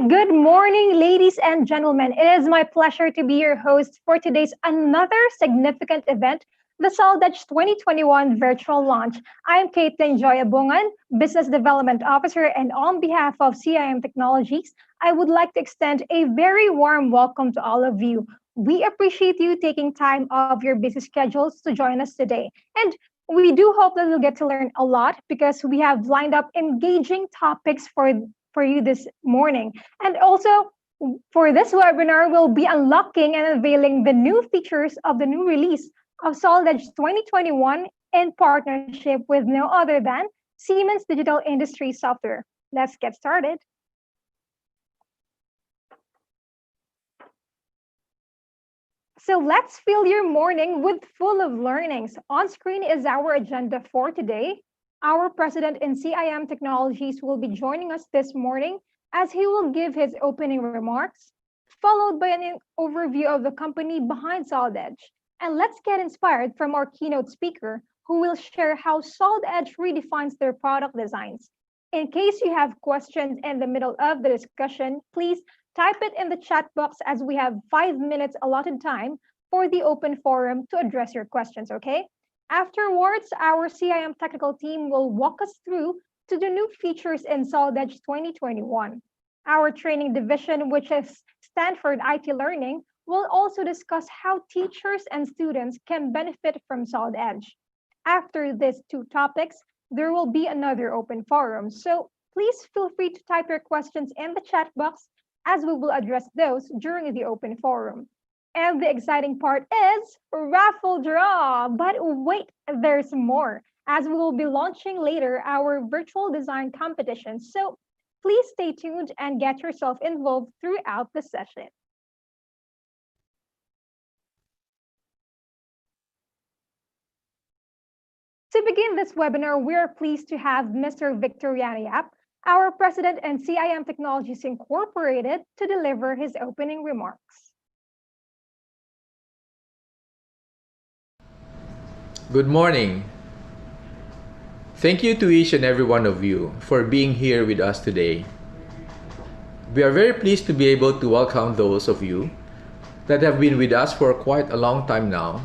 Good morning, ladies and gentlemen. It is my pleasure to be your host for today's another significant event, the Soldage 2021 virtual launch. I'm Caitlin Joy Abungan, Business Development Officer, and on behalf of CIM Technologies, I would like to extend a very warm welcome to all of you. We appreciate you taking time of your busy schedules to join us today. And we do hope that you'll get to learn a lot because we have lined up engaging topics for you this morning. And also, for this webinar, we'll be unlocking and unveiling the new features of the new release of Solid Edge 2021 in partnership with no other than Siemens Digital Industries Software. Let's get started. So let's fill your morning with full of learnings. On screen is our agenda for today. Our president in CIM Technologies will be joining us this morning as he will give his opening remarks, followed by an overview of the company behind Solid Edge. And let's get inspired from our keynote speaker, who will share how Solid Edge redefines their product designs. In case you have questions in the middle of the discussion, please type it in the chat box as we have 5 minutes allotted time for the open forum to address your questions, okay? Afterwards, our CIM technical team will walk us through to the new features in Solid Edge 2021. Our training division, which is Stanford IT Learning, will also discuss how teachers and students can benefit from Solid Edge. After these two topics, there will be another open forum. So please feel free to type your questions in the chat box as we will address those during the open forum. And the exciting part is raffle draw. But wait, there's more, as we will be launching later our virtual design competition. So please stay tuned and get yourself involved throughout the session. To begin this webinar, we are pleased to have Mr. Victor Yaniap, our president and CIM Technologies Incorporated, to deliver his opening remarks. Good morning. Thank you to each and every one of you for being here with us today. We are very pleased to be able to welcome those of you that have been with us for quite a long time now,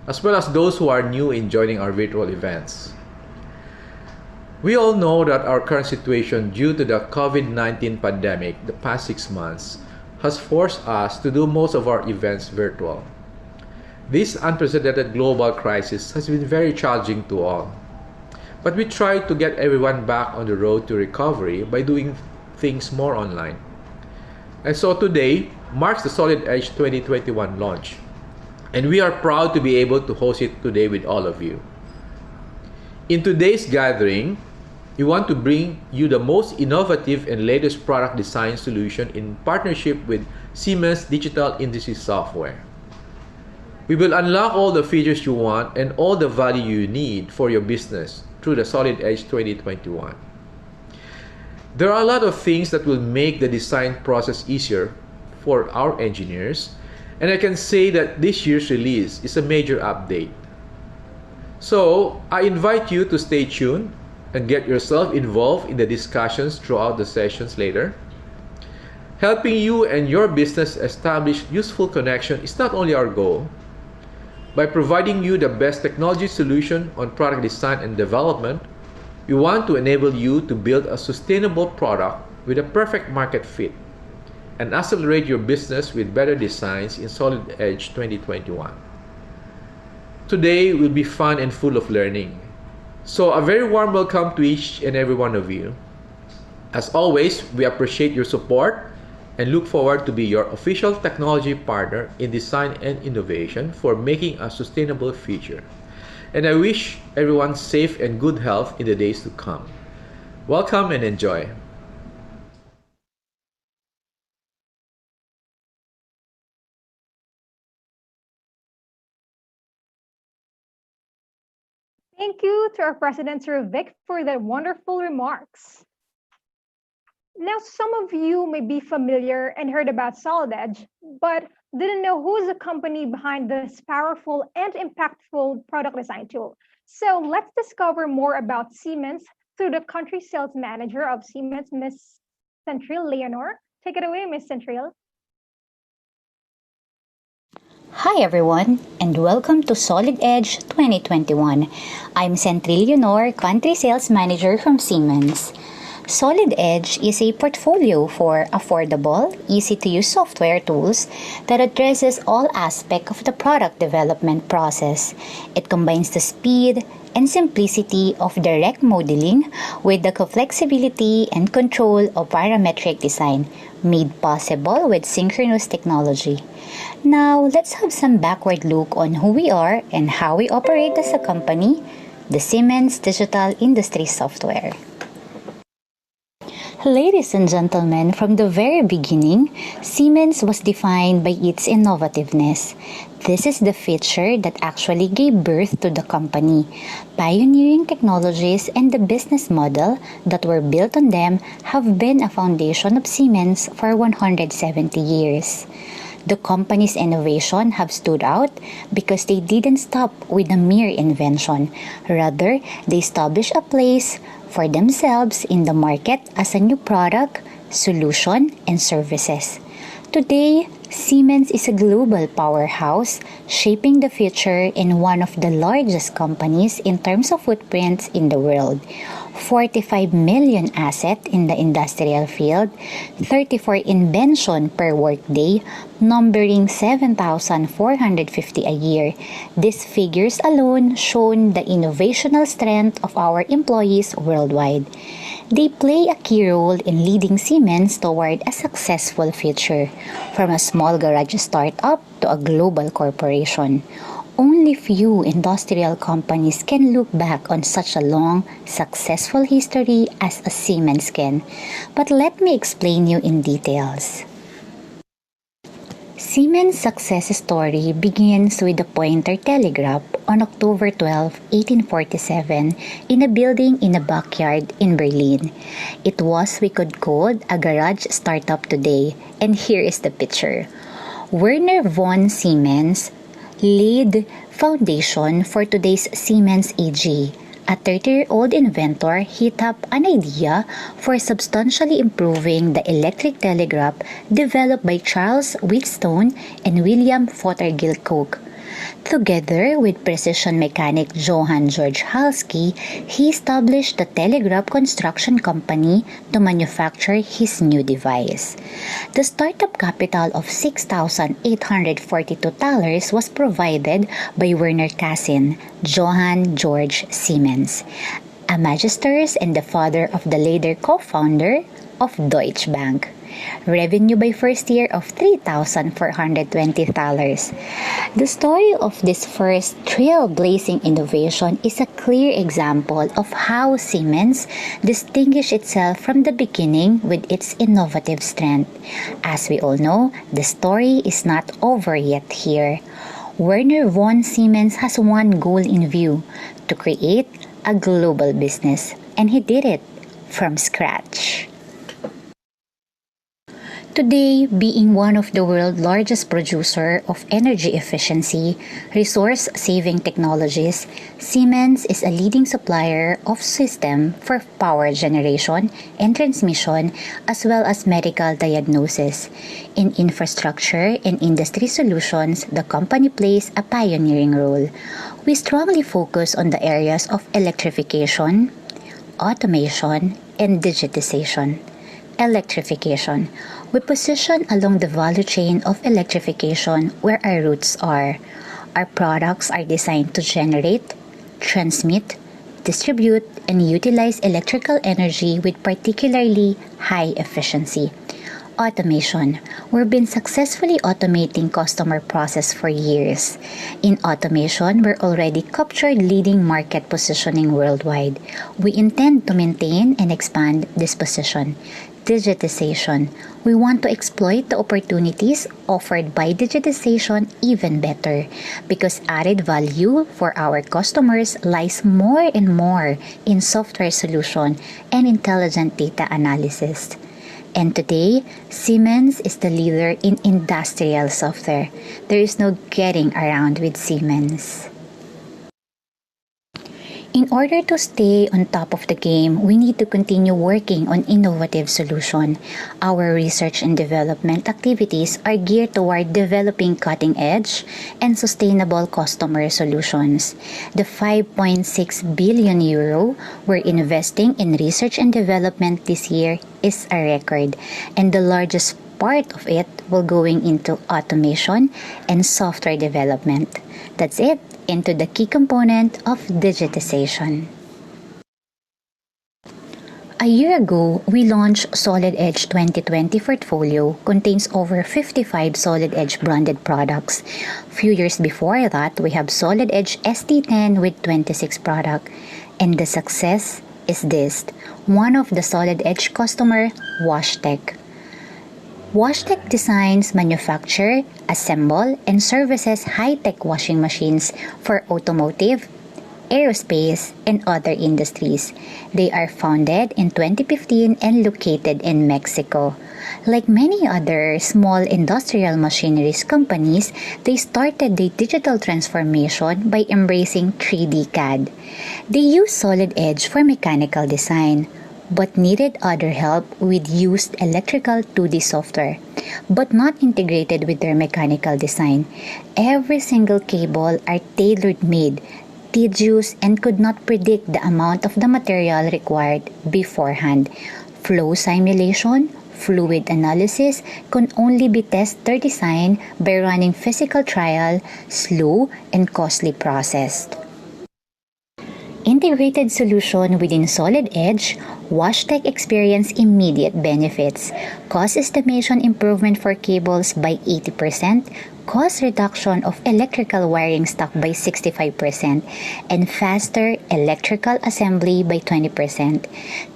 as well as those who are new in joining our virtual events. We all know that our current situation due to the COVID-19 pandemic the past 6 months has forced us to do most of our events virtual. This unprecedented global crisis has been very challenging to all. But we try to get everyone back on the road to recovery by doing things more online. And so today marks the Solid Edge 2021 launch. And we are proud to be able to host it today with all of you. In today's gathering, we want to bring you the most innovative and latest product design solution in partnership with Siemens Digital Industries Software. We will unlock all the features you want and all the value you need for your business through the Solid Edge 2021. There are a lot of things that will make the design process easier for our engineers, and I can say that this year's release is a major update. So I invite you to stay tuned and get yourself involved in the discussions throughout the sessions later. Helping you and your business establish useful connection is not only our goal. By providing you the best technology solution on product design and development, we want to enable you to build a sustainable product with a perfect market fit and accelerate your business with better designs in Solid Edge 2021. Today will be fun and full of learning. So a very warm welcome to each and every one of you. As always, we appreciate your support and look forward to be your official technology partner in design and innovation for making a sustainable future. And I wish everyone safe and good health in the days to come. Welcome and enjoy. Thank you to our president, Sir Vic, for the wonderful remarks. Now, some of you may be familiar and heard about Solid Edge, but didn't know who is the company behind this powerful and impactful product design tool. So let's discover more about Siemens through the country sales manager of Siemens, Ms. Centril Leonor, Take it away, Miss Centril. Hi everyone, and welcome to Solid Edge 2021. I'm Centril Leonor, Country Sales Manager from Siemens. Solid Edge is a portfolio for affordable, easy-to-use software tools that addresses all aspects of the product development process. It combines the speed and simplicity of direct modeling with the flexibility and control of parametric design, made possible with synchronous technology. Now, let's have some backward look on who we are and how we operate as a company, the Siemens Digital Industries Software. Ladies and gentlemen, from the very beginning, Siemens was defined by its innovativeness. This is the feature that actually gave birth to the company. Pioneering technologies and the business model that were built on them have been a foundation of Siemens for 170 years. The company's innovation have stood out because they didn't stop with a mere invention. Rather, they established a place for themselves in the market as a new product, solution, and services. Today, Siemens is a global powerhouse, shaping the future and one of the largest companies in terms of footprints in the world. 45 million assets in the industrial field, 34 invention per workday, numbering 7,450 a year. These figures alone show the innovational strength of our employees worldwide. They play a key role in leading Siemens toward a successful future, from a small garage startup to a global corporation. Only few industrial companies can look back on such a long, successful history as a Siemens can. But let me explain you in details. Siemens' success story begins with the pointer telegraph on October 12, 1847, in a building in a backyard in Berlin. It was, we could call, a garage startup today, and here is the picture. Werner von Siemens laid foundation for today's Siemens AG. A 30-year-old inventor hit up an idea for substantially improving the electric telegraph developed by Charles Wheatstone and William Fothergill Coke. Together with precision mechanic Johann Georg Halsky, he established the Telegraph Construction Company to manufacture his new device. The startup capital of $6,842 was provided by Werner Kassin, Johann Georg Siemens, a magister and the father of the later co-founder of Deutsche Bank. Revenue by first year of $3,420. The story of this first trailblazing innovation is a clear example of how Siemens distinguished itself from the beginning with its innovative strength. As we all know, the story is not over yet here. Werner von Siemens has one goal in view: to create a global business, and he did it from scratch. Today, being one of the world's largest producer of energy efficiency, resource-saving technologies, Siemens is a leading supplier of systems for power generation and transmission, as well as medical diagnosis. In infrastructure and industry solutions, the company plays a pioneering role. We strongly focus on the areas of electrification, automation, and digitization. Electrification. We position along the value chain of electrification where our roots are. Our products are designed to generate, transmit, distribute, and utilize electrical energy with particularly high efficiency. Automation. We've been successfully automating customer process for years. In automation, we're already captured leading market positioning worldwide. We intend to maintain and expand this position. Digitization. We want to exploit the opportunities offered by digitization even better, because added value for our customers lies more and more in software solution and intelligent data analysis. And today, Siemens is the leader in industrial software. There is no getting around with Siemens. In order to stay on top of the game, we need to continue working on innovative solutions. Our research and development activities are geared toward developing cutting-edge and sustainable customer solutions. The 5.6 billion euro we're investing in research and development this year is a record, and the largest part of it will going into automation and software development. That's it, into the key component of digitization. A year ago, we launched Solid Edge 2020 portfolio contains over 55 Solid Edge branded products. Few years before that, we have Solid Edge ST10 with 26 products. And the success is this. One of the Solid Edge customer, WashTech. WashTech designs, manufacture, assemble, and services high-tech washing machines for automotive, aerospace, and other industries. They are founded in 2015 and located in Mexico. Like many other small industrial machineries companies, they started their digital transformation by embracing 3D CAD. They use Solid Edge for mechanical design, but needed other help with used electrical 2D software, but not integrated with their mechanical design. Every single cable are tailor-made, tedious, and could not predict the amount of the material required beforehand. Flow simulation, fluid analysis can only be tested or designed by running physical trial, slow and costly process. Integrated solution within Solid Edge, WashTech experienced immediate benefits. Cost estimation improvement for cables by 80%, cost reduction of electrical wiring stock by 65%, and faster electrical assembly by 20%.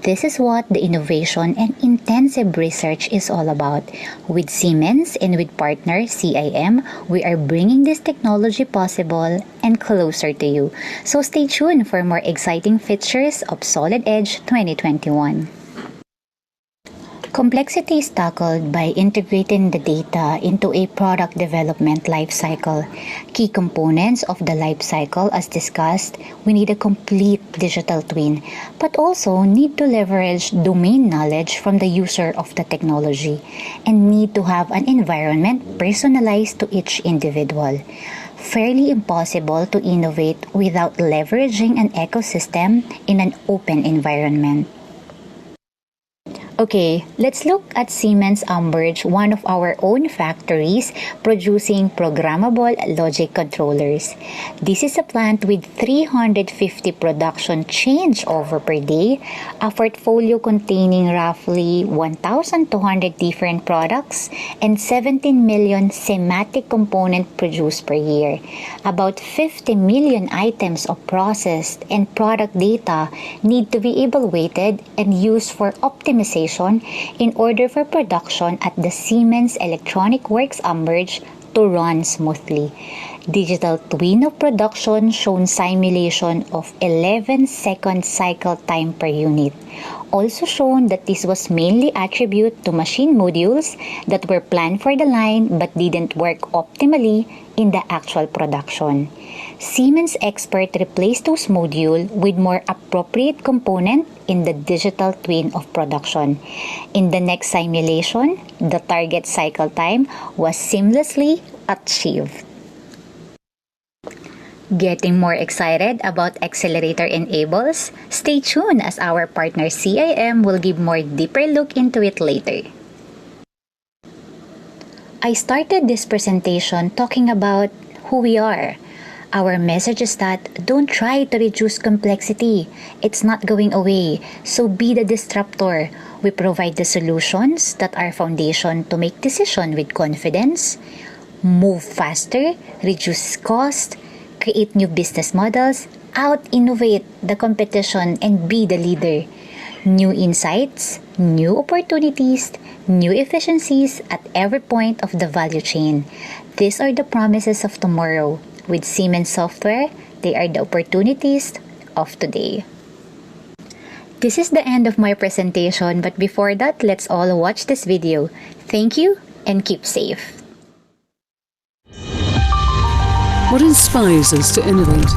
This is what the innovation and intensive research is all about. With Siemens and with partner CIM, we are bringing this technology possible and closer to you. So stay tuned for more exciting features of Solid Edge 2021. Complexity is tackled by integrating the data into a product development lifecycle. Key components of the lifecycle, as discussed, we need a complete digital twin, but also need to leverage domain knowledge from the user of the technology and need to have an environment personalized to each individual. Fairly impossible to innovate without leveraging an ecosystem in an open environment. Okay, let's look at Siemens Amberg, one of our own factories producing programmable logic controllers. This is a plant with 350 production changeover per day, a portfolio containing roughly 1,200 different products, and 17 million schematic components produced per year. About 50 million items of processed and product data need to be evaluated and used for optimization in order for production at the Siemens Electronic Works Amberg to run smoothly. Digital twin of production shown simulation of 11-second cycle time per unit. Also shown that this was mainly attributed to machine modules that were planned for the line but didn't work optimally in the actual production. Siemens expert replaced those modules with more appropriate component in the digital twin of production. In the next simulation, the target cycle time was seamlessly achieved. Getting more excited about accelerator enables? Stay tuned as our partner CIM will give more deeper look into it later. I started this presentation talking about who we are. Our message is that don't try to reduce complexity. It's not going away. So be the disruptor. We provide the solutions that are foundation to make decisions with confidence, move faster, reduce cost, create new business models, out-innovate the competition, and be the leader. New insights, new opportunities, new efficiencies at every point of the value chain. These are the promises of tomorrow. With Siemens software, they are the opportunities of today. This is the end of my presentation, but before that, let's all watch this video. Thank you and keep safe. What inspires us to innovate?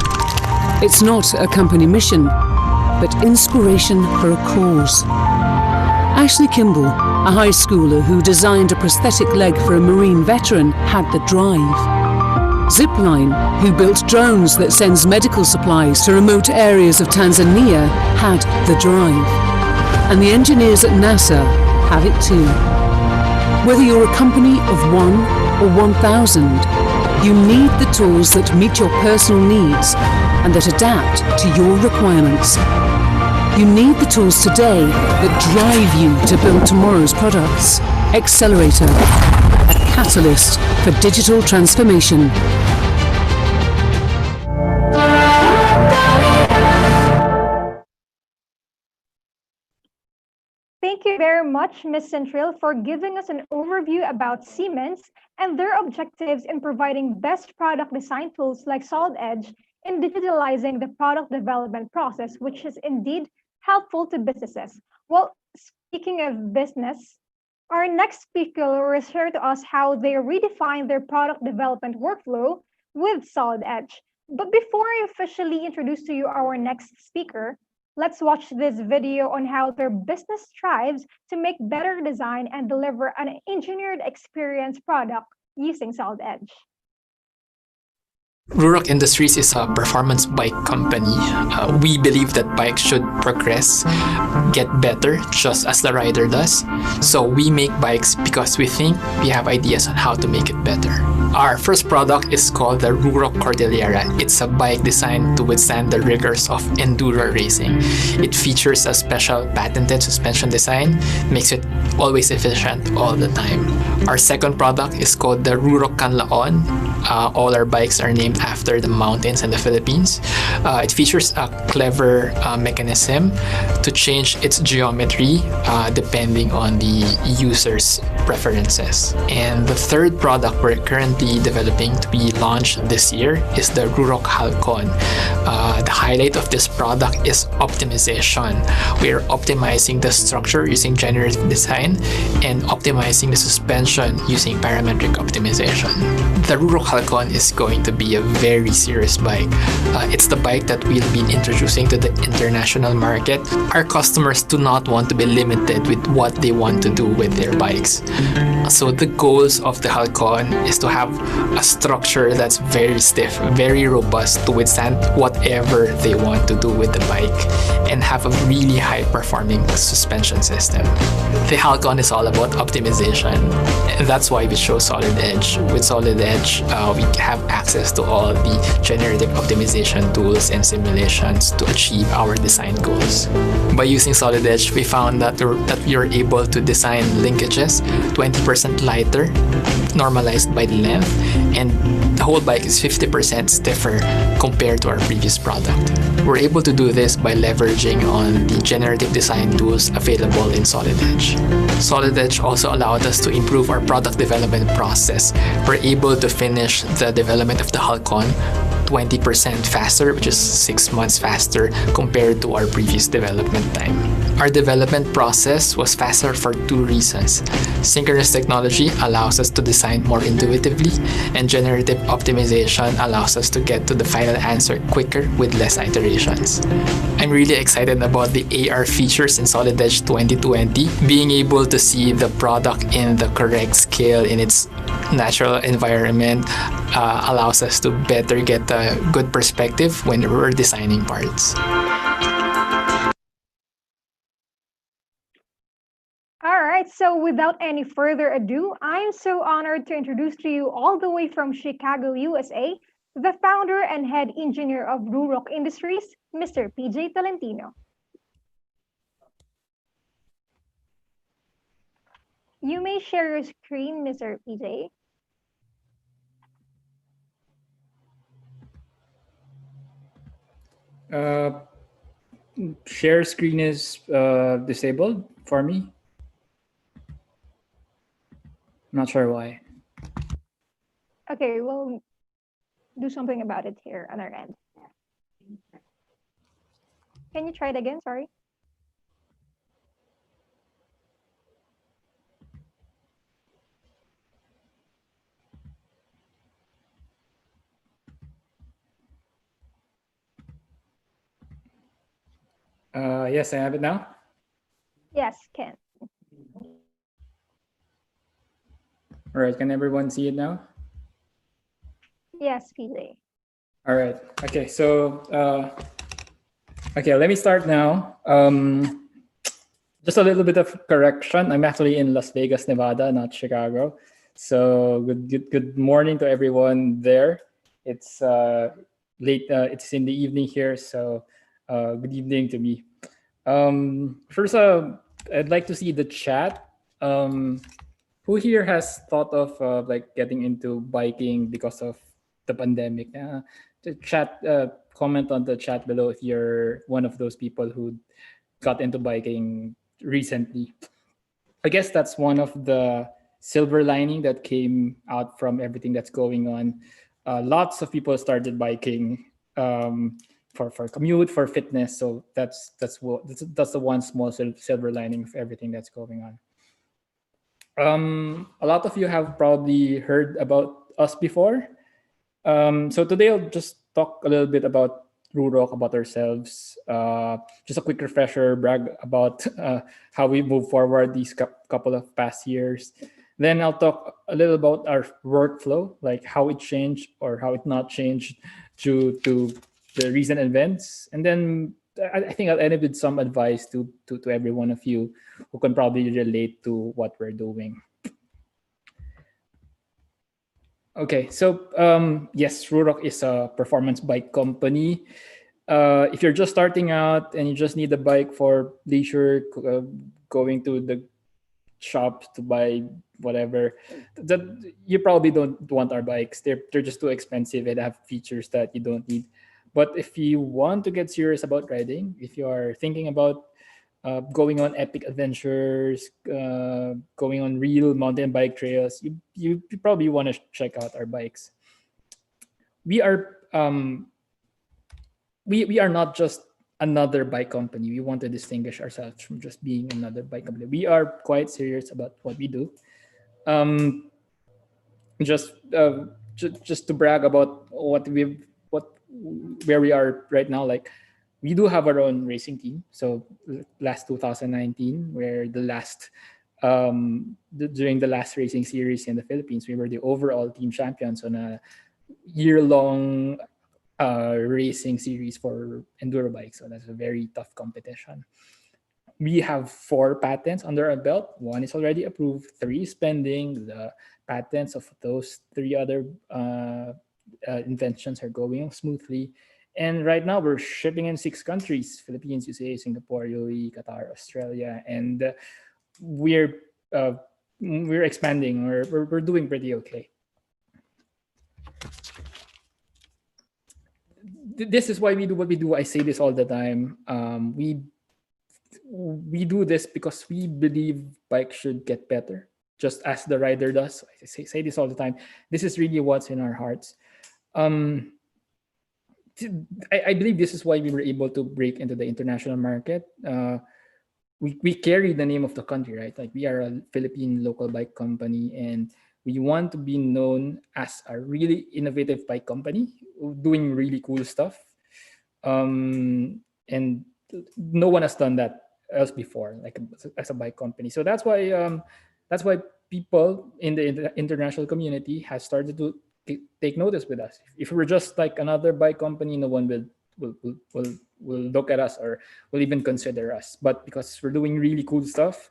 It's not a company mission, but inspiration for a cause. Ashley Kimball, a high schooler who designed a prosthetic leg for a Marine veteran, had the drive. Zipline, who built drones that sends medical supplies to remote areas of Tanzania, had the drive. And the engineers at NASA have it too. Whether you're a company of 1 or 1,000, you need the tools that meet your personal needs and that adapt to your requirements. You need the tools today that drive you to build tomorrow's products. Accelerator, a catalyst for digital transformation. Thank you very much, Ms. Centril, for giving us an overview about Siemens and their objectives in providing best product design tools like Solid Edge in digitalizing the product development process, which is indeed helpful to businesses. Well, speaking of business, our next speaker will share to us how they redefine their product development workflow with Solid Edge. But before I officially introduce to you our next speaker, let's watch this video on how their business strives to make better design and deliver an engineered experience product using Solid Edge. Rurok Industries is a performance bike company. We believe that bikes should progress, get better, just as the rider does. So we make bikes because we think we have ideas on how to make it better. Our first product is called the Rurok Cordillera. It's a bike designed to withstand the rigors of enduro racing. It features a special patented suspension design, makes it always efficient all the time. Our second product is called the Rurok Canlaon. All our bikes are named after the mountains in the Philippines. It features a clever mechanism to change its geometry depending on the user's preferences. And the third product we're currently developing to be launched this year is the Rurok Halcon. The highlight of this product is optimization. We are optimizing the structure using generative design and optimizing the suspension using parametric optimization. The Rurok Halcon is going to be a very serious bike. It's the bike that we'll be introducing to the international market. Our customers do not want to be limited with what they want to do with their bikes. So the goals of the Halcon is to have a structure that's very stiff, very robust to withstand whatever they want to do with the bike and have a really high performing suspension system. The Halcon is all about optimization, and that's why we chose Solid Edge. With Solid Edge, we have access to all the generative optimization tools and simulations to achieve our design goals. By using Solid Edge, we found that we are able to design linkages 20% lighter, normalized by the length, and the whole bike is 50% stiffer compared to our previous product. We're able to do this by leveraging on the generative design tools available in Solid Edge. Solid Edge also allowed us to improve our product development process. We're able to finish the development of the Halcon 20% faster, which is 6 months faster compared to our previous development time. Our development process was faster for two reasons. Synchronous technology allows us to design more intuitively, and generative optimization allows us to get to the final answer quicker with less iterations. I'm really excited about the AR features in Solid Edge 2020. Being able to see the product in the correct scale in its natural environment allows us to better get a good perspective when we're designing parts. All right, so without any further ado, I'm so honored to introduce to you all the way from Chicago, USA, the founder and head engineer of Rurok Industries, Mr. PJ Tolentino. You may share your screen, Mr. PJ. Share screen is disabled for me. Not sure why. Okay, we'll do something about it here on our end. Can you try it again? Sorry. Yes, I have it now. Yes, Ken. All right, can everyone see it now? Yes, PJ. All right. Okay, so okay, let me start now. Just a little bit of correction. I'm actually in Las Vegas, Nevada, not Chicago. So good morning to everyone there. It's late. It's in the evening here. So good evening to me. First, I'd like to see the chat. Who here has thought of like getting into biking because of the pandemic? The chat, comment on the chat below if you're one of those people who got into biking recently. I guess that's one of the silver lining that came out from everything that's going on. Lots of people started biking for commute, for fitness. So that's the one small silver lining of everything that's going on. A lot of you have probably heard about us before. So today I'll just talk a little bit about Rurok, about ourselves. Just a quick refresher, brag about how we move forward these couple of past years. Then I'll talk a little about our workflow, like how it changed or how it not changed due to the recent events. And then I think I'll end it with some advice to every one of you who can probably relate to what we're doing. Okay, so yes, Rurok is a performance bike company. If you're just starting out and you just need a bike for leisure, going to the shops to buy whatever, that you probably don't want our bikes. They're just too expensive and have features that you don't need. But if you want to get serious about riding, if you are thinking about going on epic adventures, going on real mountain bike trails, you probably want to check out our bikes. We are we are not just another bike company. We want to distinguish ourselves from just being another bike company. We are quite serious about what we do. Um, just just to brag about what where we are right now, like we do have our own racing team. So last 2019, where the last during the last racing series in the Philippines, we were the overall team champions on a year-long racing series for enduro bikes. So that's a very tough competition. We have 4 patents under our belt. 1 is already approved. 3 is pending. The patents of those 3 other inventions are going smoothly. And right now we're shipping in 6 countries: Philippines, USA, Singapore, UAE, Qatar, Australia, and we're expanding. We're doing pretty okay. This is why we do what we do. I say this all the time. We do this because we believe bikes should get better, just as the rider does. I say this all the time. This is really what's in our hearts. I believe this is why we were able to break into the international market. We carry the name of the country, right? Like we are a Philippine local bike company, and we want to be known as a really innovative bike company doing really cool stuff. And no one has done that else before, like as a bike company. So that's why people in the international community has started to take notice with us. If we're just like another bike company, no one will look at us or will even consider us. But because we're doing really cool stuff,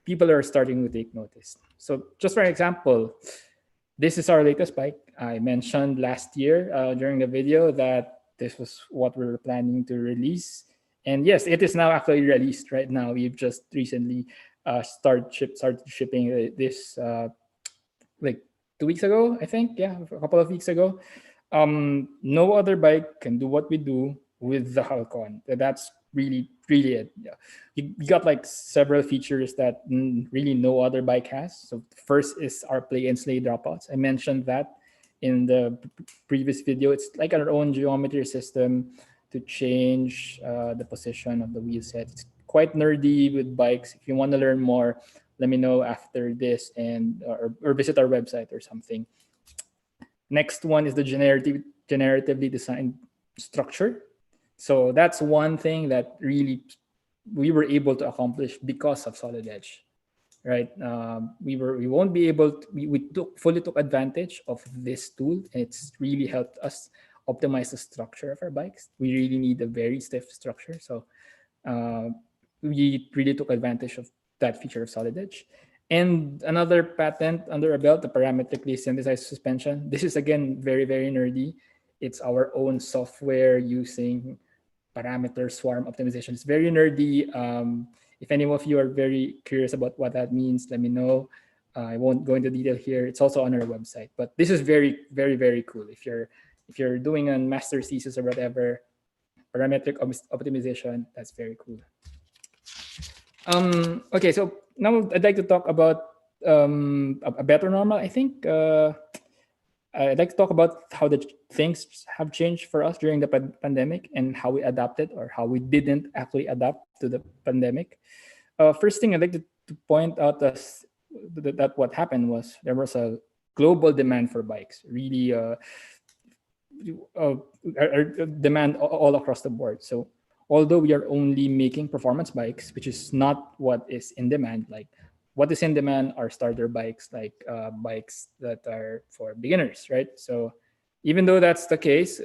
people are starting to take notice. So just for example, this is our latest bike. I mentioned last year during the video that this was what we were planning to release. And yes, it is now actually released right now. We've just recently started shipping this like 2 weeks ago, I think. Yeah, a couple of weeks ago. No other bike can do what we do with the Halcon. That's really it. Yeah. We got like several features that really no other bike has. So first is our play and slay dropouts. I mentioned that in the previous video. It's like our own geometry system to change the position of the wheel set. It's quite nerdy with bikes. If you want to learn more, let me know after this and or visit our website or something. Next one is the generatively designed structure. So that's one thing that really we were able to accomplish because of Solid Edge, right? We won't be able to, we fully took advantage of this tool, and it's really helped us optimize the structure of our bikes. We really need a very stiff structure, so uh, we really took advantage of that feature of Solid Edge. And another patent under our belt, the parametrically synthesized suspension. This is again very nerdy. It's our own software using parameter swarm optimization. It's very nerdy. If any of you are very curious about what that means, let me know. I won't go into detail here. It's also on our website. But this is very cool. If you're doing a master's thesis or whatever, parametric optimization, that's very cool. Okay, so now I'd like to talk about a better normal. I think I'd like to talk about how the things have changed for us during the pandemic and how we adapted or how we didn't actually adapt to the pandemic. First thing I'd like to point out is that what happened was there was a global demand for bikes, really demand all across the board. So although we are only making performance bikes, which is not what is in demand, like what is in demand are starter bikes, like bikes that are for beginners, right? So even though that's the case,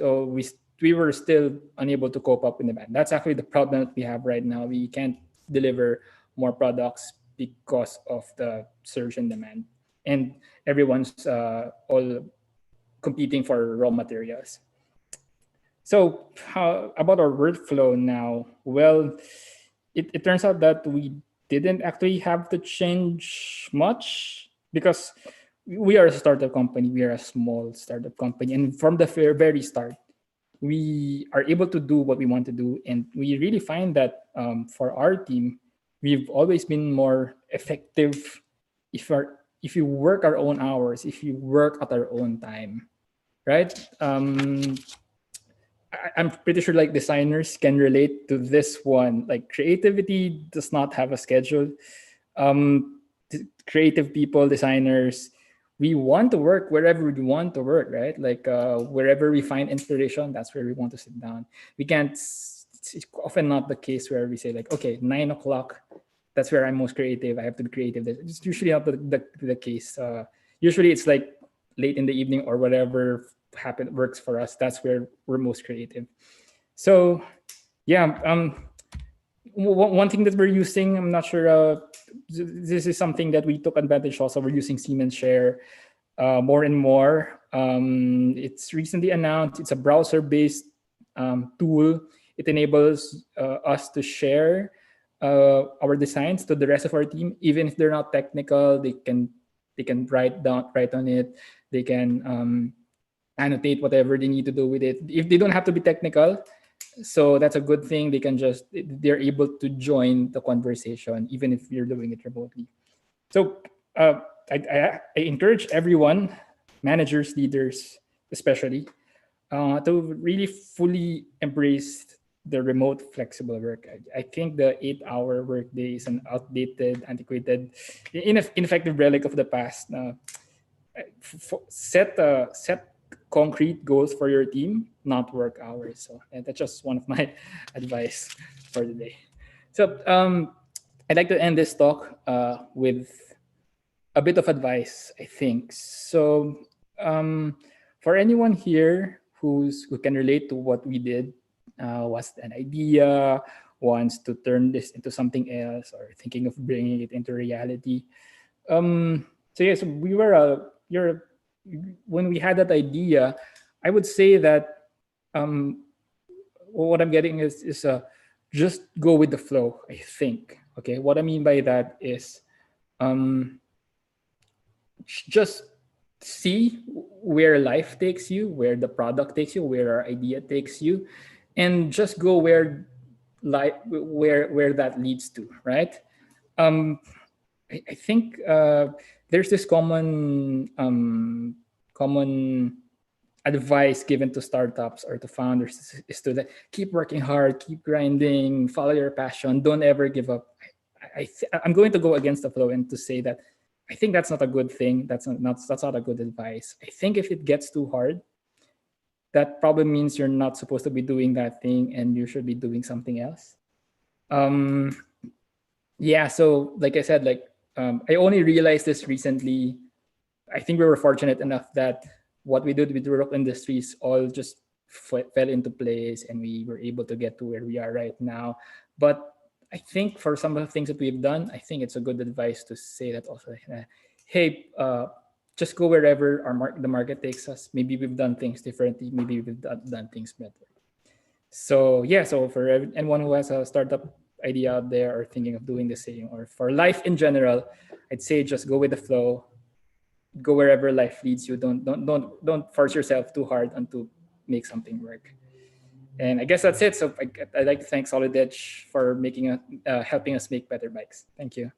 we were still unable to cope up with demand. That's actually the problem that we have right now. We can't deliver more products because of the surge in demand, and everyone's all competing for raw materials. So how about our workflow now? Well, it turns out that we didn't actually have to change much because we are a startup company. We are a small startup company. And from the very start, we are able to do what we want to do. And we really find that for our team, we've always been more effective if you work our own hours, if you work at our own time, right? I'm pretty sure like designers can relate to this one. Like creativity does not have a schedule. Creative people, designers, we want to work wherever we want to work, right? Like wherever we find inspiration, that's where we want to sit down. We can't. It's often not the case where we say like, okay, 9 o'clock, that's where I'm most creative. I have to be creative. It's usually not the case. Usually it's like late in the evening or whatever works for us. That's where we're most creative. So yeah, one thing that we're using, I'm not sure, this is something that we took advantage also. We're using Siemens Share more and more. It's recently announced. It's a browser-based tool. It enables us to share our designs to the rest of our team, even if they're not technical. They can write on it. They can annotate whatever they need to do with it. If they don't have to be technical, so that's a good thing. They're able to join the conversation even if you're doing it remotely. So I encourage everyone, managers, leaders especially, to really fully embrace the remote flexible work. I think the 8-hour workday is an outdated, antiquated, ineffective relic of the past. Set concrete goals for your team, not work hours. So that's just one of my advice for the day. So I'd like to end this talk with a bit of advice, I think. So for anyone here who can relate to what we did, was an idea, wants to turn this into something else, or thinking of bringing it into reality. So yes, when we had that idea, I would say that what I'm getting is just go with the flow, I think. Okay, what I mean by that is just see where life takes you, where the product takes you, where our idea takes you, and just go where that leads to, right? I think there's this common advice given to startups or to founders is to keep working hard, keep grinding, follow your passion, don't ever give up. I'm going to go against the flow and to say that I think that's not a good thing. That's not a good advice. I think if it gets too hard, that probably means you're not supposed to be doing that thing and you should be doing something else. Um, yeah, so like I said, I only realized this recently. I think we were fortunate enough that what we did with rural industries all just fell into place, and we were able to get to where we are right now. But I think for some of the things that we've done, I think it's a good advice to say that also, hey, just go wherever the market takes us. Maybe we've done things differently. Maybe we've done things better. So yeah, so for anyone who has a startup idea out there or thinking of doing the same, or for life in general, I'd say just go with the flow. Go wherever life leads you. Don't force yourself too hard and to make something work. And I guess that's it. So I'd like to thank Solid Edge for helping us make better bikes. Thank you.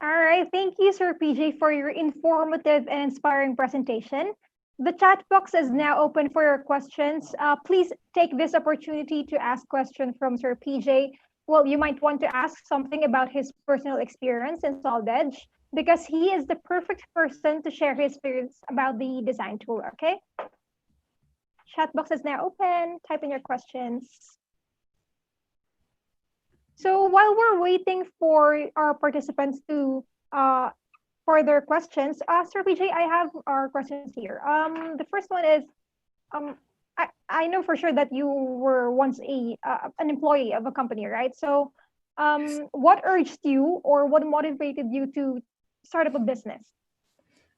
All right. Thank you, Sir PJ, for your informative and inspiring presentation. The chat box is now open for your questions. Please take this opportunity to ask questions from Sir PJ. Well, you might want to ask something about his personal experience in Solid Edge, because he is the perfect person to share his experience about the design tool, okay? Chat box is now open. Type in your questions. So while we're waiting for our participants to for their questions, Sir PJ, I have our questions here. The first one is, I know for sure that you were once an employee of a company, right? So what urged you, or what motivated you to start up a business?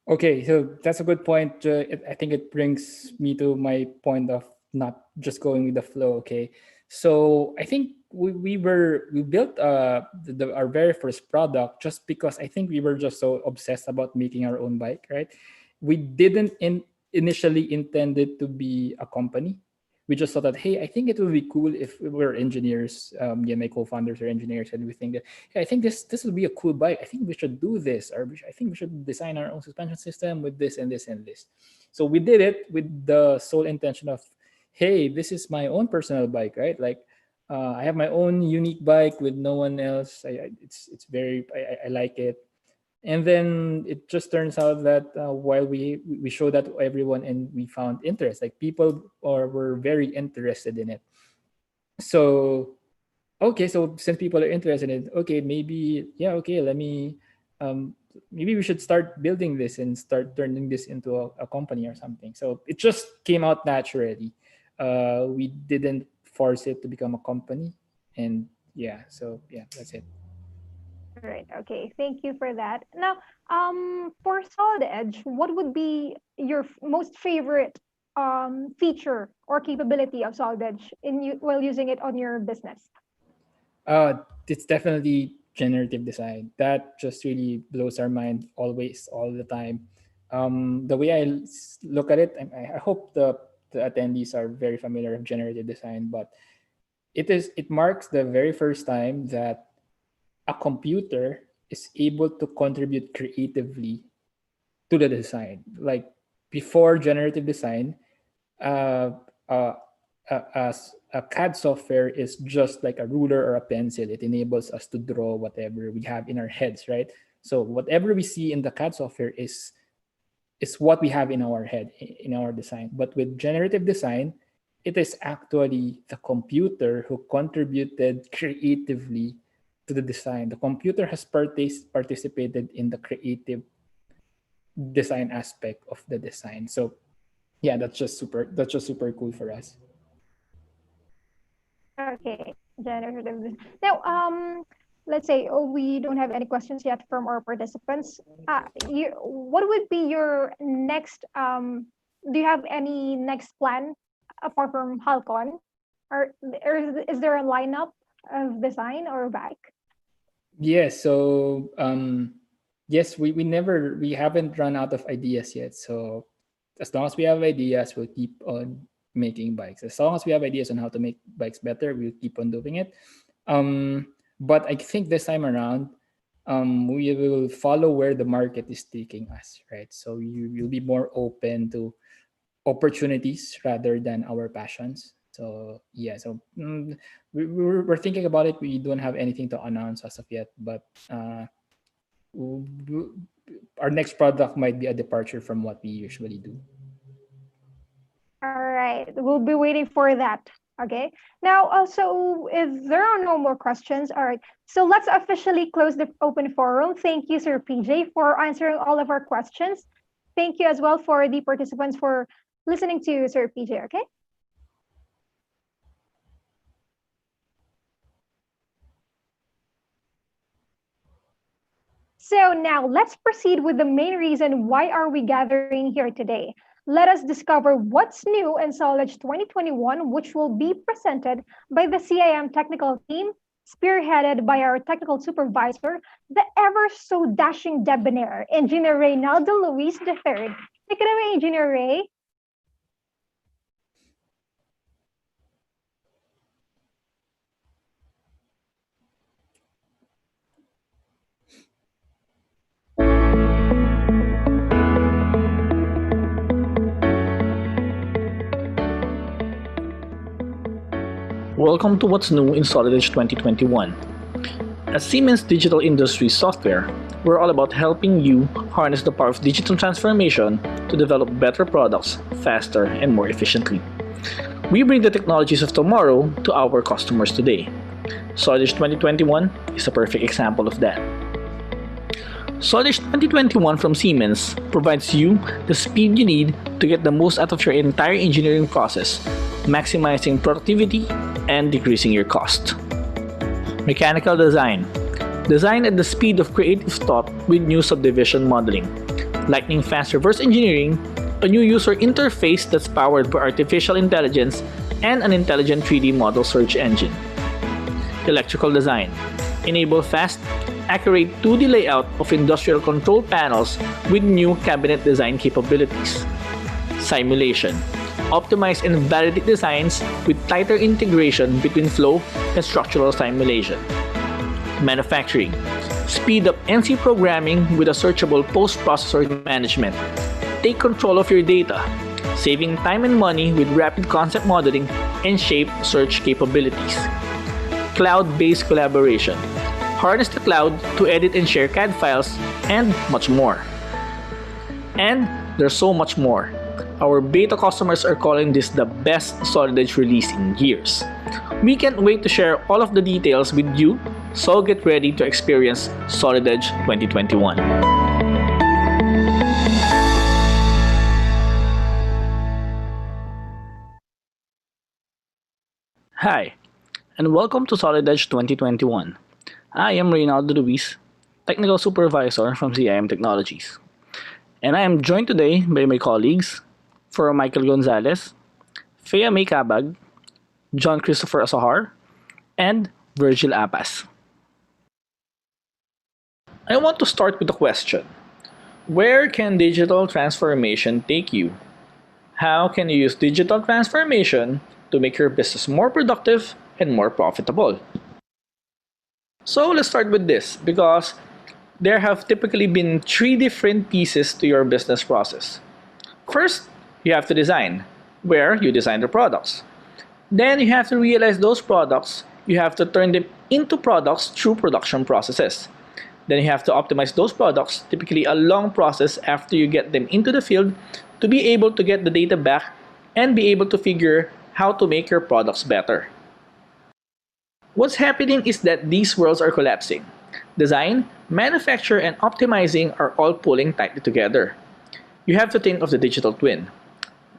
Okay, so that's a good point. I think it brings me to my point of not just going with the flow. Okay, so I think we built our very first product just because I think we were just so obsessed about making our own bike, right? We didn't initially intend it to be a company. We just thought that, hey, I think it would be cool if we were engineers. Yeah, my co-founders are engineers, and we think that, hey, I think this will be a cool bike. I think we should do this, or I think we should design our own suspension system with this and this and this. So we did it with the sole intention of, hey, this is my own personal bike, right? Like, I have my own unique bike with no one else. It's very I like it. And then it just turns out that while we showed that to everyone and we found interest, like people were very interested in it. So okay, so since people are interested in it, okay, let me maybe we should start building this and start turning this into a company or something. So it just came out naturally. We didn't force it to become a company, and yeah, so yeah, that's it. All right. Okay. Thank you for that. Now, for Solid Edge, what would be your most favorite feature or capability of Solid Edge while using it on your business? It's definitely generative design. That just really blows our mind always, all the time. The way I look at it, I hope the attendees are very familiar with generative design, but it marks the very first time that a computer is able to contribute creatively to the design. Like before generative design, uh, uh, a CAD software is just like a ruler or a pencil. It enables us to draw whatever we have in our heads, right? So whatever we see in the CAD software is what we have in our head, in our design. But with generative design, it is actually the computer who contributed creatively to the design. The computer has participated in the creative design aspect of the design. So yeah, that's just super cool for us. Okay, generative. Now, let's say we don't have any questions yet from our participants. What would be your next? Do you have any next plan apart from Halcon, or is there a lineup of design or bike? Yes. So yes, we haven't run out of ideas yet. So as long as we have ideas, we'll keep on making bikes. As long as we have ideas on how to make bikes better, we'll keep on doing it. But I think this time around, we will follow where the market is taking us, right? So you'll be more open to opportunities rather than our passions. So yeah, so we're thinking about it. We don't have anything to announce as of yet, but our next product might be a departure from what we usually do. All right, we'll be waiting for that. Okay. Now, also, if there are no more questions, all right. So let's officially close the open forum. Thank you, Sir PJ, for answering all of our questions. Thank you as well for the participants for listening to Sir PJ. Okay. So now let's proceed with the main reason why are we gathering here today. Let us discover what's new in Solage 2021, which will be presented by the CIM technical team, spearheaded by our technical supervisor, the ever so dashing debonair, Engineer Reynaldo Luis III. Take it away, Engineer Ray. Welcome to What's New in Solidage 2021. At Siemens Digital Industries Software, we're all about helping you harness the power of digital transformation to develop better products faster and more efficiently. We bring the technologies of tomorrow to our customers today. Solidage 2021 is a perfect example of that. Solidage 2021 from Siemens provides you the speed you need to get the most out of your entire engineering process, maximizing productivity and decreasing your cost. Mechanical design. Design at the speed of creative thought with new subdivision modeling. Lightning fast reverse engineering, a new user interface that's powered by artificial intelligence, and an intelligent 3D model search engine. Electrical design. Enable fast, accurate 2D layout of industrial control panels with new cabinet design capabilities. Simulation. Optimize and validate designs with tighter integration between flow and structural simulation. Manufacturing. Speed up NC programming with a searchable post-processor management. Take control of your data, saving time and money with rapid concept modeling and shape search capabilities. Cloud-based collaboration. Harness the cloud to edit and share CAD files, and much more. And there's so much more. Our beta customers are calling this the best Solidage release in years. We can't wait to share all of the details with you, so get ready to experience Solidage 2021. Hi, and welcome to Solidage 2021. I am Reynaldo Luis, Technical Supervisor from CIM Technologies. And I am joined today by my colleagues, for Michael Gonzalez, Fea May Cabag, John Christopher Asahar, and Virgil Apas. I want to start with a question. Where can digital transformation take you? How can you use digital transformation to make your business more productive and more profitable? So let's start with this, because there have typically been 3 different pieces to your business process. First, you have to design, where you design the products. Then you have to realize those products. You have to turn them into products through production processes. Then you have to optimize those products, typically a long process after you get them into the field, to be able to get the data back and be able to figure how to make your products better. What's happening is that these worlds are collapsing. Design, manufacture, and optimizing are all pulling tightly together. You have to think of the digital twin.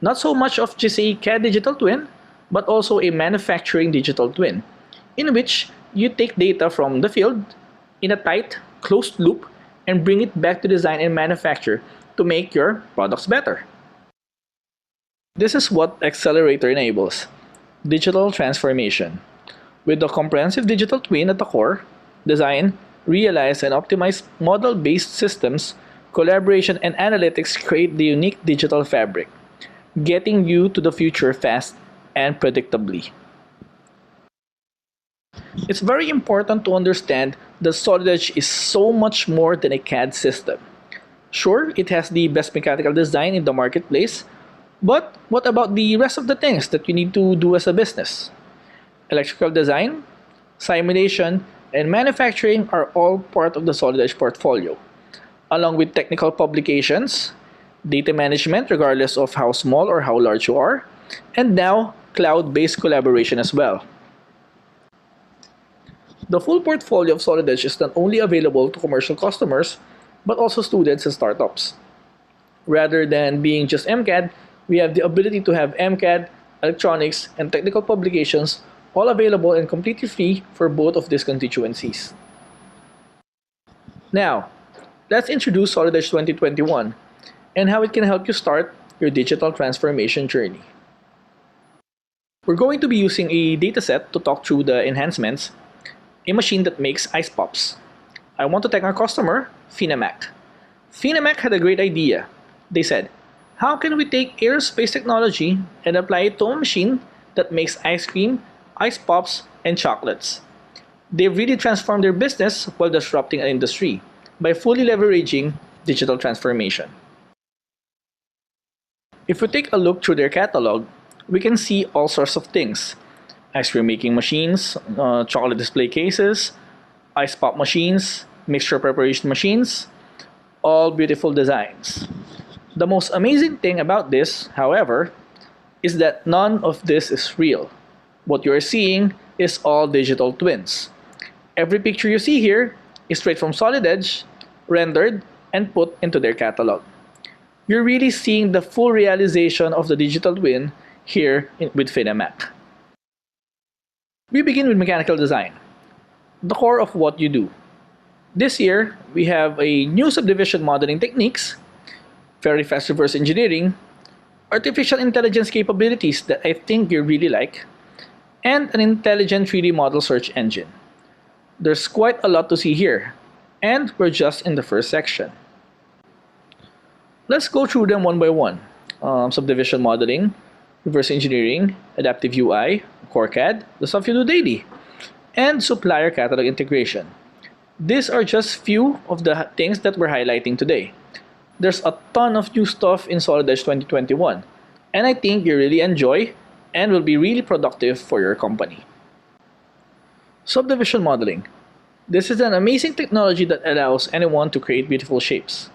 Not so much of just a CAD digital twin, but also a manufacturing digital twin, in which you take data from the field in a tight, closed loop and bring it back to design and manufacture to make your products better. This is what Accelerator enables: digital transformation. With the comprehensive digital twin at the core, design, realize, and optimize model-based systems, collaboration, and analytics create the unique digital fabric, getting you to the future fast and predictably. It's very important to understand that Solidage is so much more than a CAD system. Sure, it has the best mechanical design in the marketplace, but what about the rest of the things that you need to do as a business? Electrical design, simulation, and manufacturing are all part of the Solid Edge portfolio, along with technical publications, data management regardless of how small or how large you are, and now cloud-based collaboration as well. The full portfolio of Solid Edge is not only available to commercial customers, but also students and startups. Rather than being just MCAD, we have the ability to have MCAD, electronics, and technical publications all available and completely free for both of these constituencies. Now, let's introduce Solid Edge 2021 and how it can help you start your digital transformation journey. We're going to be using a dataset to talk through the enhancements, a machine that makes ice pops. I want to thank our customer, Finamac. Finamac had a great idea. They said, how can we take aerospace technology and apply it to a machine that makes ice cream, ice pops, and chocolates? They've really transformed their business while disrupting an industry by fully leveraging digital transformation. If we take a look through their catalog, we can see all sorts of things. Ice cream making machines, chocolate display cases, ice pop machines, mixture preparation machines, all beautiful designs. The most amazing thing about this, however, is that none of this is real. What you are seeing is all digital twins. Every picture you see here is straight from Solid Edge, rendered, and put into their catalog. You're really seeing the full realization of the digital twin here with Finamac. We begin with mechanical design, the core of what you do. This year, we have a new subdivision modeling techniques, very fast reverse engineering, artificial intelligence capabilities that I think you really like, and an intelligent 3D model search engine. There's quite a lot to see here, and we're just in the first section. Let's go through them one by one. Subdivision modeling, reverse engineering, adaptive UI, core CAD, the stuff you do daily, and supplier catalog integration. These are just few of the things that we're highlighting today. There's a ton of new stuff in Solid Edge 2021, and I think you really enjoy and will be really productive for your company. Subdivision modeling. This is an amazing technology that allows anyone to create beautiful shapes.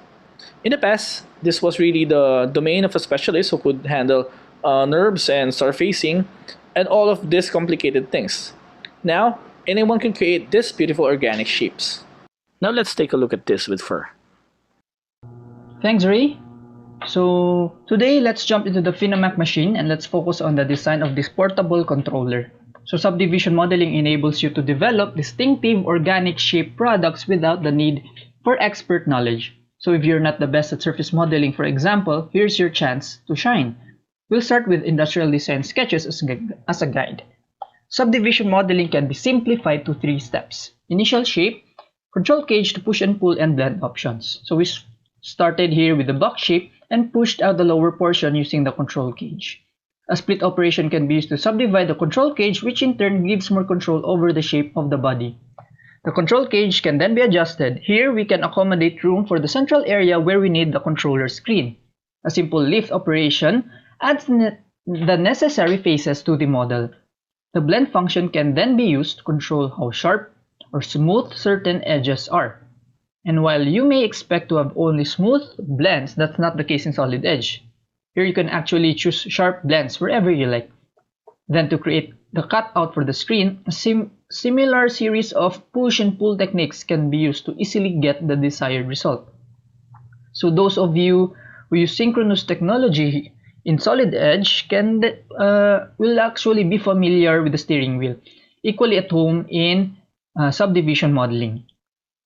In the past, this was really the domain of a specialist who could handle NURBS and surfacing and all of these complicated things. Now, anyone can create these beautiful organic shapes. Now let's take a look at this with fur. Thanks, Ray. So today, let's jump into the Finamac machine and let's focus on the design of this portable controller. So subdivision modeling enables you to develop distinctive organic shaped products without the need for expert knowledge. So if you're not the best at surface modeling, for example, here's your chance to shine. We'll start with industrial design sketches as a guide. Subdivision modeling can be simplified to 3 steps. Initial shape, control cage to push and pull, and blend options. So we started here with the box shape and pushed out the lower portion using the control cage. A split operation can be used to subdivide the control cage, which in turn gives more control over the shape of the body. The control cage can then be adjusted. Here we can accommodate room for the central area where we need the controller screen. A simple lift operation adds the necessary faces to the model. The blend function can then be used to control how sharp or smooth certain edges are. And while you may expect to have only smooth blends, that's not the case in Solid Edge. Here you can actually choose sharp blends wherever you like. Then to create the cutout for the screen, a similar series of push and pull techniques can be used to easily get the desired result. So those of you who use synchronous technology in Solid Edge will actually be familiar with the steering wheel, equally at home in subdivision modeling.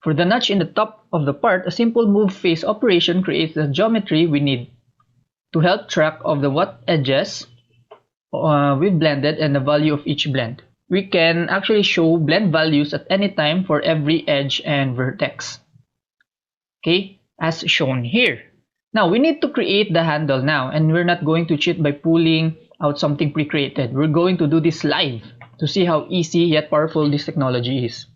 For the notch in the top of the part, a simple move face operation creates the geometry we need to help track of the what edges we've blended and the value of each blend. We can actually show blend values at any time for every edge and vertex. Okay, as shown here. Now, we need to create the handle now, and we're not going to cheat by pulling out something pre-created. We're going to do this live to see how easy yet powerful this technology is.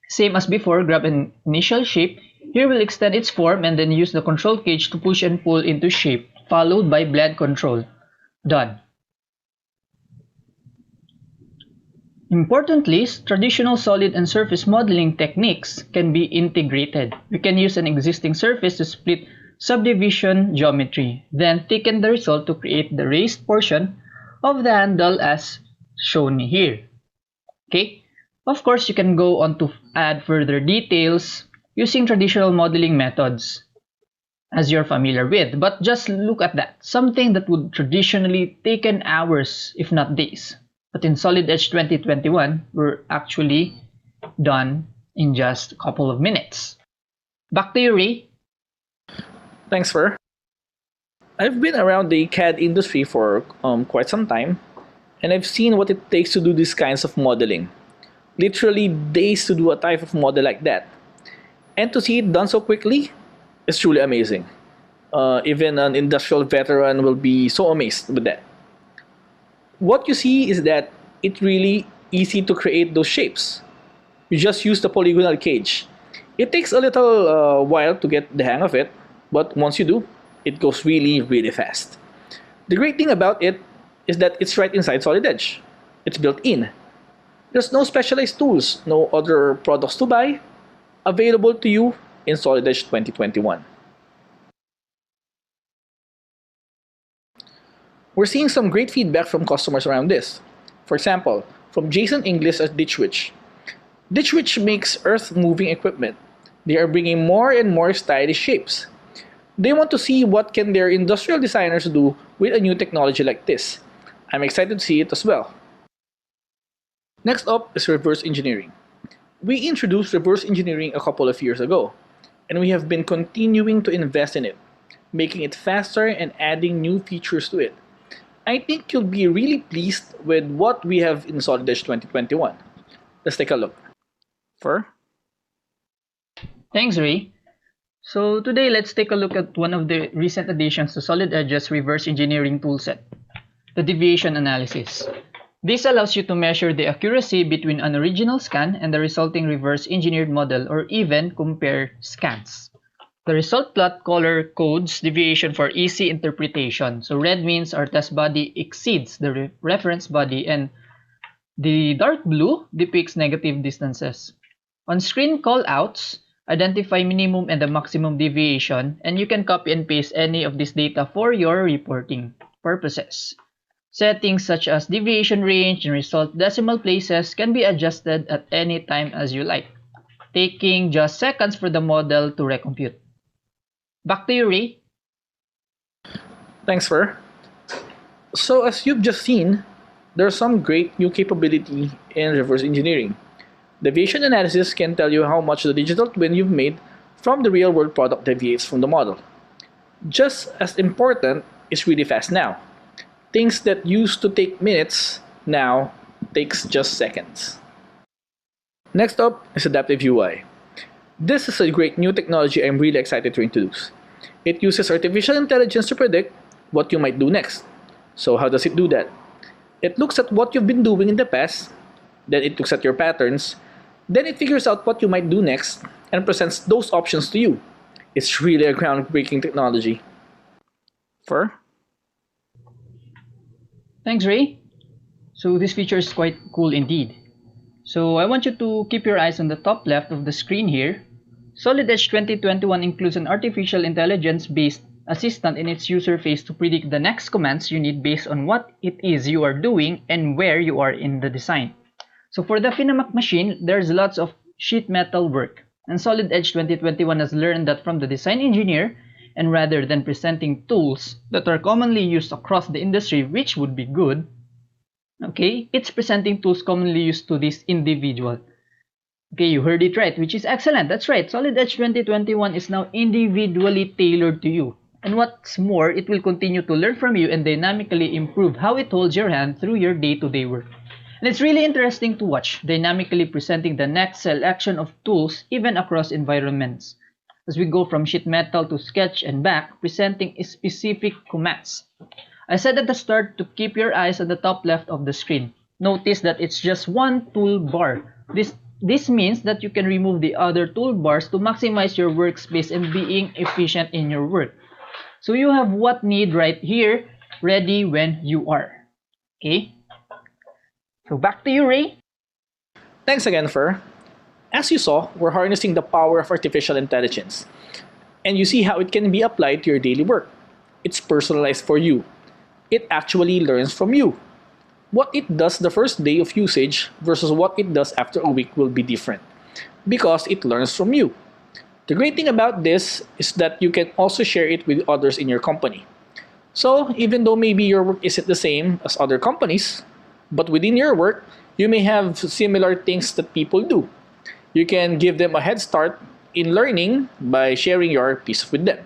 Same as before, grab an initial shape. Here we'll extend its form and then use the control cage to push and pull into shape, followed by blend control. Done. Importantly, traditional solid and surface modeling techniques can be integrated. We can use an existing surface to split subdivision geometry, then thicken the result to create the raised portion of the handle as shown here. Okay? Of course, you can go on to add further details using traditional modeling methods as you're familiar with. But just look at that. Something that would traditionally taken hours, if not days. But in Solid Edge 2021, we're actually done in just a couple of minutes. Back to you, Ray. Thanks, Fer. I've been around the CAD industry for quite some time, and I've seen what it takes to do these kinds of modeling. Literally days to do a type of model like that. And to see it done so quickly is truly amazing. Even an industrial veteran will be so amazed with that. What you see is that it's really easy to create those shapes. You just use the polygonal cage. It takes a little while to get the hang of it, but once you do, it goes really, really fast. The great thing about it is that it's right inside Solid Edge. It's built in. There's no specialized tools, no other products to buy, available to you in Solid Edge 2021. We're seeing some great feedback from customers around this. For example, from Jason Inglis at Ditch Witch. Ditch Witch makes earth-moving equipment. They are bringing more and more stylish shapes. They want to see what can their industrial designers do with a new technology like this. I'm excited to see it as well. Next up is reverse engineering. We introduced reverse engineering a couple of years ago, and we have been continuing to invest in it, making it faster and adding new features to it. I think you'll be really pleased with what we have in Solid Edge 2021. Let's take a look. Fer? Thanks, Ray. So today, let's take a look at one of the recent additions to Solid Edge's reverse engineering toolset, the deviation analysis. This allows you to measure the accuracy between an original scan and the resulting reverse engineered model, or even compare scans. The result plot color codes deviation for easy interpretation. So red means our test body exceeds the reference body, and the dark blue depicts negative distances. On-screen callouts identify minimum and the maximum deviation, and you can copy and paste any of this data for your reporting purposes. Settings such as deviation range and result decimal places can be adjusted at any time as you like, taking just seconds for the model to recompute. Back to you, Ray. Thanks, Fer. So as you've just seen, there's some great new capability in reverse engineering. Deviation analysis can tell you how much the digital twin you've made from the real-world product deviates from the model. Just as important is really fast now. Things that used to take minutes now takes just seconds. Next up is Adaptive UI. This is a great new technology I'm really excited to introduce. It uses artificial intelligence to predict what you might do next. So how does it do that? It looks at what you've been doing in the past, then it looks at your patterns, then it figures out what you might do next and presents those options to you. It's really a groundbreaking technology. Fer? Thanks, Ray. So this feature is quite cool indeed. So I want you to keep your eyes on the top left of the screen here. Solid Edge 2021 includes an artificial intelligence-based assistant in its user face to predict the next commands you need based on what it is you are doing and where you are in the design. So for the Finamac machine, there's lots of sheet metal work. And Solid Edge 2021 has learned that from the design engineer, and rather than presenting tools that are commonly used across the industry, which would be good, okay, it's presenting tools commonly used to this individual. Okay, you heard it right, which is excellent. That's right. Solid Edge 2021 is now individually tailored to you. And what's more, it will continue to learn from you and dynamically improve how it holds your hand through your day-to-day work. And it's really interesting to watch, dynamically presenting the next selection of tools even across environments. As we go from sheet metal to sketch and back, presenting specific commands. I said at the start to keep your eyes on the top left of the screen. Notice that it's just one toolbar. This means that you can remove the other toolbars to maximize your workspace and being efficient in your work. So you have what need right here, ready when you are. Okay? So back to you, Ray. Thanks again, Fer. As you saw, we're harnessing the power of artificial intelligence. And you see how it can be applied to your daily work. It's personalized for you. It actually learns from you. What it does the first day of usage versus what it does after a week will be different because it learns from you. The great thing about this is that you can also share it with others in your company. So, even though maybe your work isn't the same as other companies, but within your work, you may have similar things that people do. You can give them a head start in learning by sharing your piece with them.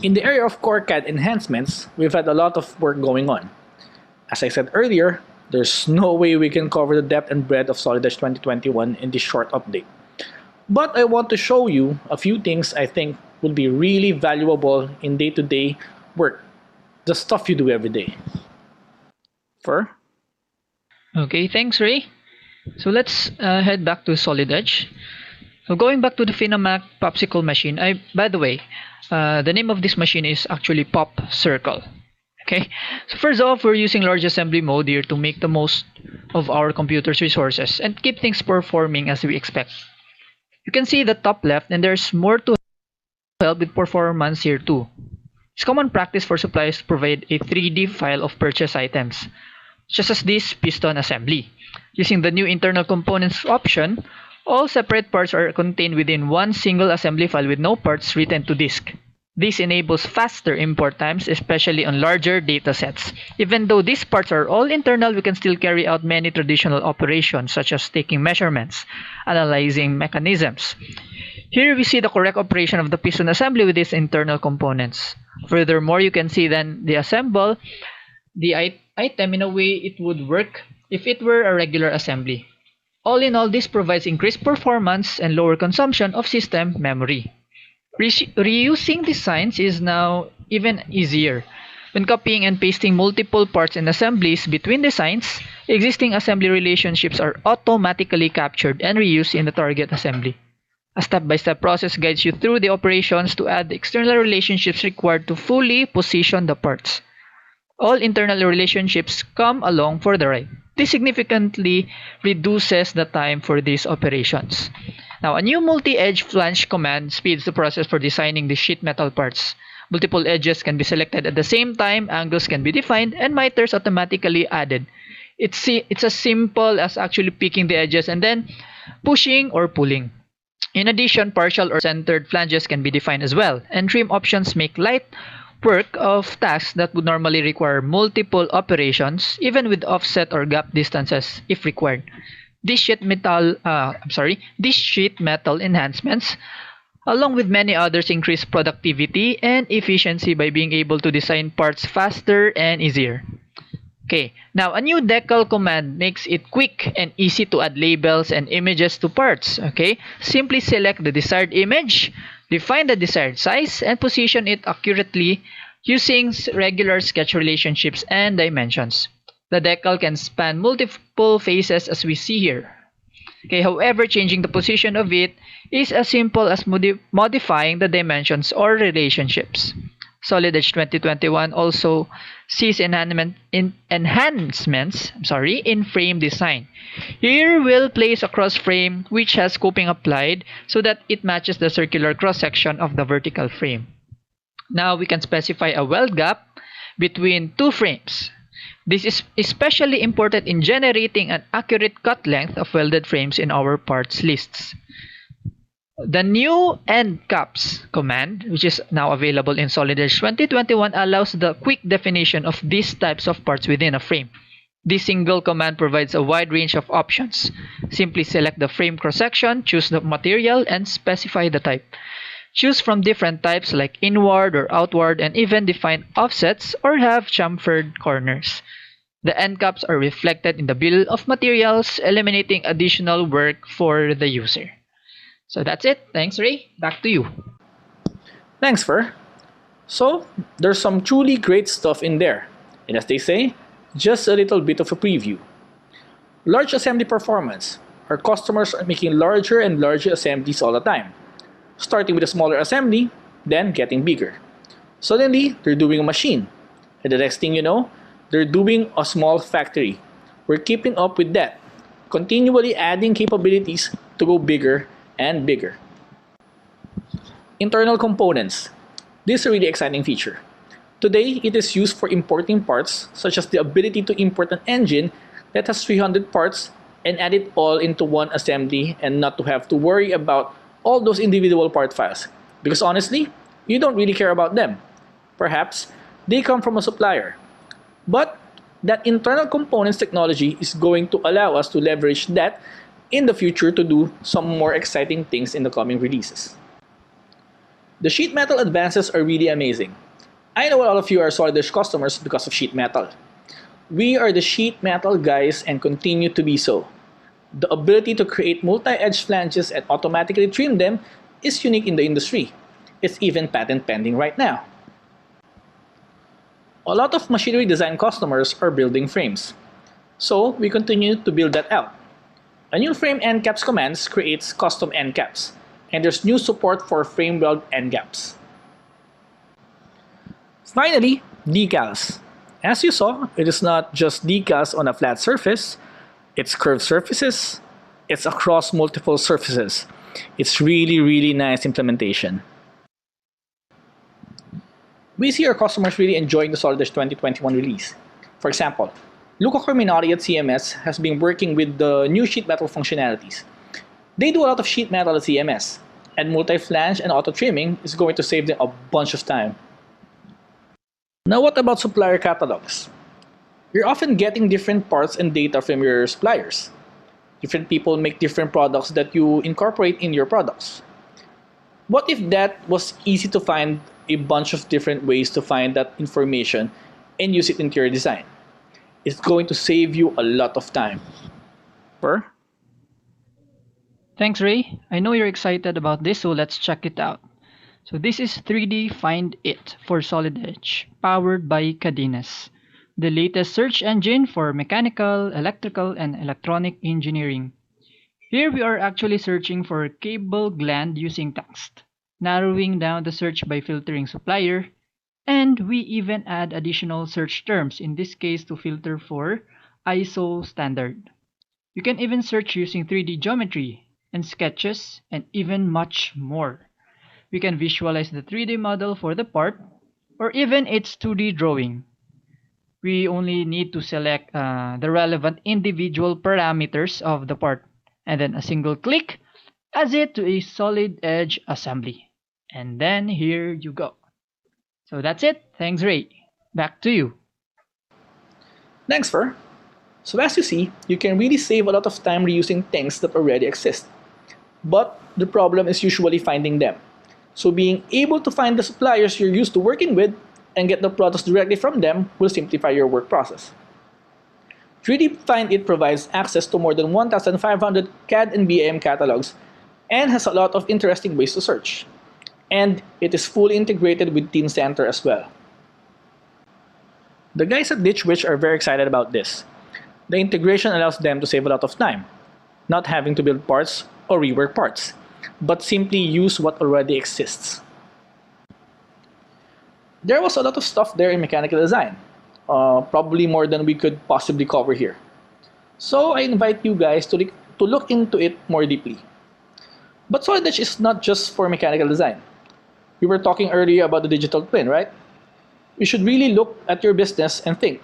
In the area of core CAD enhancements, we've had a lot of work going on. As I said earlier, there's no way we can cover the depth and breadth of Solid Edge 2021 in this short update. But I want to show you a few things I think will be really valuable in day-to-day work, the stuff you do every day. Fer? Okay, thanks, Ray. So let's head back to Solid Edge. So going back to the Finamac popsicle machine, by the way, the name of this machine is actually Pop Circle. Okay, so first off, we're using large assembly mode here to make the most of our computer's resources and keep things performing as we expect. You can see the top left, and there's more to help with performance here too. It's common practice for suppliers to provide a 3D file of purchase items, just as this piston assembly. Using the new internal components option, all separate parts are contained within one single assembly file with no parts written to disk. This enables faster import times, especially on larger datasets. Even though these parts are all internal, we can still carry out many traditional operations such as taking measurements, analyzing mechanisms. Here we see the correct operation of the piston assembly with these internal components. Furthermore, you can see then they assemble the item in a way it would work if it were a regular assembly. All in all, this provides increased performance and lower consumption of system memory. Reusing designs is now even easier. When copying and pasting multiple parts and assemblies between designs, existing assembly relationships are automatically captured and reused in the target assembly. A step-by-step process guides you through the operations to add the external relationships required to fully position the parts. All internal relationships come along for the ride. This significantly reduces the time for these operations. Now, a new multi-edge flange command speeds the process for designing the sheet metal parts. Multiple edges can be selected at the same time, angles can be defined, and miters automatically added. It's as simple as actually picking the edges and then pushing or pulling. In addition, partial or centered flanges can be defined as well, and trim options make light work of tasks that would normally require multiple operations, even with offset or gap distances if required. These sheet metal enhancements, along with many others, increase productivity and efficiency by being able to design parts faster and easier. Okay, now a new decal command makes it quick and easy to add labels and images to parts. Okay, simply select the desired image, define the desired size, and position it accurately using regular sketch relationships and dimensions. The decal can span multiple faces as we see here. Okay, however, changing the position of it is as simple as modifying the dimensions or relationships. Solid Edge 2021 also sees enhancements in frame design. Here we'll place a cross frame which has coping applied so that it matches the circular cross section of the vertical frame. Now we can specify a weld gap between two frames. This is especially important in generating an accurate cut length of welded frames in our parts lists. The new end caps command, which is now available in Solid Edge 2021, allows the quick definition of these types of parts within a frame. This single command provides a wide range of options. Simply select the frame cross-section, choose the material, and specify the type. Choose from different types like inward or outward, and even define offsets or have chamfered corners. The end caps are reflected in the bill of materials, eliminating additional work for the user. So that's it. Thanks, Ray. Back to you. Thanks, Fer. So, there's some truly great stuff in there. And as they say, just a little bit of a preview. Large assembly performance. Our customers are making larger and larger assemblies all the time. Starting with a smaller assembly, then getting bigger. Suddenly, they're doing a machine. And the next thing you know, they're doing a small factory. We're keeping up with that. continually adding capabilities to go bigger and bigger. Internal components. This is a really exciting feature. Today, it is used for importing parts, such as the ability to import an engine that has 300 parts and add it all into one assembly and not to have to worry about all those individual part files. Because honestly, you don't really care about them. Perhaps they come from a supplier. But that internal components technology is going to allow us to leverage that in the future to do some more exciting things in the coming releases. The sheet metal advances are really amazing. I know all of you are Solid Edge customers because of sheet metal. We are the sheet metal guys and continue to be so. The ability to create multi-edge flanges and automatically trim them is unique in the industry. It's even patent pending right now. A lot of machinery design customers are building frames. So we continue to build that out. A new frame end caps commands creates custom end caps, and there's new support for frame weld end caps. Finally, decals. As you saw, it is not just decals on a flat surface, it's curved surfaces, it's across multiple surfaces. It's really nice implementation. We see our customers really enjoying the Solid Edge 2021 release. For example, Luca Corminati at CMS has been working with the new sheet metal functionalities. They do a lot of sheet metal at CMS, and multi-flange and auto trimming is going to save them a bunch of time. Now what about supplier catalogs? You're often getting different parts and data from your suppliers. Different people make different products that you incorporate in your products. What if that was easy to find a bunch of different ways to find that information and use it into your design? It's going to save you a lot of time. Thanks, Ray. I know you're excited about this, so let's check it out. So this is 3D Find It for Solid Edge, powered by Cadenas, the latest search engine for mechanical, electrical, and electronic engineering. Here we are actually searching for cable gland using text, narrowing down the search by filtering supplier, and we even add additional search terms, in this case to filter for ISO standard. You can even search using 3D geometry and sketches and even much more. We can visualize the 3D model for the part or even its 2D drawing. We only need to select the relevant individual parameters of the part, and then a single click adds it to a solid edge assembly. And then here you go. So that's it. Thanks, Ray. Back to you. Thanks, Fer. So as you see, you can really save a lot of time reusing things that already exist. But the problem is usually finding them. So being able to find the suppliers you're used to working with and get the products directly from them will simplify your work process. 3D Find It provides access to more than 1,500 CAD and BIM catalogs and has a lot of interesting ways to search. And it is fully integrated with Team Center as well. The guys at Ditch Witch are very excited about this. The integration allows them to save a lot of time, not having to build parts or rework parts, but simply use what already exists. There was a lot of stuff there in mechanical design, probably more than we could possibly cover here. So I invite you guys to look into it more deeply. But Solid Edge is not just for mechanical design. We were talking earlier about the digital twin, right? You should really look at your business and think,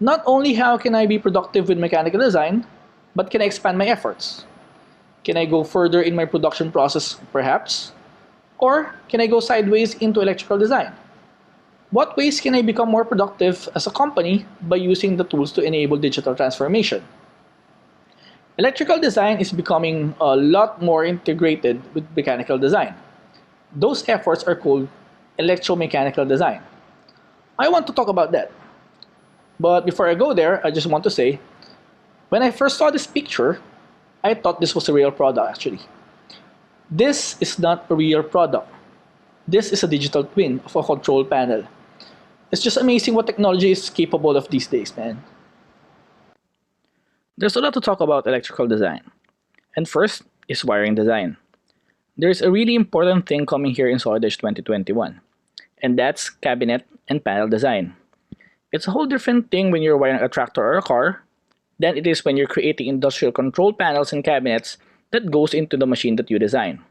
not only how can I be productive with mechanical design, but can I expand my efforts? Can I go further in my production process, perhaps? Or can I go sideways into electrical design? What ways can I become more productive as a company by using the tools to enable digital transformation? Electrical design is becoming a lot more integrated with mechanical design. Those efforts are called electromechanical design. I want to talk about that. But before I go there, I just want to say, when I first saw this picture, I thought this was a real product actually. This is not a real product. This is a digital twin of a control panel. It's just amazing what technology is capable of these days, man. There's a lot to talk about electrical design. And first is wiring design. There's a really important thing coming here in Solid Edge 2021, and that's cabinet and panel design. It's a whole different thing when you're wiring a tractor or a car than it is when you're creating industrial control panels and cabinets that goes into the machine that you design.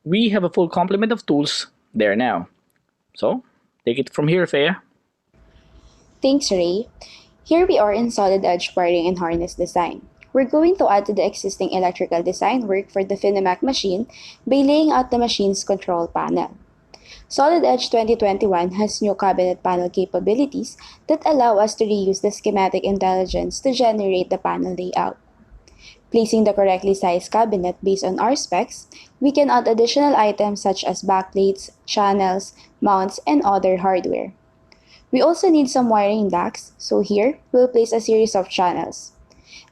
We have a full complement of tools there now. So, take it from here, Fea. Thanks, Ray. Here we are in solid edge wiring and harness design. We're going to add to the existing electrical design work for the Finamac machine by laying out the machine's control panel. Solid Edge 2021 has new cabinet panel capabilities that allow us to reuse the schematic intelligence to generate the panel layout. Placing the correctly sized cabinet based on our specs, we can add additional items such as backplates, channels, mounts, and other hardware. We also need some wiring ducts, so here, we'll place a series of channels.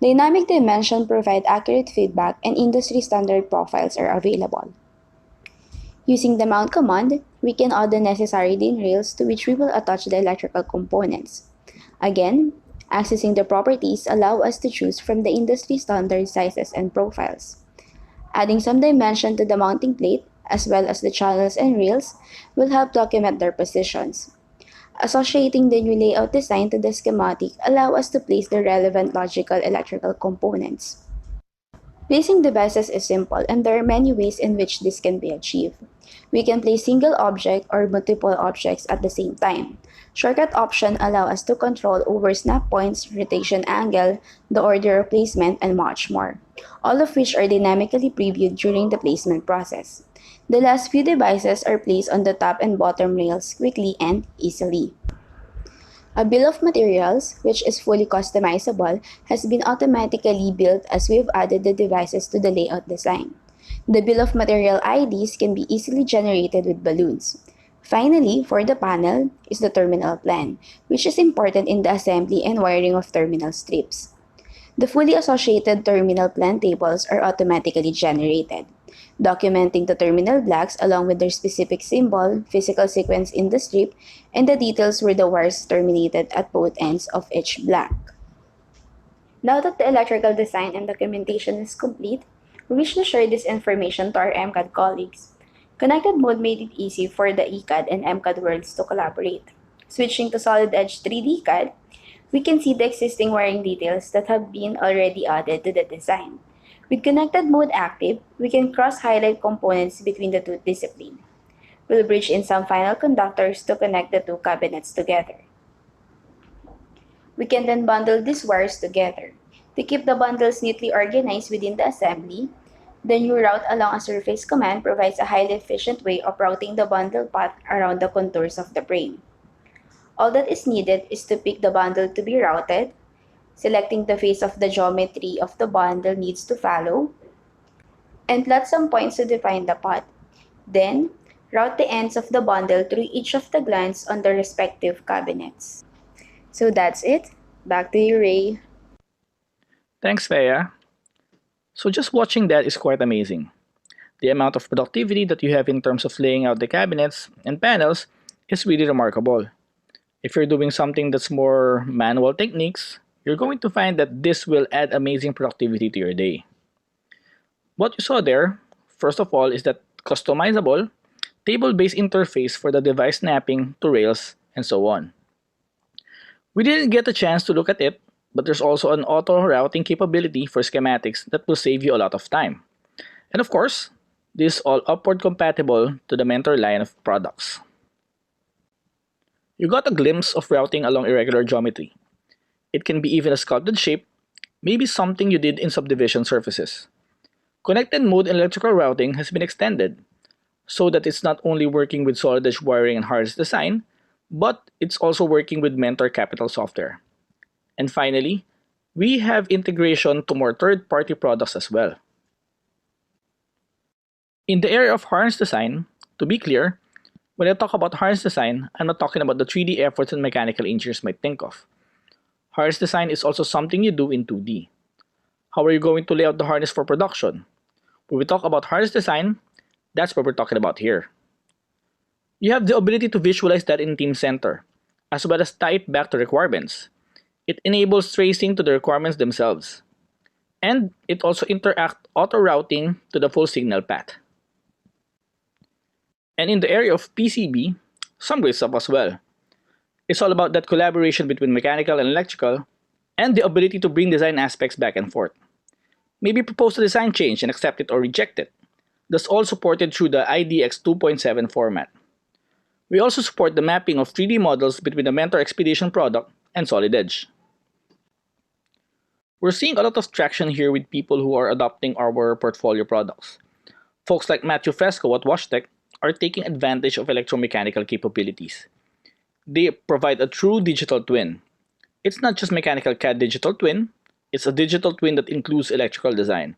Dynamic dimension provide accurate feedback and industry standard profiles are available. Using the mount command, we can add the necessary DIN rails to which we will attach the electrical components. Again, accessing the properties allow us to choose from the industry standard sizes and profiles. Adding some dimension to the mounting plate, as well as the channels and rails, will help document their positions. Associating the new layout design to the schematic allow us to place the relevant logical electrical components. Placing devices is simple and there are many ways in which this can be achieved. We can place single object or multiple objects at the same time. Shortcut option allow us to control over snap points, rotation angle, the order of placement, and much more, all of which are dynamically previewed during the placement process. The last few devices are placed on the top and bottom rails quickly and easily. A bill of materials, which is fully customizable, has been automatically built as we've added the devices to the layout design. The bill of material IDs can be easily generated with balloons. Finally, for the panel, is the terminal plan, which is important in the assembly and wiring of terminal strips. The fully associated terminal plan tables are automatically generated, documenting the terminal blocks along with their specific symbol, physical sequence in the strip, and the details where the wires terminated at both ends of each block. Now that the electrical design and documentation is complete, we wish to share this information to our MCAD colleagues. Connected mode made it easy for the ECAD and MCAD worlds to collaborate. Switching to Solid Edge 3D CAD, we can see the existing wiring details that have been already added to the design. With connected mode active, we can cross-highlight components between the two disciplines. We'll bridge in some final conductors to connect the two cabinets together. We can then bundle these wires together. To keep the bundles neatly organized within the assembly, the new route along a surface command provides a highly efficient way of routing the bundle path around the contours of the frame. All that is needed is to pick the bundle to be routed, selecting the face of the geometry of the bundle needs to follow, and plot some points to define the path. Then, route the ends of the bundle through each of the glands on the respective cabinets. So that's it. Back to you, Ray. Thanks, Fea. So just watching that is quite amazing. The amount of productivity that you have in terms of laying out the cabinets and panels is really remarkable. If you're doing something that's more manual techniques, you're going to find that this will add amazing productivity to your day. What you saw there, first of all, is that customizable, table-based interface for the device snapping to rails and so on. We didn't get a chance to look at it, but there's also an auto-routing capability for schematics that will save you a lot of time. And of course, this is all upward compatible to the Mentor line of products. You got a glimpse of routing along irregular geometry. It can be even a sculpted shape, maybe something you did in subdivision surfaces. Connected mode and electrical routing has been extended, so that it's not only working with solid edge wiring and harness design, but it's also working with Mentor Capital software. And finally, we have integration to more third-party products as well. In the area of harness design, to be clear, when I talk about harness design, I'm not talking about the 3D efforts that mechanical engineers might think of. Harness design is also something you do in 2D. How are you going to lay out the harness for production? When we talk about harness design, that's what we're talking about here. You have the ability to visualize that in Team Center, as well as tie it back to requirements. It enables tracing to the requirements themselves. And it also interacts auto-routing to the full signal path. And in the area of PCB, some great stuff as well. It's all about that collaboration between mechanical and electrical, and the ability to bring design aspects back and forth. Maybe propose a design change and accept it or reject it. That's all supported through the IDX 2.7 format. We also support the mapping of 3D models between the Mentor Expedition product and Solid Edge. We're seeing a lot of traction here with people who are adopting our portfolio products. Folks like Matthew Fresco at WashTech are taking advantage of electromechanical capabilities. They provide a true digital twin. It's not just mechanical CAD digital twin, it's a digital twin that includes electrical design.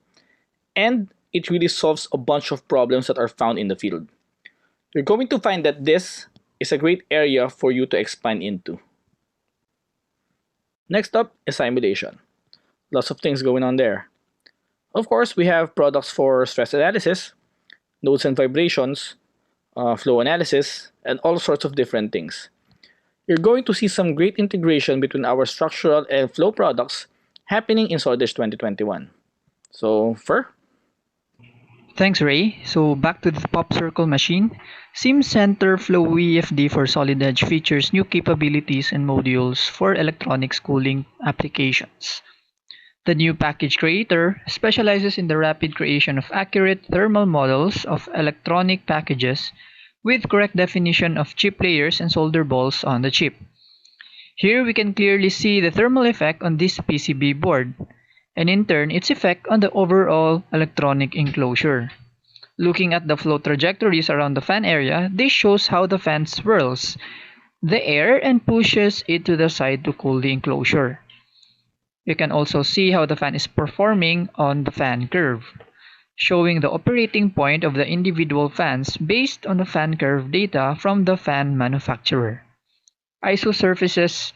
And it really solves a bunch of problems that are found in the field. You're going to find that this is a great area for you to expand into. Next up is simulation. Lots of things going on there. Of course, we have products for stress analysis, nodes and vibrations, flow analysis, and all sorts of different things. You're going to see some great integration between our structural and flow products happening in Solid Edge 2021. So, Fer? Thanks, Ray. So back to the Pop Circle machine. CIM Center Flow VFD for Solid Edge features new capabilities and modules for electronics cooling applications. The new package creator specializes in the rapid creation of accurate thermal models of electronic packages with correct definition of chip layers and solder balls on the chip. Here we can clearly see the thermal effect on this PCB board, and in turn its effect on the overall electronic enclosure. Looking at the flow trajectories around the fan area, this shows how the fan swirls the air and pushes it to the side to cool the enclosure. You can also see how the fan is performing on the fan curve, showing the operating point of the individual fans based on the fan curve data from the fan manufacturer. Isosurfaces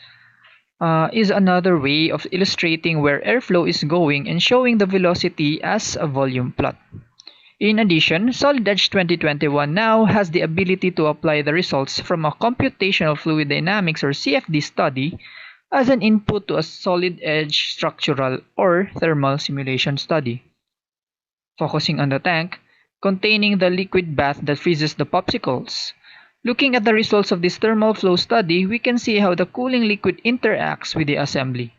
is another way of illustrating where airflow is going and showing the velocity as a volume plot. In addition, Solid Edge 2021 now has the ability to apply the results from a computational fluid dynamics or CFD study as an input to a Solid Edge structural or thermal simulation study. Focusing on the tank containing the liquid bath that freezes the popsicles. Looking at the results of this thermal flow study, we can see how the cooling liquid interacts with the assembly.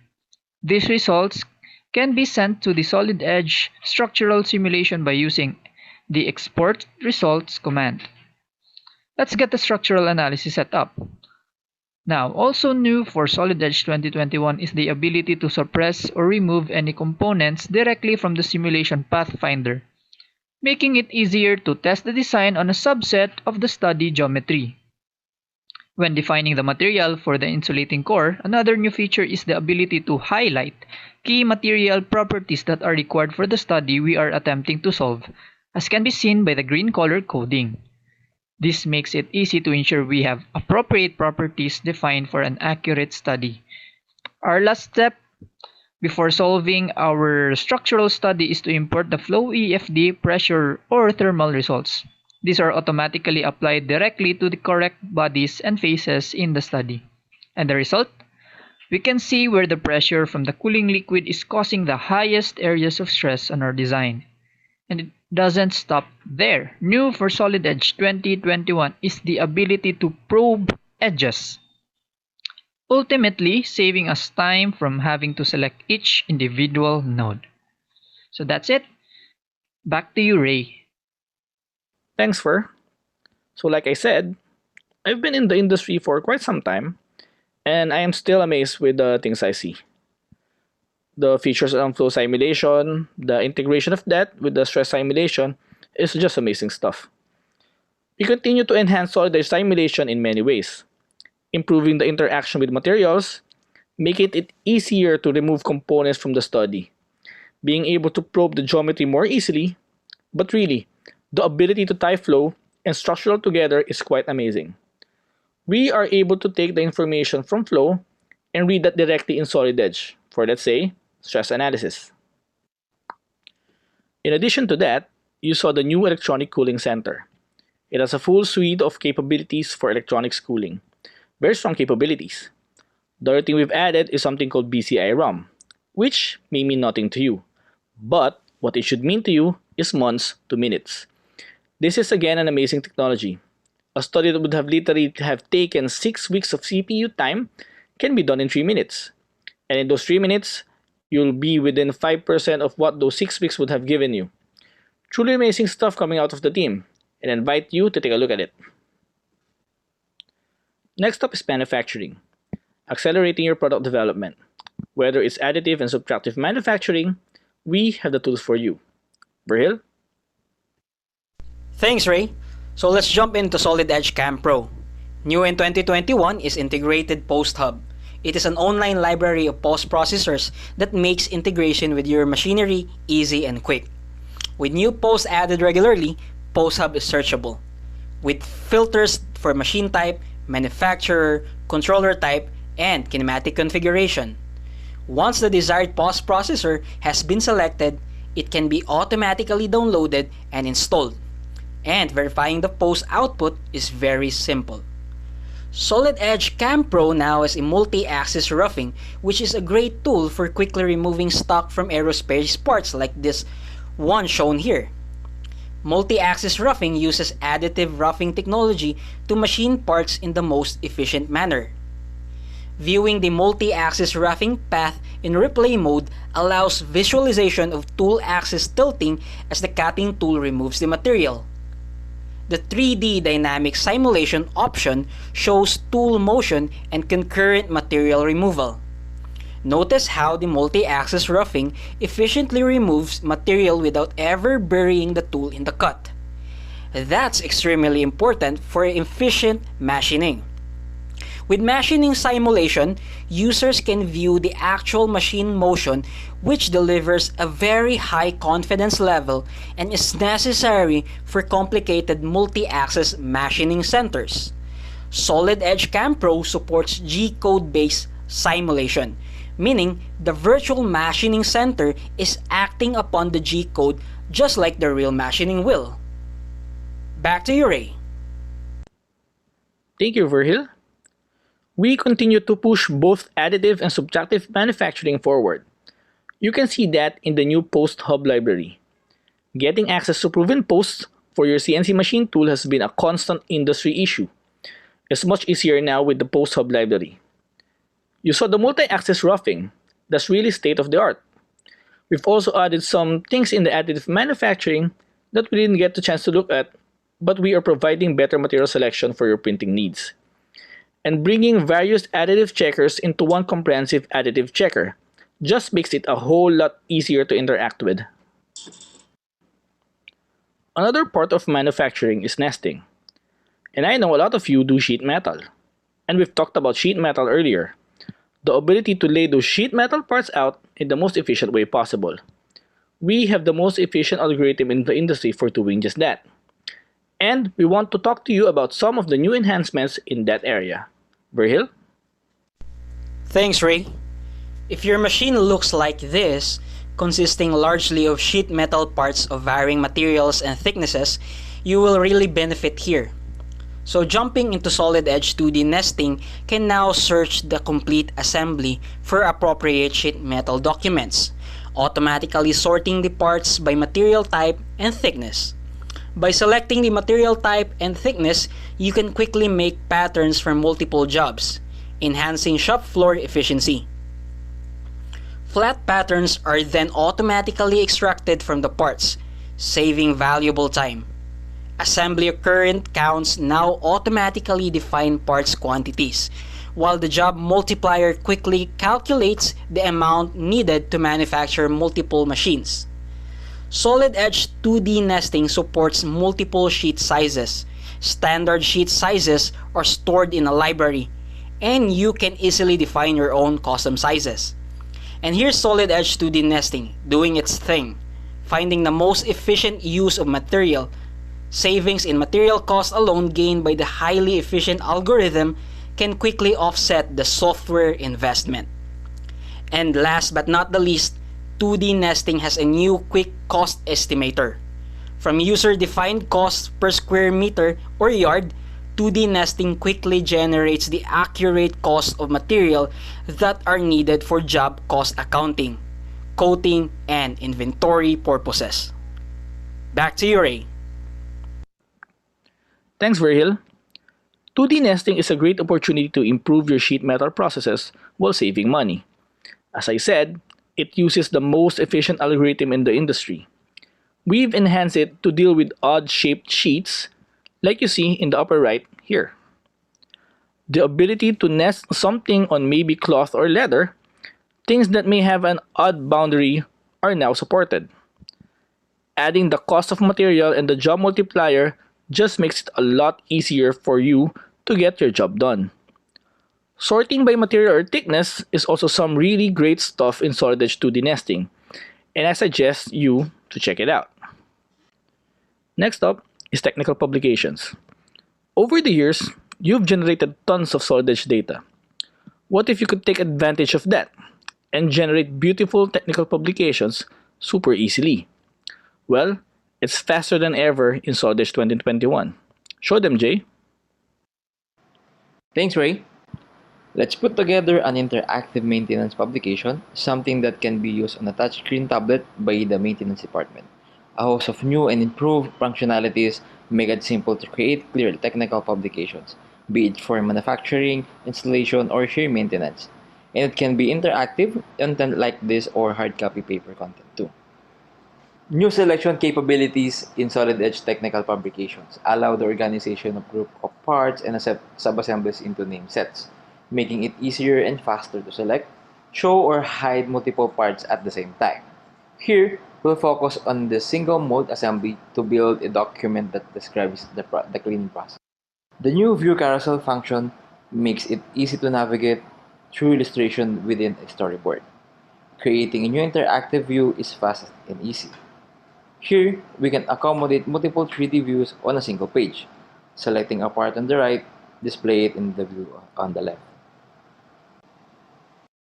These results can be sent to the Solid Edge structural simulation by using the export results command. Let's get the structural analysis set up. Now, also new for Solid Edge 2021 is the ability to suppress or remove any components directly from the simulation pathfinder, making it easier to test the design on a subset of the study geometry. When defining the material for the insulating core, another new feature is the ability to highlight key material properties that are required for the study we are attempting to solve, as can be seen by the green color coding. This makes it easy to ensure we have appropriate properties defined for an accurate study. Our last step before solving our structural study is to import the flow EFD pressure or thermal results. These are automatically applied directly to the correct bodies and faces in the study. And the result? We can see where the pressure from the cooling liquid is causing the highest areas of stress on our design. And it doesn't stop there. New for Solid Edge 2021 is the ability to probe edges, ultimately saving us time from having to select each individual node. So that's it. Back to you, Ray. Thanks, Fer. So like I said, I've been in the industry for quite some time, and I am still amazed with the things I see. The features around flow simulation, the integration of that with the stress simulation is just amazing stuff. We continue to enhance Solid Edge simulation in many ways, improving the interaction with materials, making it easier to remove components from the study, being able to probe the geometry more easily, but really, the ability to tie flow and structural together is quite amazing. We are able to take the information from flow and read that directly in Solid Edge for, let's say, stress analysis. In addition to that, you saw the new Electronic Cooling Center. It has a full suite of capabilities for electronics cooling. Very strong capabilities. The other thing we've added is something called BCI ROM, which may mean nothing to you. But what it should mean to you is months to minutes. This is again an amazing technology. A study that would have literally have taken 6 weeks of CPU time can be done in 3 minutes. And in those 3 minutes, you'll be within 5% of what those 6 weeks would have given you. Truly amazing stuff coming out of the team, and I invite you to take a look at it. Next up is manufacturing, accelerating your product development. Whether it's additive and subtractive manufacturing, we have the tools for you. Verhil? Thanks, Ray. So let's jump into Solid Edge Cam Pro. New in 2021 is Integrated Post Hub. It is an online library of post processors that makes integration with your machinery easy and quick. With new posts added regularly, Post Hub is searchable, with filters for machine type, manufacturer, controller type, and kinematic configuration. Once the desired post processor has been selected, it can be automatically downloaded and installed. And verifying the post output is very simple. Solid Edge Cam Pro now is a multi-axis roughing, which is a great tool for quickly removing stock from aerospace parts like this one shown here. Multi-axis roughing uses additive roughing technology to machine parts in the most efficient manner. Viewing the multi-axis roughing path in replay mode allows visualization of tool axis tilting as the cutting tool removes the material. The 3D dynamic simulation option shows tool motion and concurrent material removal. Notice how the multi-axis roughing efficiently removes material without ever burying the tool in the cut. That's extremely important for efficient machining. With machining simulation, users can view the actual machine motion, which delivers a very high confidence level and is necessary for complicated multi-axis machining centers. Solid Edge Cam Pro supports G-code based simulation, meaning the virtual machining center is acting upon the G-code just like the real machining will. Back to you, Ray. Thank you, Verhil. We continue to push both additive and subtractive manufacturing forward. You can see that in the new Post Hub library. Getting access to proven posts for your CNC machine tool has been a constant industry issue. It's much easier now with the Post Hub library. You saw the multi-axis roughing. That's really state of the art. We've also added some things in the additive manufacturing that we didn't get the chance to look at, but we are providing better material selection for your printing needs. And bringing various additive checkers into one comprehensive additive checker just makes it a whole lot easier to interact with. Another part of manufacturing is nesting. And I know a lot of you do sheet metal. And we've talked about sheet metal earlier. The ability to lay those sheet metal parts out in the most efficient way possible. We have the most efficient algorithm in the industry for doing just that. And we want to talk to you about some of the new enhancements in that area. Verhil? Thanks, Ray. If your machine looks like this, consisting largely of sheet metal parts of varying materials and thicknesses, you will really benefit here. So jumping into Solid Edge 2D nesting can now search the complete assembly for appropriate sheet metal documents, automatically sorting the parts by material type and thickness. By selecting the material type and thickness, you can quickly make patterns for multiple jobs, enhancing shop floor efficiency. Flat patterns are then automatically extracted from the parts, saving valuable time. Assembly current counts now automatically define parts quantities, while the job multiplier quickly calculates the amount needed to manufacture multiple machines. Solid Edge 2D nesting supports multiple sheet sizes. Standard sheet sizes are stored in a library, and you can easily define your own custom sizes. And here's Solid Edge 2D nesting doing its thing, finding the most efficient use of material. Savings in material cost alone gained by the highly efficient algorithm can quickly offset the software investment. And last but not the least, 2D nesting has a new quick cost estimator. From user-defined costs per square meter or yard, 2D nesting quickly generates the accurate cost of material that are needed for job cost accounting, quoting, and inventory purposes. Back to you, Ray. Thanks, Verhil. 2D nesting is a great opportunity to improve your sheet metal processes while saving money. As I said, it uses the most efficient algorithm in the industry. We've enhanced it to deal with odd-shaped sheets, like you see in the upper right here. The ability to nest something on maybe cloth or leather, things that may have an odd boundary, are now supported. Adding the cost of material and the job multiplier just makes it a lot easier for you to get your job done. Sorting by material or thickness is also some really great stuff in Solid Edge 2D nesting, and I suggest you to check it out. Next up is technical publications. Over the years, you've generated tons of Solid Edge data. What if you could take advantage of that and generate beautiful technical publications super easily? Well, it's faster than ever in Solid Edge 2021. Show them, Jay. Thanks, Ray. Let's put together an interactive maintenance publication, something that can be used on a touchscreen tablet by the maintenance department. A host of new and improved functionalities make it simple to create clear technical publications, be it for manufacturing, installation, or sheer maintenance. And it can be interactive, content like this, or hard copy paper content too. New selection capabilities in Solid Edge technical publications allow the organization of group of parts and sub-assemblies into name sets, making it easier and faster to select, show, or hide multiple parts at the same time. Here, we'll focus on the single mold assembly to build a document that describes the cleaning process. The new View Carousel function makes it easy to navigate through illustration within a storyboard. Creating a new interactive view is fast and easy. Here, we can accommodate multiple 3D views on a single page. Selecting a part on the right, display it in the view on the left.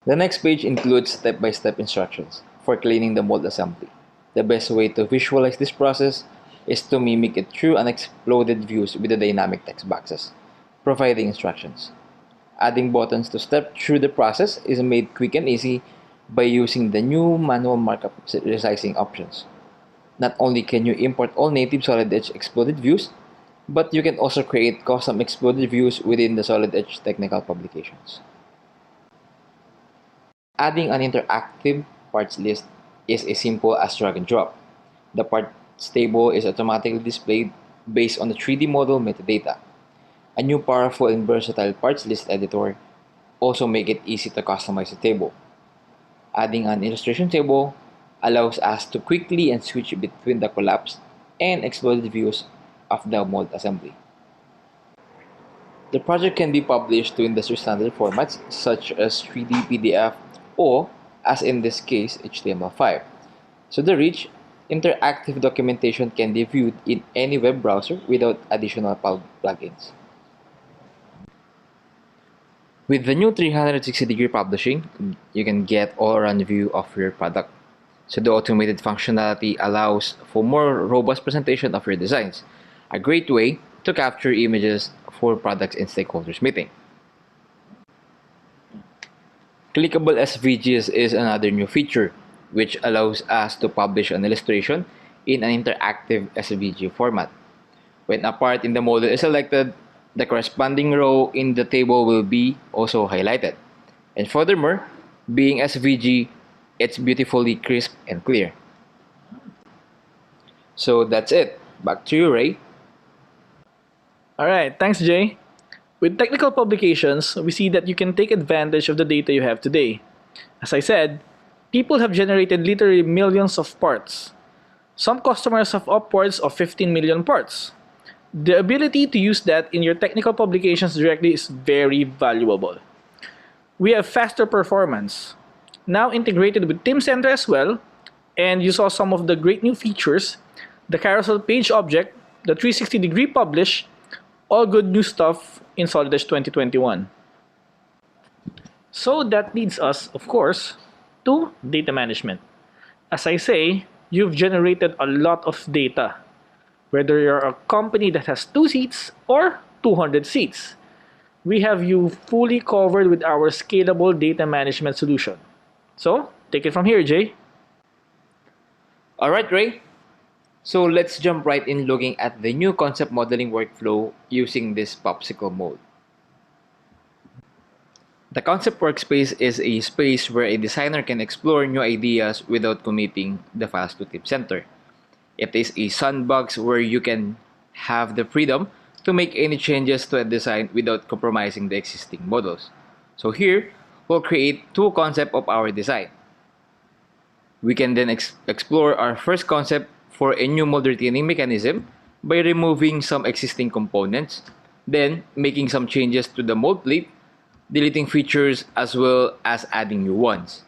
The next page includes step-by-step instructions for cleaning the mold assembly. The best way to visualize this process is to mimic it through unexploded views with the dynamic text boxes, providing instructions. Adding buttons to step through the process is made quick and easy by using the new manual markup resizing options. Not only can you import all native Solid Edge exploded views, but you can also create custom exploded views within the Solid Edge technical publications. Adding an interactive parts list is as simple as drag and drop. The parts table is automatically displayed based on the 3D model metadata. A new powerful and versatile parts list editor also make it easy to customize the table. Adding an illustration table allows us to quickly and switch between the collapsed and exploded views of the mold assembly. The project can be published to industry standard formats such as 3D PDF or, as in this case, HTML5. So the rich, interactive documentation can be viewed in any web browser without additional plugins. With the new 360-degree publishing, you can get all-around view of your product. So the automated functionality allows for more robust presentation of your designs, a great way to capture images for products in stakeholders meeting. Clickable SVGs is another new feature, which allows us to publish an illustration in an interactive SVG format. When a part in the model is selected, the corresponding row in the table will be also highlighted. And furthermore, being SVG, it's beautifully crisp and clear. So that's it. Back to you, Ray. Alright, thanks, Jay. With technical publications, we see that you can take advantage of the data you have today. As I said, people have generated literally millions of parts. Some customers have upwards of 15 million parts. The ability to use that in your technical publications directly is very valuable. We have faster performance, now integrated with Teamcenter as well, and you saw some of the great new features, the carousel page object, the 360-degree publish, all good new stuff in Solid Edge 2021. So that leads us, of course, to data management. As I say, you've generated a lot of data, whether you're a company that has 2 seats or 200 seats. We have you fully covered with our scalable data management solution. So, take it from here, Jay. Alright, Ray. So let's jump right in looking at the new concept modeling workflow using this popsicle mode. The concept workspace is a space where a designer can explore new ideas without committing the files to Teamcenter. It is a sandbox where you can have the freedom to make any changes to a design without compromising the existing models. So here, we'll create two concepts of our design. We can then explore our first concept for a new mold retaining mechanism by removing some existing components, then making some changes to the mold plate, deleting features as well as adding new ones.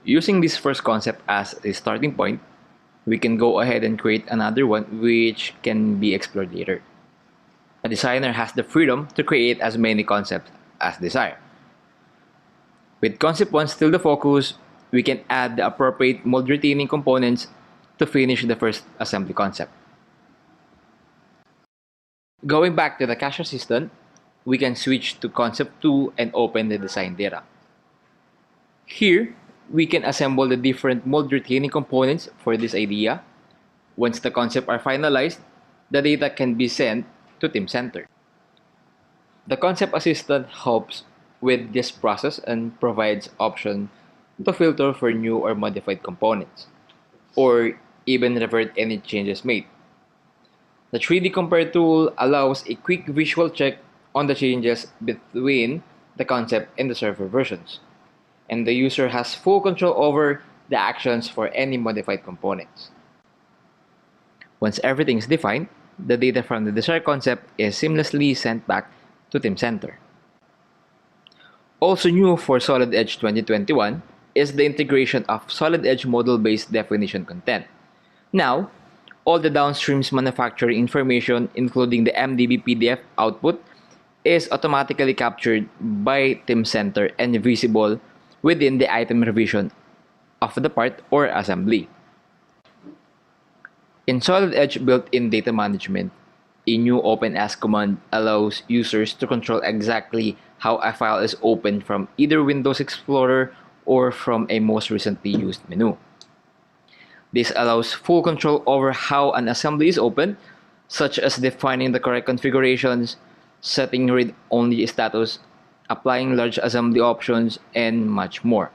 Using this first concept as a starting point, we can go ahead and create another one which can be explored later. A designer has the freedom to create as many concepts as desired. With concept 1 still the focus, we can add the appropriate mold retaining components to finish the first assembly concept. Going back to the cache assistant, we can switch to concept 2 and open the design data. Here, we can assemble the different mold retaining components for this idea. Once the concepts are finalized, the data can be sent to Teamcenter. The concept assistant helps with this process and provides option to filter for new or modified components, or even revert any changes made. The 3D Compare tool allows a quick visual check on the changes between the concept and the server versions, and the user has full control over the actions for any modified components. Once everything is defined, the data from the desired concept is seamlessly sent back to Teamcenter. Also new for Solid Edge 2021 is the integration of Solid Edge model-based definition content. Now, all the downstream's manufacturing information, including the MDB PDF output, is automatically captured by Teamcenter and visible within the item revision of the part or assembly. In Solid Edge built-in data management, a new OpenAsk command allows users to control exactly how a file is opened from either Windows Explorer or from a most recently used menu. This allows full control over how an assembly is opened, such as defining the correct configurations, setting read-only status, applying large assembly options, and much more.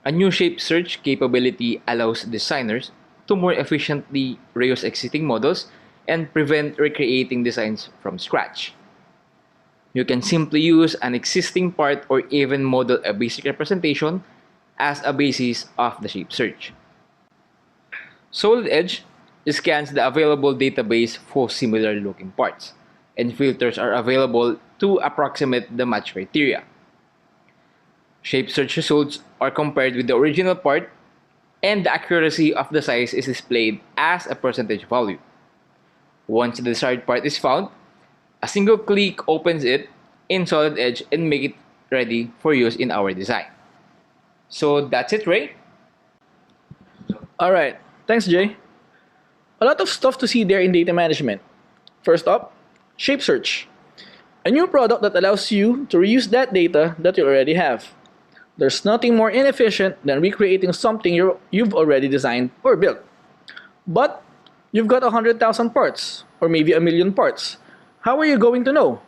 A new shape search capability allows designers to more efficiently reuse existing models and prevent recreating designs from scratch. You can simply use an existing part or even model a basic representation as a basis of the shape search. Solid Edge scans the available database for similar looking parts, and filters are available to approximate the match criteria. Shape search results are compared with the original part, and the accuracy of the size is displayed as a percentage value. Once the desired part is found, a single click opens it in Solid Edge and make it ready for use in our design. So that's it, Ray. Alright, thanks Jay. A lot of stuff to see there in data management. First up, Shape Search, a new product that allows you to reuse that data that you already have. There's nothing more inefficient than recreating something you've already designed or built. But you've got 100,000 parts, or maybe 1,000,000 parts. How are you going to know?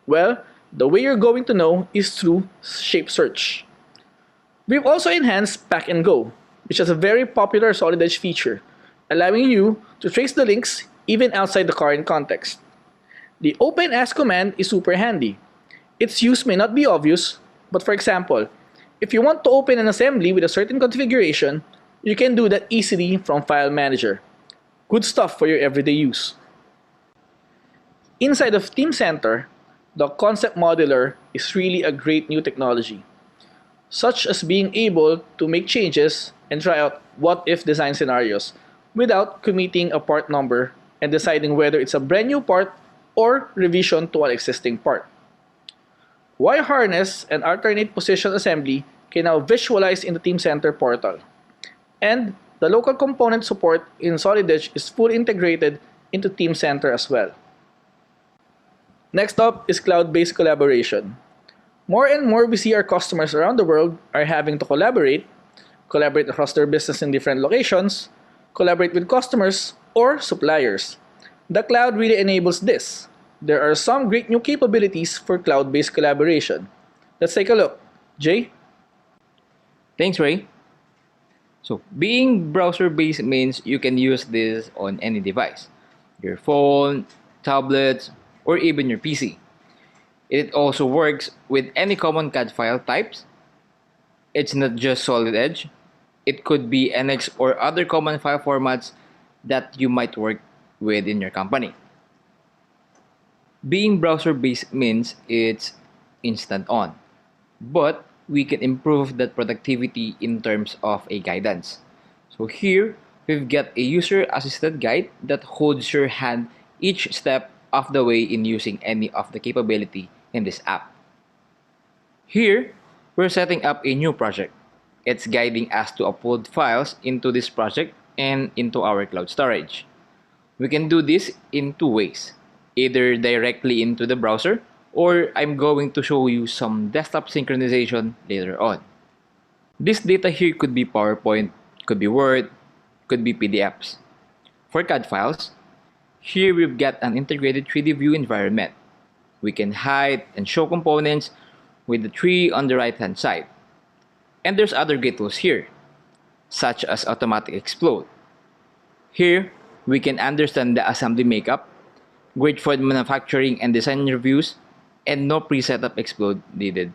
Well, the way you're going to know is through Shape Search. We've also enhanced Pack and Go, which is a very popular Solid Edge feature, allowing you to trace the links even outside the current context. The OpenAsk command is super handy. Its use may not be obvious, but for example, if you want to open an assembly with a certain configuration, you can do that easily from File Manager. Good stuff for your everyday use. Inside of Teamcenter, the Concept Modeler is really a great new technology, such as being able to make changes and try out what-if design scenarios without committing a part number and deciding whether it's a brand new part or revision to an existing part. Wire harness and alternate position assembly can now visualize in the Teamcenter portal. And the local component support in Solid Edge is fully integrated into Teamcenter as well. Next up is cloud-based collaboration. More and more we see our customers around the world are having to collaborate across their business in different locations, collaborate with customers or suppliers. The cloud really enables this. there are some great new capabilities for cloud-based collaboration. Let's take a look. Jay? Thanks, Ray. So, being browser-based means you can use this on any device, your phone, tablets, or even your PC. It also works with any common CAD file types. It's not just Solid Edge. It could be NX or other common file formats that you might work with in your company. Being browser-based means it's instant on, but we can improve that productivity in terms of a guidance. So here, we've got a user-assisted guide that holds your hand each step of the way in using any of the capability in this app. Here, we're setting up a new project. It's guiding us to upload files into this project and into our cloud storage. We can do this in two ways, either directly into the browser, or I'm going to show you some desktop synchronization later on. This data here could be PowerPoint, could be Word, could be PDFs. For CAD files, here we've got an integrated 3D view environment. We can hide and show components with the tree on the right hand side. And there's other great tools here, such as automatic explode. Here, we can understand the assembly makeup, great for manufacturing and design reviews, and no pre-setup explode needed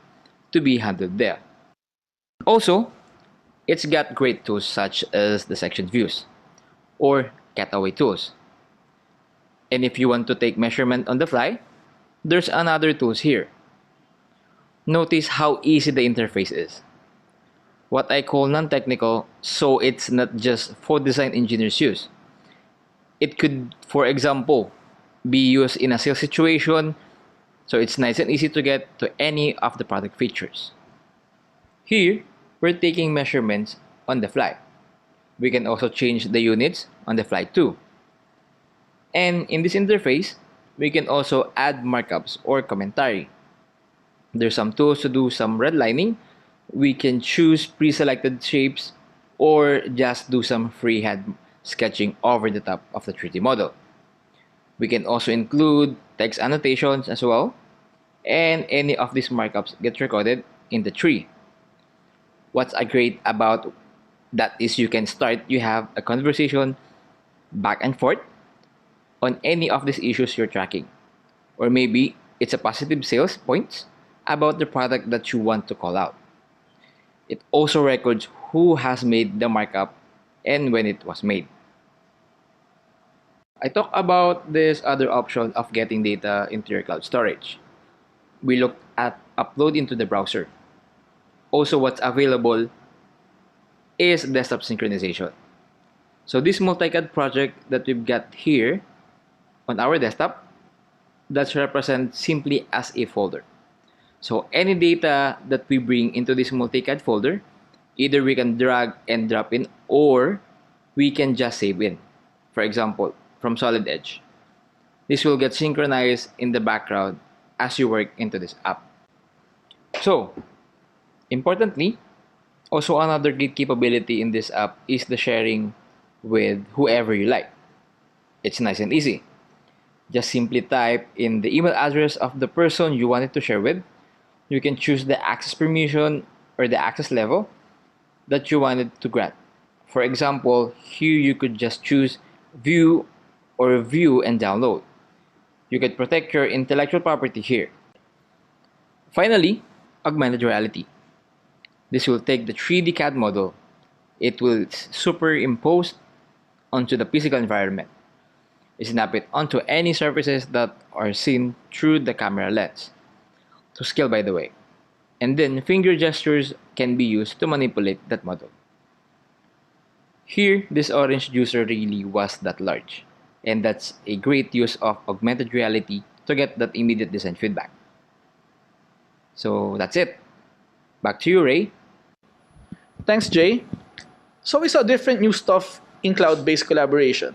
to be handled there. Also, it's got great tools such as the section views or cutaway tools. And if you want to take measurement on the fly, there's another tools here. Notice how easy the interface is. What I call non-technical, so it's not just for design engineers use. It could, for example, be used in a sales situation, so it's nice and easy to get to any of the product features. Here, we're taking measurements on the fly. We can also change the units on the fly too. And in this interface, we can also add markups or commentary. There's some tools to do some redlining. We can choose pre-selected shapes or just do some freehand sketching over the top of the 3D model. We can also include text annotations as well, and any of these markups get recorded in the tree. What's great about that is you have a conversation back and forth on any of these issues you're tracking. Or maybe it's a positive sales points about the product that you want to call out. It also records who has made the markup and when it was made. I talked about this other option of getting data into your cloud storage. We looked at upload into the browser. Also, what's available is desktop synchronization. So this multi-CAD project that we've got here on our desktop, that's represented simply as a folder. So any data that we bring into this multi-CAD folder, either we can drag and drop in or we can just save in. For example, from Solid Edge. This will get synchronized in the background as you work into this app. So, importantly, also another great capability in this app is the sharing with whoever you like. It's nice and easy. Just simply type in the email address of the person you wanted to share with. You can choose the access permission or the access level that you wanted to grant. For example, here you could just choose view or view and download. You could protect your intellectual property here. Finally, augmented reality. This will take the 3D CAD model. It will superimpose onto the physical environment. Snap it onto any surfaces that are seen through the camera lens. To scale, by the way. And then finger gestures can be used to manipulate that model. Here, this orange juicer really was that large. And that's a great use of augmented reality to get that immediate design feedback. So that's it. Back to you, Ray. Thanks, Jay. So we saw different new stuff in cloud-based collaboration.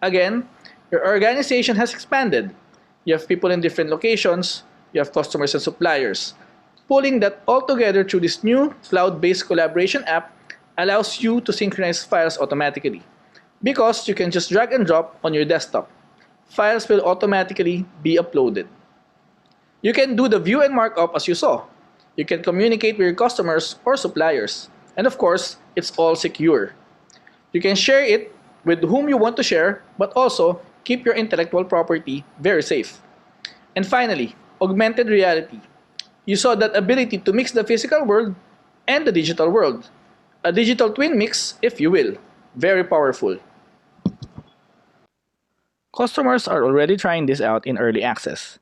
Again, your organization has expanded. You have people in different locations, you have customers and suppliers. Pulling that all together through this new cloud-based collaboration app allows you to synchronize files automatically because you can just drag and drop on your desktop. files will automatically be uploaded. You can do the view and markup as you saw. You can communicate with your customers or suppliers. And of course, it's all secure. You can share it with whom you want to share, but also keep your intellectual property very safe. And finally, augmented reality. You saw that ability to mix the physical world and the digital world. A digital twin mix, if you will. Very powerful. Customers are already trying this out in early access.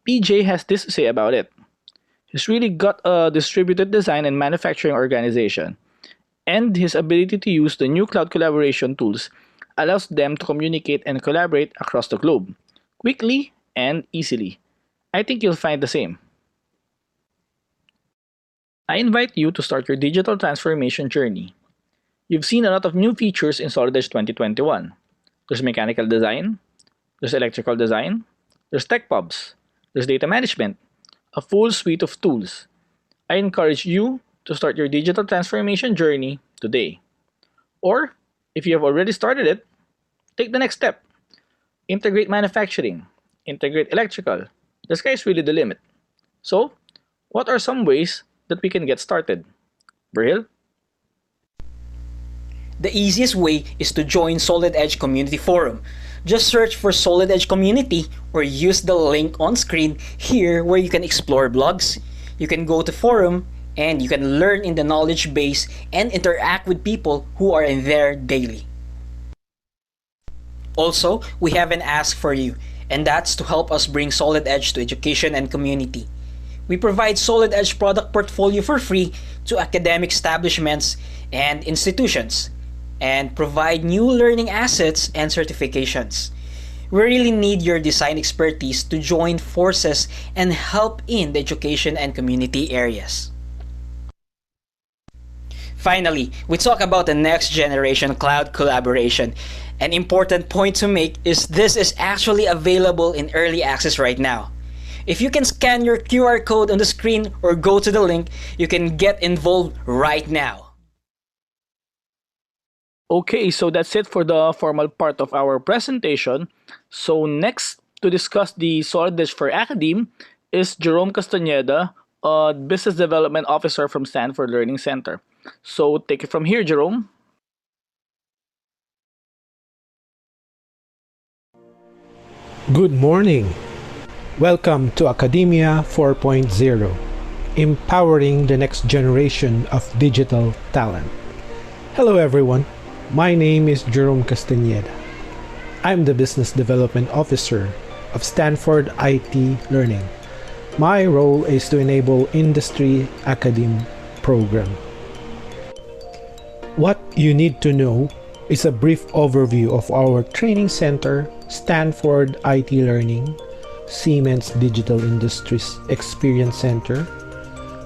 PJ has this to say about it. He's really got a distributed design and manufacturing organization, and his ability to use the new cloud collaboration tools allows them to communicate and collaborate across the globe, quickly and easily. I think you'll find the same. I invite you to start your digital transformation journey. You've seen a lot of new features in Solid Edge 2021. There's mechanical design, there's electrical design, there's tech pubs, there's data management, a full suite of tools. I encourage you to start your digital transformation journey today. Or, if you have already started it, take the next step. Integrate manufacturing, integrate electrical. The sky is really the limit. So, what are some ways that we can get started? Brahil? The easiest way is to join Solid Edge Community Forum. Just search for Solid Edge Community or use the link on screen here where you can explore blogs. You can go to forum and you can learn in the knowledge base and interact with people who are in there daily. Also, we have an ask for you, and that's to help us bring Solid Edge to education and community. We provide Solid Edge product portfolio for free to academic establishments and institutions, and provide new learning assets and certifications. We really need your design expertise to join forces and help in the education and community areas. Finally, we talk about the next generation cloud collaboration. An important point to make is this is actually available in early access right now. If you can scan your QR code on the screen or go to the link, you can get involved right now. Okay, so that's it for the formal part of our presentation. So next, to discuss the Solid Edge for Academe is Jerome Castañeda, a Business Development Officer from Stanford Learning Center. So take it from here, Jerome. Good morning. Welcome to Academia 4.0, empowering the next generation of digital talent. Hello everyone. My name is Jerome Castañeda. I'm the Business Development Officer of Stanford IT Learning. My role is to enable Industry Academe program. What you need to know is a brief overview of our training center, Stanford IT Learning, Siemens Digital Industries Experience Center,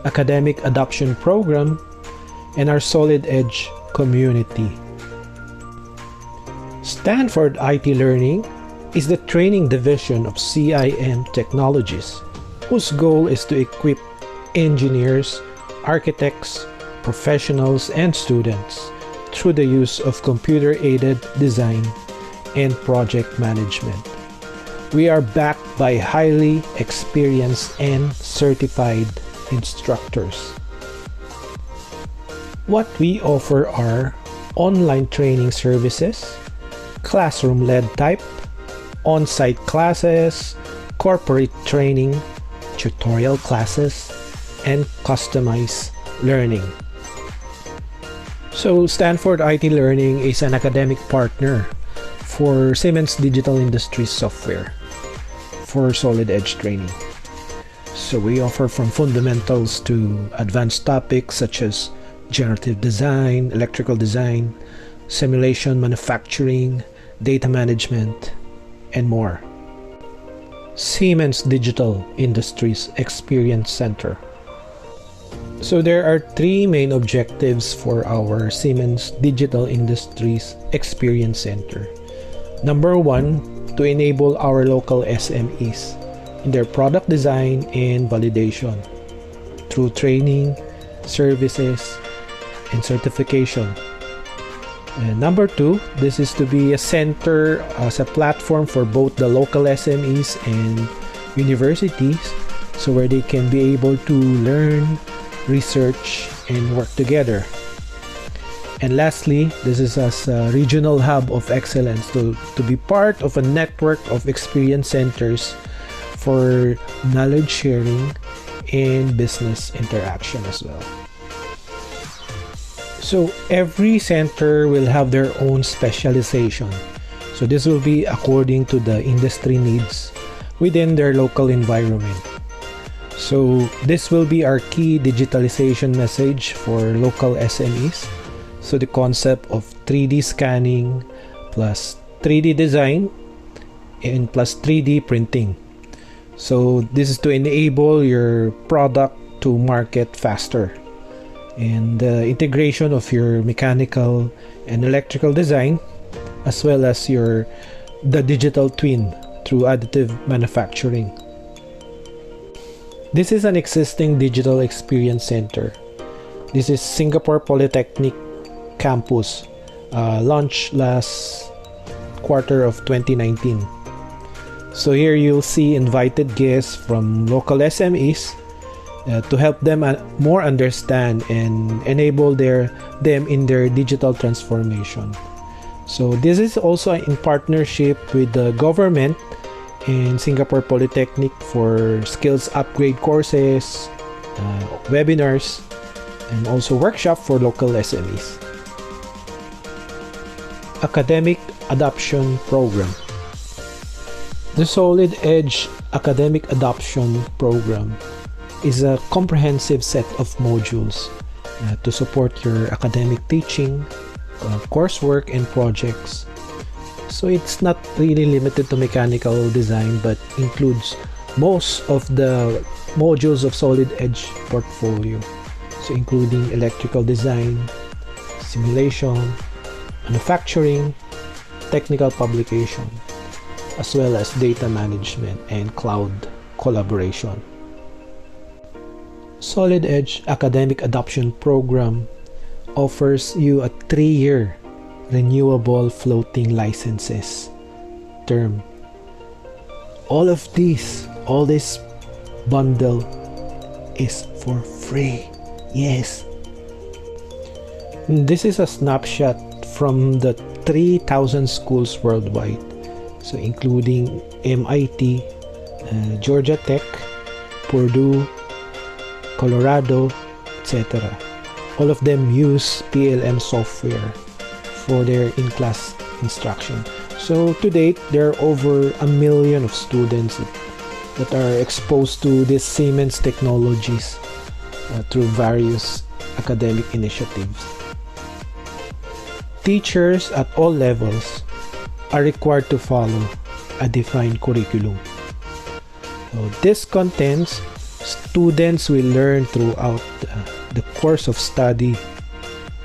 Academic Adoption Program, and our Solid Edge community. Stanford IT Learning is the training division of CIM Technologies, whose goal is to equip engineers, architects, professionals, and students through the use of computer-aided design and project management. We are backed by highly experienced and certified instructors. What we offer are online training services, classroom-led type, on-site classes, corporate training, tutorial classes, and customized learning. So Stanford IT Learning is an academic partner for Siemens Digital Industries Software for Solid Edge training. So we offer from fundamentals to advanced topics such as generative design, electrical design, simulation manufacturing, data management, and more. Siemens Digital Industries Experience Center. So there are three main objectives for our Siemens Digital Industries Experience Center. Number one, to enable our local SMEs in their product design and validation through training, services, and certification. And number two, this is to be a center as a platform for both the local SMEs and universities, so where they can be able to learn, research, and work together. And lastly, this is as a regional hub of excellence to be part of a network of experience centers for knowledge sharing and business interaction as well. So every center will have their own specialization. So this will be according to the industry needs within their local environment. So this will be our key digitalization message for local SMEs. So the concept of 3D scanning plus 3D design and plus 3D printing. So this is to enable your product to market faster. And the integration of your mechanical and electrical design, as well as the digital twin through additive manufacturing. This is an existing digital experience center. This is Singapore Polytechnic campus, launched last quarter of 2019. So here you'll see invited guests from local SMEs to help them more understand and enable them in their digital transformation. So this is also in partnership with the government and Singapore Polytechnic for skills upgrade courses, webinars, and also workshop for local SMEs. Academic Adoption Program. The Solid Edge Academic Adoption Program is a comprehensive set of modules to support your academic teaching, coursework, and projects. So it's not really limited to mechanical design, but includes most of the modules of Solid Edge portfolio. So including electrical design, simulation, manufacturing, technical publication, as well as data management and cloud collaboration. Solid Edge Academic Adoption Program offers you a 3-year renewable floating licenses term. All this bundle is for free. Yes. This is a snapshot from the 3,000 schools worldwide, so including MIT, Georgia Tech, Purdue, Colorado, etc. All of them use PLM software for their in-class instruction. So to date, there are over 1 million of students that are exposed to this Siemens Technologies through various academic initiatives. Teachers at all levels are required to follow a defined curriculum. So this contents students will learn throughout the course of study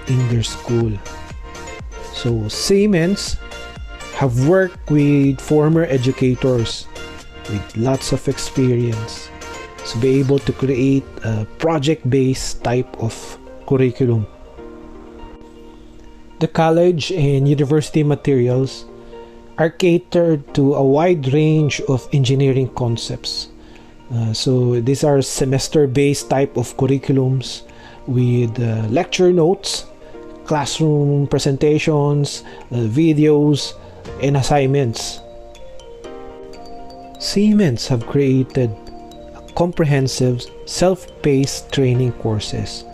in their school. So Siemens have worked with former educators with lots of experience to be able to create a project-based type of curriculum. The college and university materials are catered to a wide range of engineering concepts. So these are semester-based type of curriculums with lecture notes, classroom presentations, videos, and assignments. Siemens have created comprehensive self-paced training courses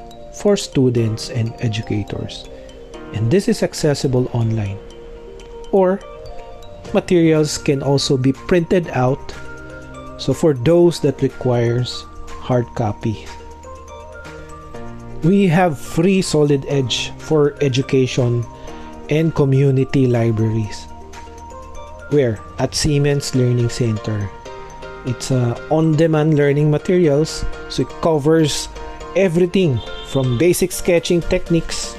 for students and educators, and this is accessible online, or materials can also be printed out, so for those that requires hard copy. We have free Solid Edge for education and community libraries, where at Siemens Learning Center, it's on-demand learning materials, so it covers everything from basic sketching techniques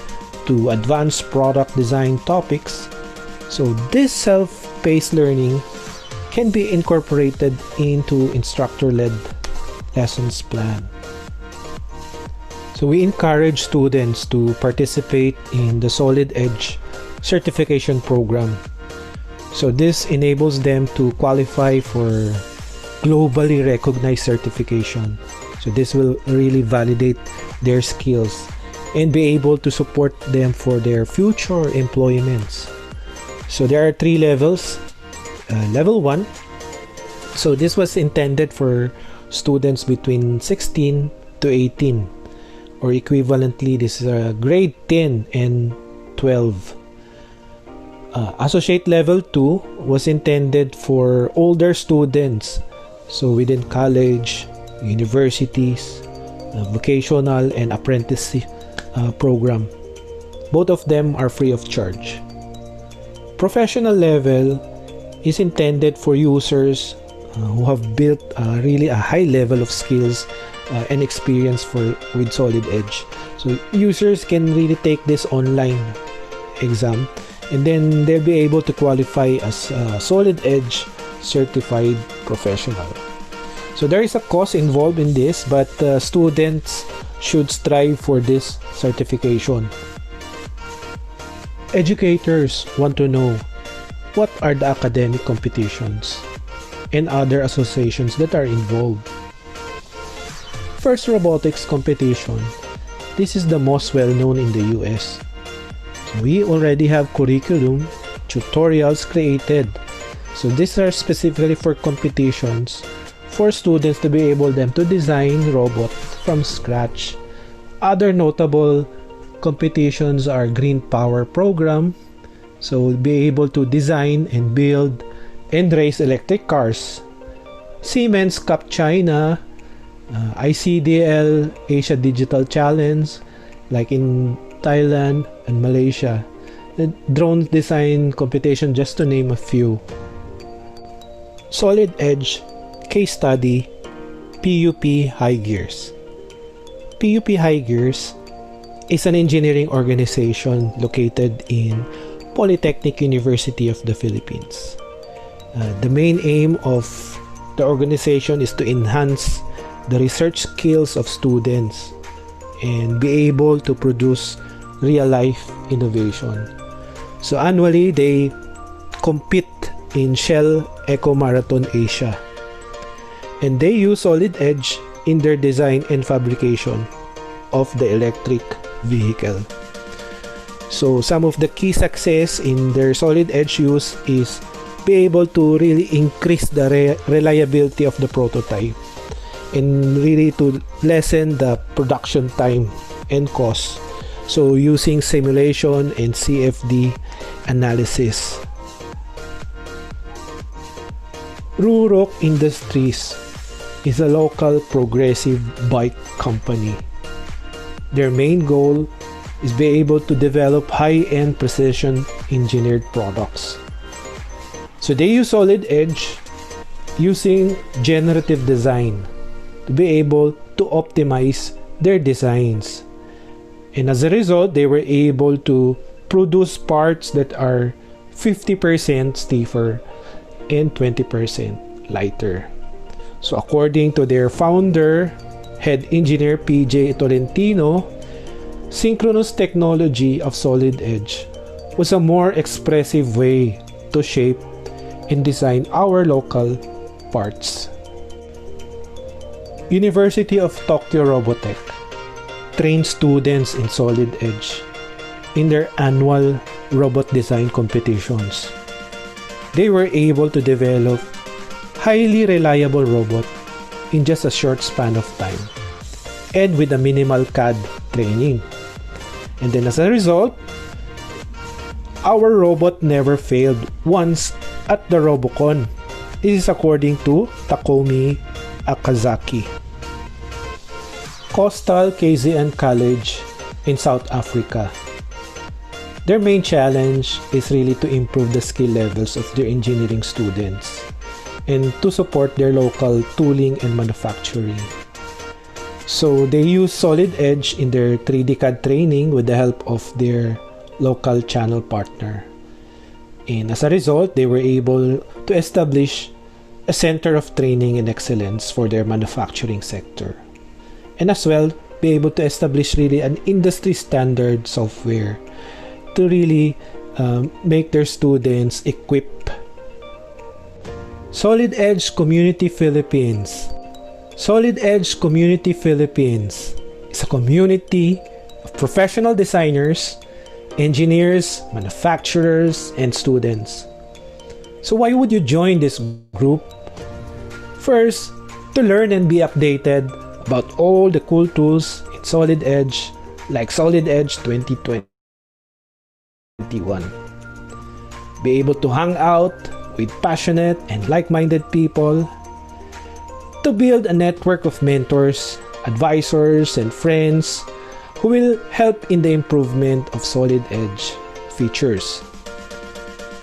to advanced product design topics. So this self-paced learning can be incorporated into instructor-led lessons plan. So we encourage students to participate in the Solid Edge certification program. So this enables them to qualify for globally recognized certification. So this will really validate their skills and be able to support them for their future employments. So there are 3 levels. Level 1. So this was intended for students between 16 to 18, or equivalently this is grade 10 and 12. Associate level 2 was intended for older students, so within college, universities, vocational and apprenticeship program. Both of them are free of charge. Professional level is intended for users who have built really a high level of skills and experience with Solid Edge. So users can really take this online exam, and then they'll be able to qualify as a Solid Edge certified professional. So there is a cost involved in this, but students should strive for this certification. Educators want to know what are the academic competitions and other associations that are involved. First, robotics competition. This is the most well known in the US. So we already have curriculum, tutorials created. So these are specifically for competitions for students to be able to design robot from scratch. Other notable competitions are Green Power Program. So be able to design and build and race electric cars. Siemens Cup China, ICDL Asia Digital Challenge, like in Thailand and Malaysia. The drone design competition, just to name a few. Solid Edge case study, PUP High Gears. PUP High Gears is an engineering organization located in Polytechnic University of the Philippines. The main aim of the organization is to enhance the research skills of students and be able to produce real-life innovation. So annually, they compete in Shell Eco Marathon Asia, and they use Solid Edge in their design and fabrication of the electric vehicle. So some of the key success in their Solid Edge use is be able to really increase the reliability of the prototype and really to lessen the production time and cost. So using simulation and CFD analysis. Rurok Industries is a local progressive bike company. Their main goal is be able to develop high-end precision engineered products. So they use Solid Edge using generative design to be able to optimize their designs. And as a result, they were able to produce parts that are 50% stiffer and 20% lighter. So according to their founder, head engineer PJ Tolentino, synchronous technology of Solid Edge was a more expressive way to shape and design our local parts. University of Tokyo Robotech trains students in Solid Edge in their annual robot design competitions. They were able to develop highly reliable robot in just a short span of time and with a minimal CAD training. And then as a result, our robot never failed once at the Robocon. This is according to Takomi Akazaki. Coastal KZN College in South Africa. Their main challenge is really to improve the skill levels of their engineering students and to support their local tooling and manufacturing. So they use Solid Edge in their 3D CAD training with the help of their local channel partner. And as a result, they were able to establish a center of training and excellence for their manufacturing sector. And as well, be able to establish really an industry standard software to really make their students equip. Solid Edge Community Philippines. Solid Edge Community Philippines is a community of professional designers, engineers, manufacturers, and students. So why would you join this group? First, to learn and be updated about all the cool tools in Solid Edge, like Solid Edge 2021. Be able to hang out with passionate and like-minded people, to build a network of mentors, advisors, and friends who will help in the improvement of Solid Edge features.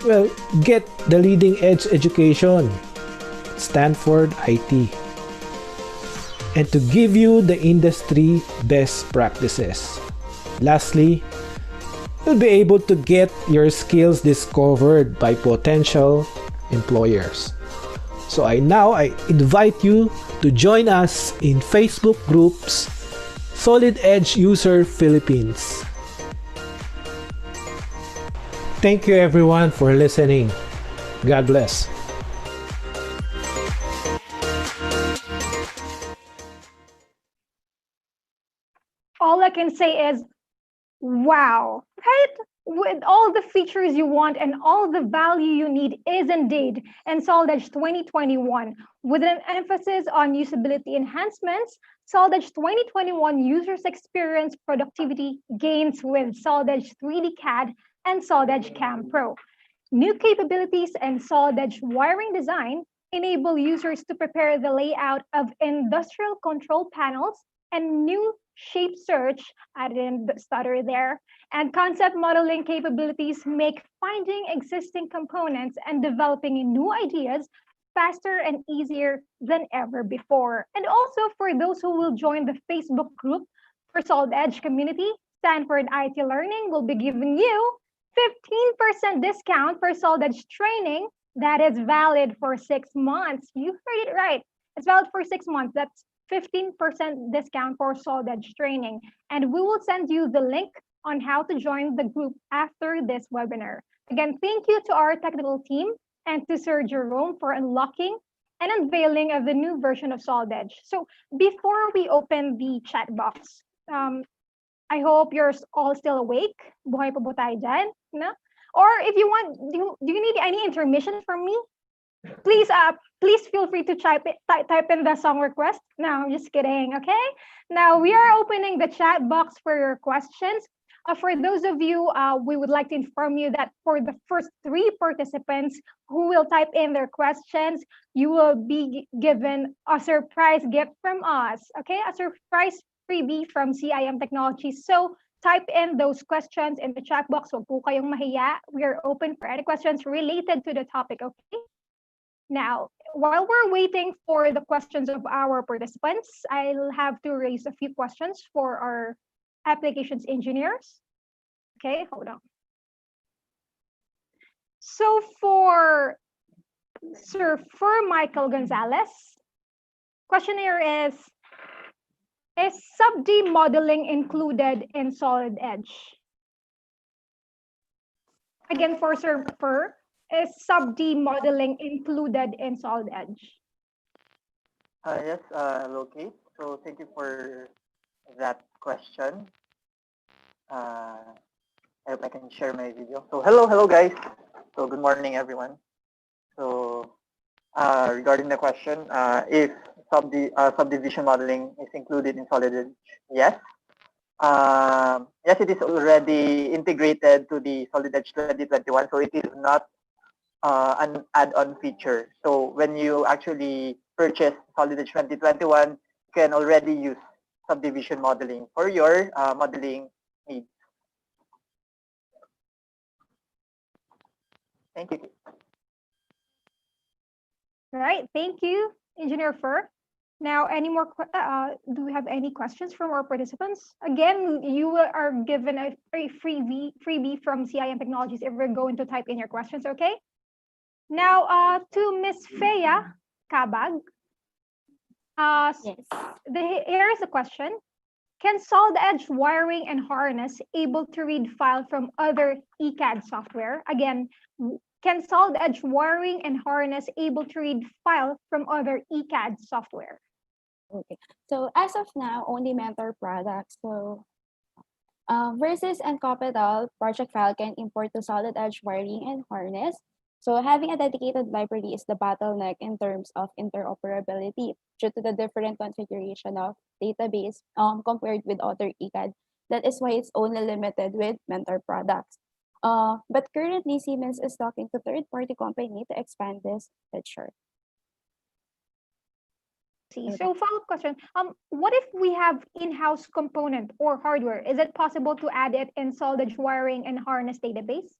Well, get the leading edge education at Stanford IT, and to give you the industry best practices. Lastly, you'll be able to get your skills discovered by potential employers. So I invite you to join us in Facebook groups Solid Edge User Philippines. Thank you everyone for listening. God bless. All I can say is, wow, right? With all the features you want and all the value you need is indeed in Solid Edge 2021. With an emphasis on usability enhancements, Solid Edge 2021 users experience productivity gains with Solid Edge 3D CAD and Solid Edge CAM Pro. New capabilities and Solid Edge wiring design enable users to prepare the layout of industrial control panels and new shape search, I didn't stutter there, and concept modeling capabilities make finding existing components and developing new ideas faster and easier than ever before. And also for those who will join the Facebook group for Solid Edge community, Stanford IT Learning will be giving you 15% discount for Solid Edge training that is valid for 6 months. You heard it right. It's valid for 6 months. That's 15% discount for Solid Edge training. And we will send you the link on how to join the group after this webinar. Again, thank you to our technical team and to Sir Jerome for unlocking and unveiling of the new version of Solid Edge. So before we open the chat box, I hope you're all still awake. Buhay pa ba tayo dyan? No? Or if you want, do you need any intermission from me? Please feel free to type in the song request. No, I'm just kidding, okay? Now we are opening the chat box for your questions. For those of you, we would like to inform you that for the first 3 participants who will type in their questions, you will be given a surprise gift from us, okay? A surprise freebie from CIM Technologies. So type in those questions in the chat box. Huwag po kayong mahiya. We are open for any questions related to the topic, okay? Now, while we're waiting for the questions of our participants, I'll have to raise a few questions for our applications engineers. Okay, hold on. So for Sir Michael Gonzalez, question here is sub-D modeling included in Solid Edge? Again, for Sir Fur, is sub-D modeling included in Solid Edge? Yes, hello Kate. So thank you for that question. I hope I can share my video. So hello guys. So good morning everyone. So regarding the question, if subdivision modeling is included in Solid Edge, yes. Yes, it is already integrated to the Solid Edge 2021, so it is not an add-on feature. So when you actually purchase Solid Edge 2021, you can already use subdivision modeling for your modeling needs. Thank you. All right, thank you, Engineer Fur. Now, any more? Do we have any questions from our participants? Again, you are given a freebie from CIM Technologies if we're going to type in your questions, okay? Now, to Miss Feya Kabag. Yes. Here is a question. Can solid edge wiring and harness able to read file from other ECAD software? Again, can solid edge wiring and harness able to read file from other ECAD software? Okay. So as of now, only Mentor products. So Versus and Capital project file can import to solid edge wiring and harness. So having a dedicated library is the bottleneck in terms of interoperability due to the different configuration of database compared with other ECAD. That is why it's only limited with Mentor products. But currently, Siemens is talking to third-party company to expand this feature. So follow-up question, what if we have in-house component or hardware? Is it possible to add it in solid edge wiring and harness database?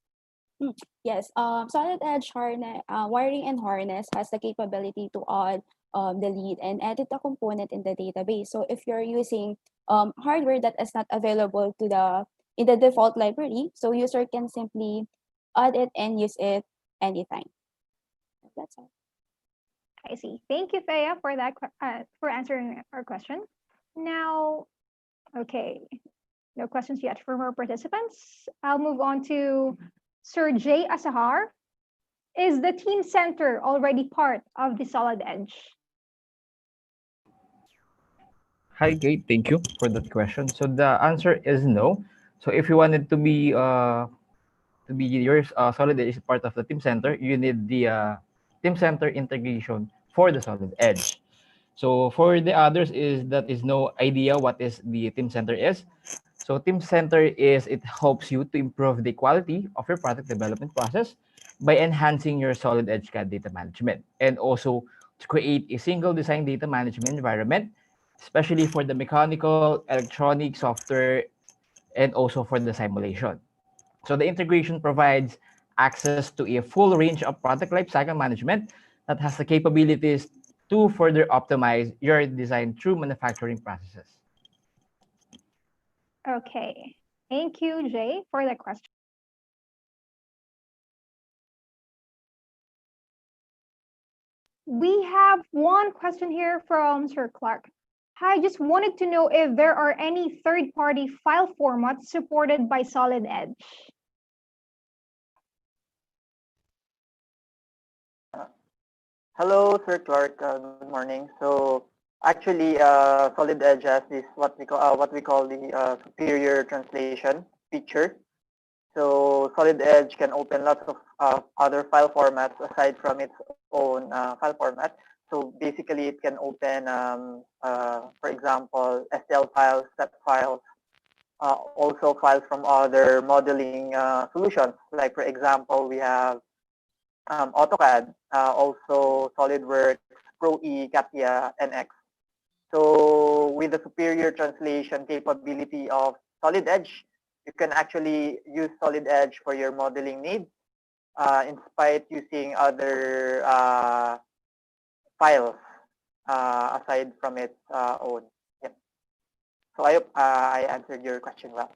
Yes, solid edge harness, wiring and harness has the capability to add, delete, and edit a component in the database. So if you're using hardware that is not available to in the default library, so user can simply add it and use it anytime. That's all. I see. Thank you, Thea, for that for answering our question. Now, okay, no questions yet from our participants. I'll move on to Sir Jay Asahar. Is the team center already part of the solid edge? Hi, Kate. Thank you for that question. So the answer is no. So if you wanted to be your solid edge part of the team center, you need the team center integration for the solid edge. So for the others is no idea what is the team center is. So team center is it helps you to improve the quality of your product development process by enhancing your solid edge CAD data management and also to create a single design data management environment, especially for the mechanical, electronic, software, and also for the simulation. So the integration provides access to a full range of product lifecycle management that has the capabilities to further optimize your design through manufacturing processes. Okay, thank you, Jay, for the question. We have one question here from Sir Clark. I just wanted to know if there are any third-party file formats supported by Solid Edge. Hello, Sir Clark. Good morning. So actually, Solid Edge has this what we call the superior translation feature. So Solid Edge can open lots of other file formats aside from its own file format. So basically, it can open, for example, STL files, step files, also files from other modeling solutions. Like for example, we have AutoCAD, also SolidWorks, ProE, CATIA, NX. So with the superior translation capability of Solid Edge, you can actually use Solid Edge for your modeling needs, in spite using other files aside from its own. Yep. So I hope I answered your question well.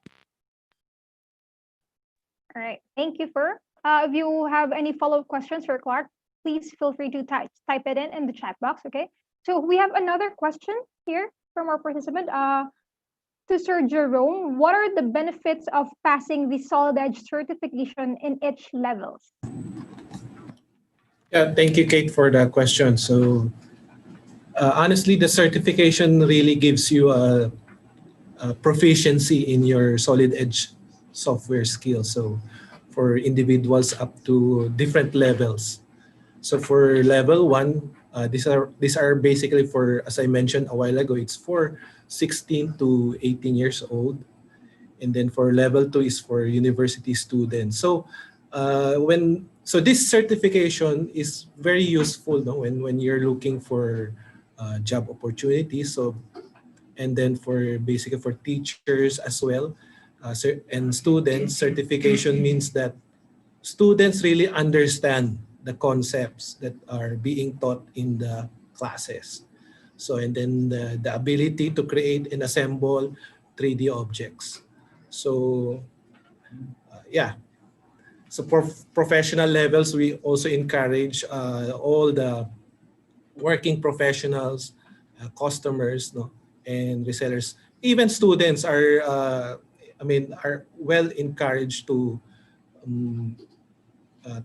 All right, thank you, Fur. If you have any follow-up questions for Clark, please feel free to type it in the chat box, okay? So we have another question here from our participant. To Sir Jerome, what are the benefits of passing the Solid Edge certification in each levels? Yeah, thank you, Kate, for the question. So honestly, the certification really gives you a proficiency in your Solid Edge software skills. So for individuals up to different levels. So for level 1, these are basically for, as I mentioned a while ago, it's for 16 to 18 years old. And then for level 2 is for university students. So this certification is very useful, no, when you're looking for job opportunities. So and then for basically for teachers as well, and students, certification means that students really understand the concepts that are being taught in the classes. So and then the ability to create and assemble 3D objects. So yeah. So for professional levels, we also encourage all the working professionals, customers, no, and resellers even students are, are well encouraged to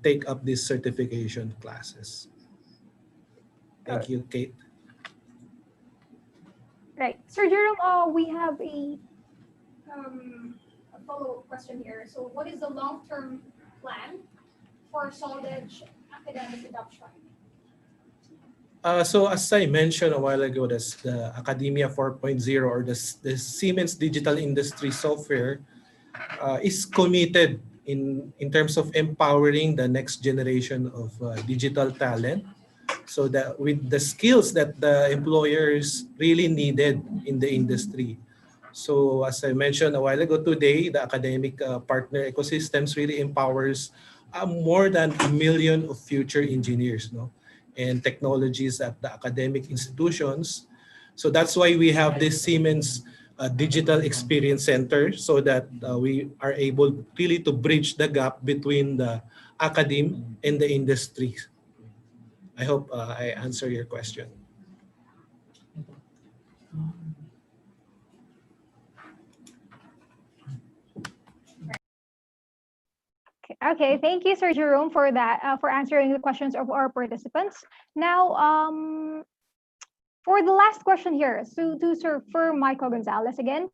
take up these certification classes. Thank you, Kate. Right. Sir Jerome, we have a follow-up question here. So what is the long-term plan for Solid Edge academic adoption? So as I mentioned a while ago, that's the Academia 4.0 or the Siemens Digital Industries Software is committed in terms of empowering the next generation of digital talent, so that with the skills that the employers really needed in the industry. So as I mentioned a while ago, today the academic partner ecosystems really empowers more than 1 million of future engineers, no, and technologies at the academic institutions. So that's why we have this Siemens Digital Experience Center, so that we are able really to bridge the gap between the academe and the industry. I hope I answer your question. Okay, thank you, Sir Jerome, for that, for answering the questions of our participants. Now, for the last question here, so to Sir for Michael Gonzalez again,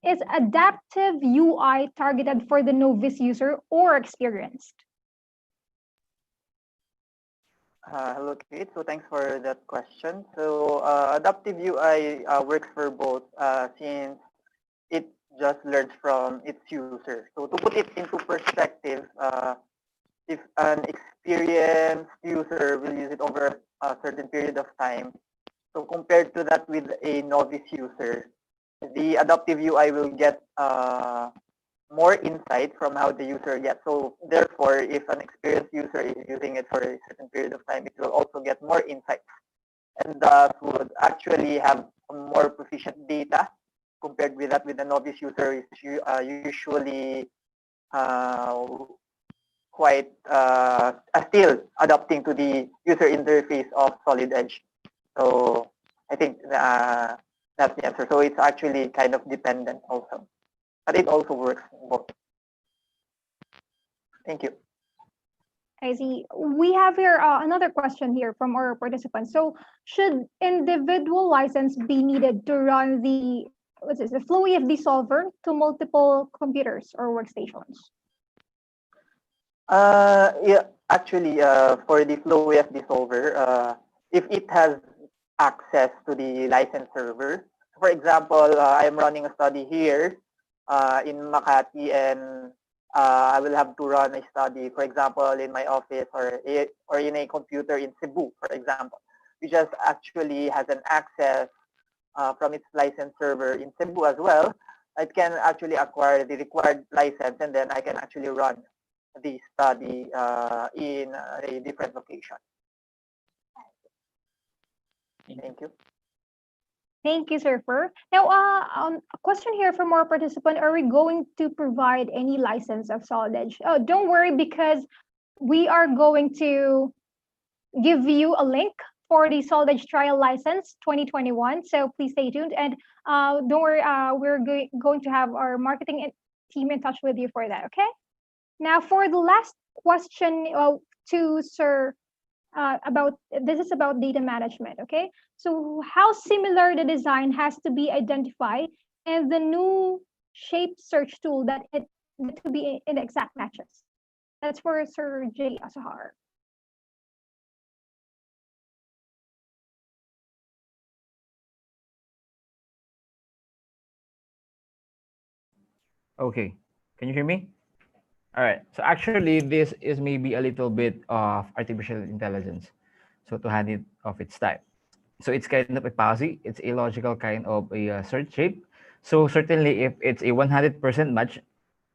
is adaptive UI targeted for the novice user or experienced? Hello, Kate. So thanks for that question. So adaptive UI works for both since it just learns from its user. So to put it into perspective, if an experienced user will use it over a certain period of time, so compared to that with a novice user, the adaptive UI will get more insight from how the user gets. So therefore, if an experienced user is using it for a certain period of time, it will also get more insights, and thus would actually have more proficient data compared with that with the novice user is usually quite still adapting to the user interface of Solid Edge. So I think that's the answer. So it's actually kind of dependent also, but it also works both. Thank you. I see. We have here another question here from our participants. So should individual license be needed to run the Flow EFD solver to multiple computers or workstations? Yeah, actually, for the Flow EFD solver, if it has access to the license server, for example, I am running a study here in Makati, and I will have to run a study, for example, in my office or in a computer in Cebu, for example, which actually has an access from its license server in Cebu as well. I can actually acquire the required license, and then I can actually run the study in a different location. Thank you. Thank you, Sir Fur. Now, a question here from our participant: are we going to provide any license of Solid Edge? Oh, don't worry, because we are going to give you a link for the Solid Edge Trial License 2021. So please stay tuned, and don't worry, we're going to have our marketing team in touch with you for that. Okay. Now, for the last question to Sir. About this is about data management. Okay, so how similar the design has to be identified and the new shape search tool that to be in exact matches. That's for Sir J. Asahar. Okay, can you hear me? All right. So actually, this is maybe a little bit of artificial intelligence. So to hand it of its type. So it's kind of a fuzzy. It's a logical kind of a search shape. So certainly, if it's a 100% match,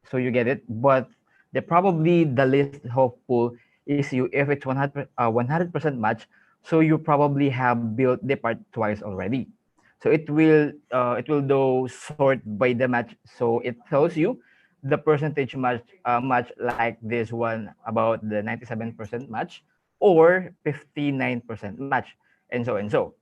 so you get it. But probably the least hopeful is you if it's 100% match. So you probably have built the part twice already. So it will do sort by the match. So it tells you the percentage match like this one about the 97% match or 59% match, and so and so.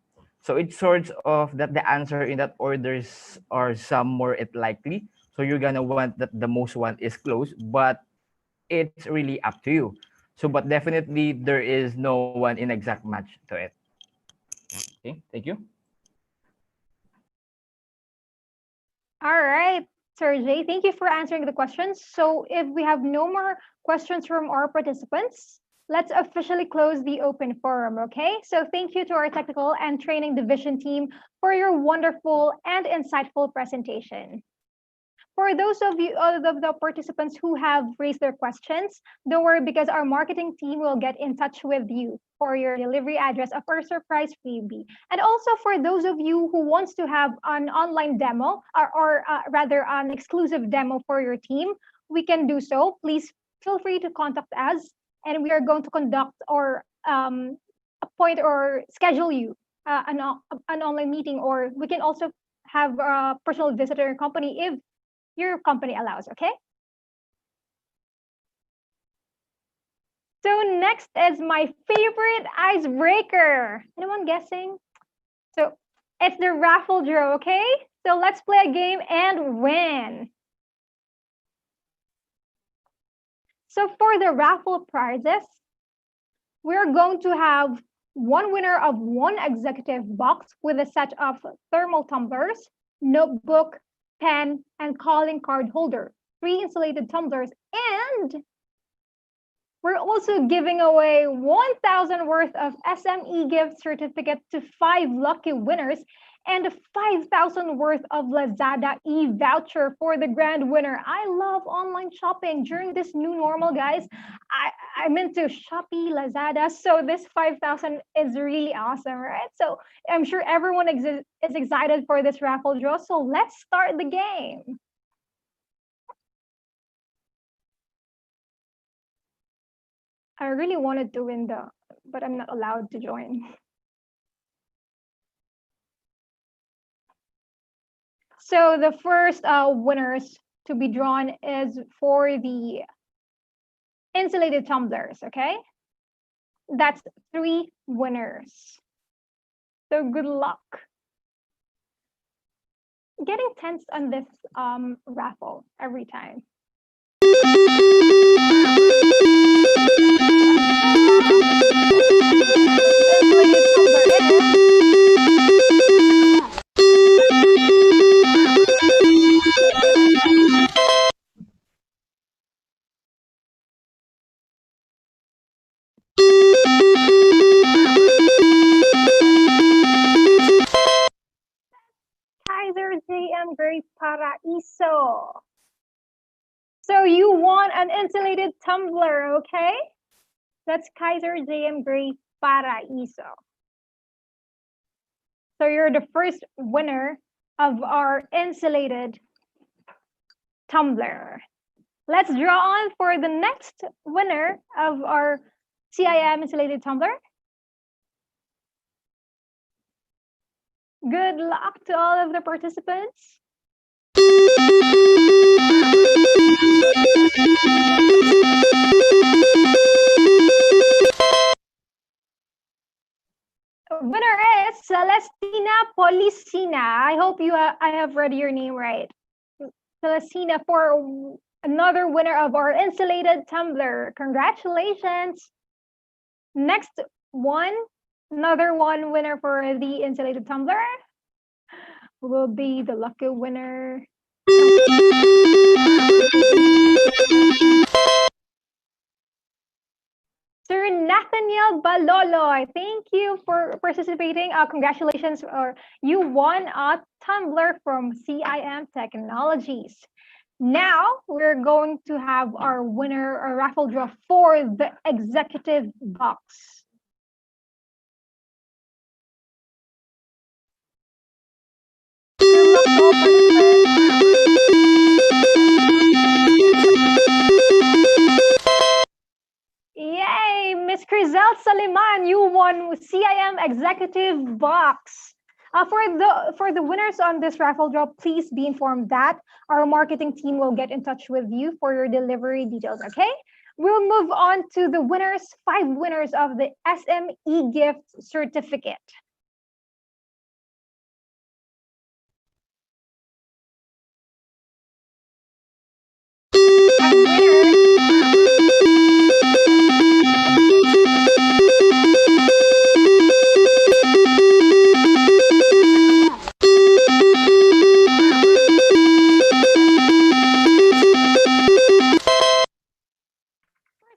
So it's sorts of that the answer in that orders are some more it likely. So you're gonna want that the most one is close, but it's really up to you. So, but definitely there is no one in exact match to it. Okay, thank you. All right, Sergey, thank you for answering the questions. So if we have no more questions from our participants, let's officially close the open forum, okay? So thank you to our technical and training division team for your wonderful and insightful presentation. For those of you, the participants who have raised their questions, don't worry because our marketing team will get in touch with you for your delivery address of our surprise freebie. And also for those of you who wants to have an online demo or rather an exclusive demo for your team, we can do so. Please feel free to contact us and we are going to conduct or appoint or schedule you an online meeting, or we can also have a personal visitor company if your company allows, okay? So next is my favorite icebreaker. Anyone guessing? So it's the raffle draw, okay? So let's play a game and win. So for the raffle prizes, we're going to have one winner of one executive box with a set of thermal tumblers, notebook, pen, and calling card holder, 3 insulated tumblers, and we're also giving away 1,000 worth of SME gift certificate to 5 lucky winners and 5,000 worth of Lazada e-voucher for the grand winner. I love online shopping during this new normal, guys. I'm into Shopee, Lazada, so this 5,000 is really awesome, right? So I'm sure everyone is excited for this raffle draw. So let's start the game. I really wanted to win but I'm not allowed to join. So the first winners to be drawn is for the insulated tumblers, okay? That's 3 winners. So good luck. Getting tense on this raffle every time. Kaiser JM Gray Paraiso. So you won an insulated tumbler, okay? That's Kaiser JM Gray Paraiso. So you're the first winner of our insulated tumbler. Let's draw on for the next winner of our CIM insulated tumbler. Good luck to all of the participants. Winner is Celestina Policina. I hope I have read your name right. Celestina for another winner of our insulated tumbler. Congratulations. Next one, another one winner for the insulated tumbler will be the lucky winner. Sir Nathaniel Baloloy, thank you for participating. Congratulations, you won a tumbler from CIM Technologies. Now we're going to have our winner, a raffle draw for the executive box. Yay, Miss Crizel Saliman, you won CIM Executive Box. For the winners on this raffle draw, please be informed that our marketing team will get in touch with you for your delivery details, okay? We'll move on to the winners, 5 winners of the SME gift certificate.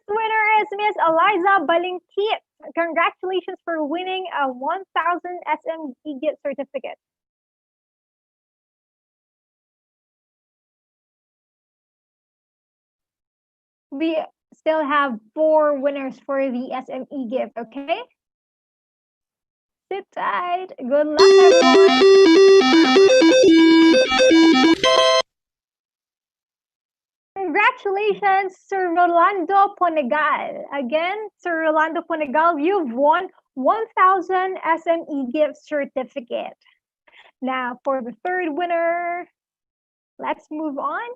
Winner is Miss Eliza Balingkit. Congratulations for winning a 1,000 SME gift certificate. We still have 4 winners for the SME gift, okay? Sit tight. Good luck, everyone. Congratulations, Sir Rolando Ponegal. Again, Sir Rolando Ponegal, you've won 1,000 SME gift certificate. Now, for the third winner, let's move on.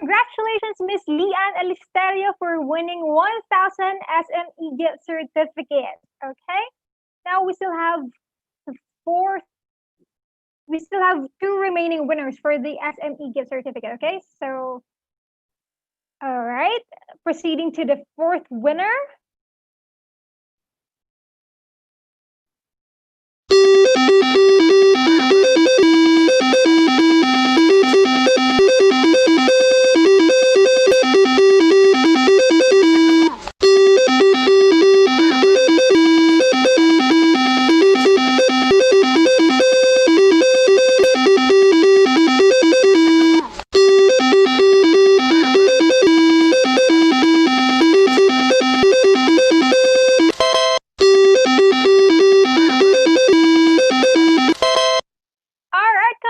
Congratulations, Miss Lian Alisterio, for winning 1,000 SME gift certificate. Okay, now we still have two remaining winners for the SME gift certificate. Okay, so all right, proceeding to the fourth winner.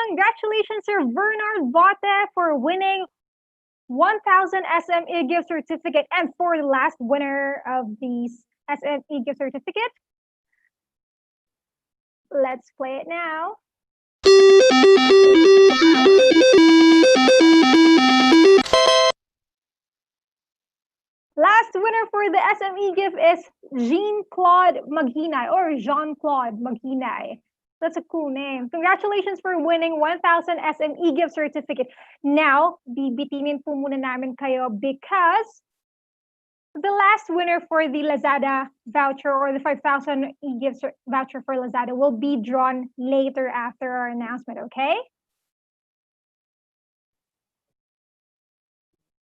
Congratulations, Sir Bernard Bote, for winning 1,000 SME gift certificate. And for the last winner of these SME gift certificate, let's play it now. Last winner for the SME gift is Jean-Claude Maginay or Jean-Claude Maginay. That's a cool name. Congratulations for winning 1,000 SME gift certificate. Now, bibitinin po muna namin kayo because the last winner for the Lazada voucher or the 5,000 e-gift voucher for Lazada will be drawn later after our announcement, okay?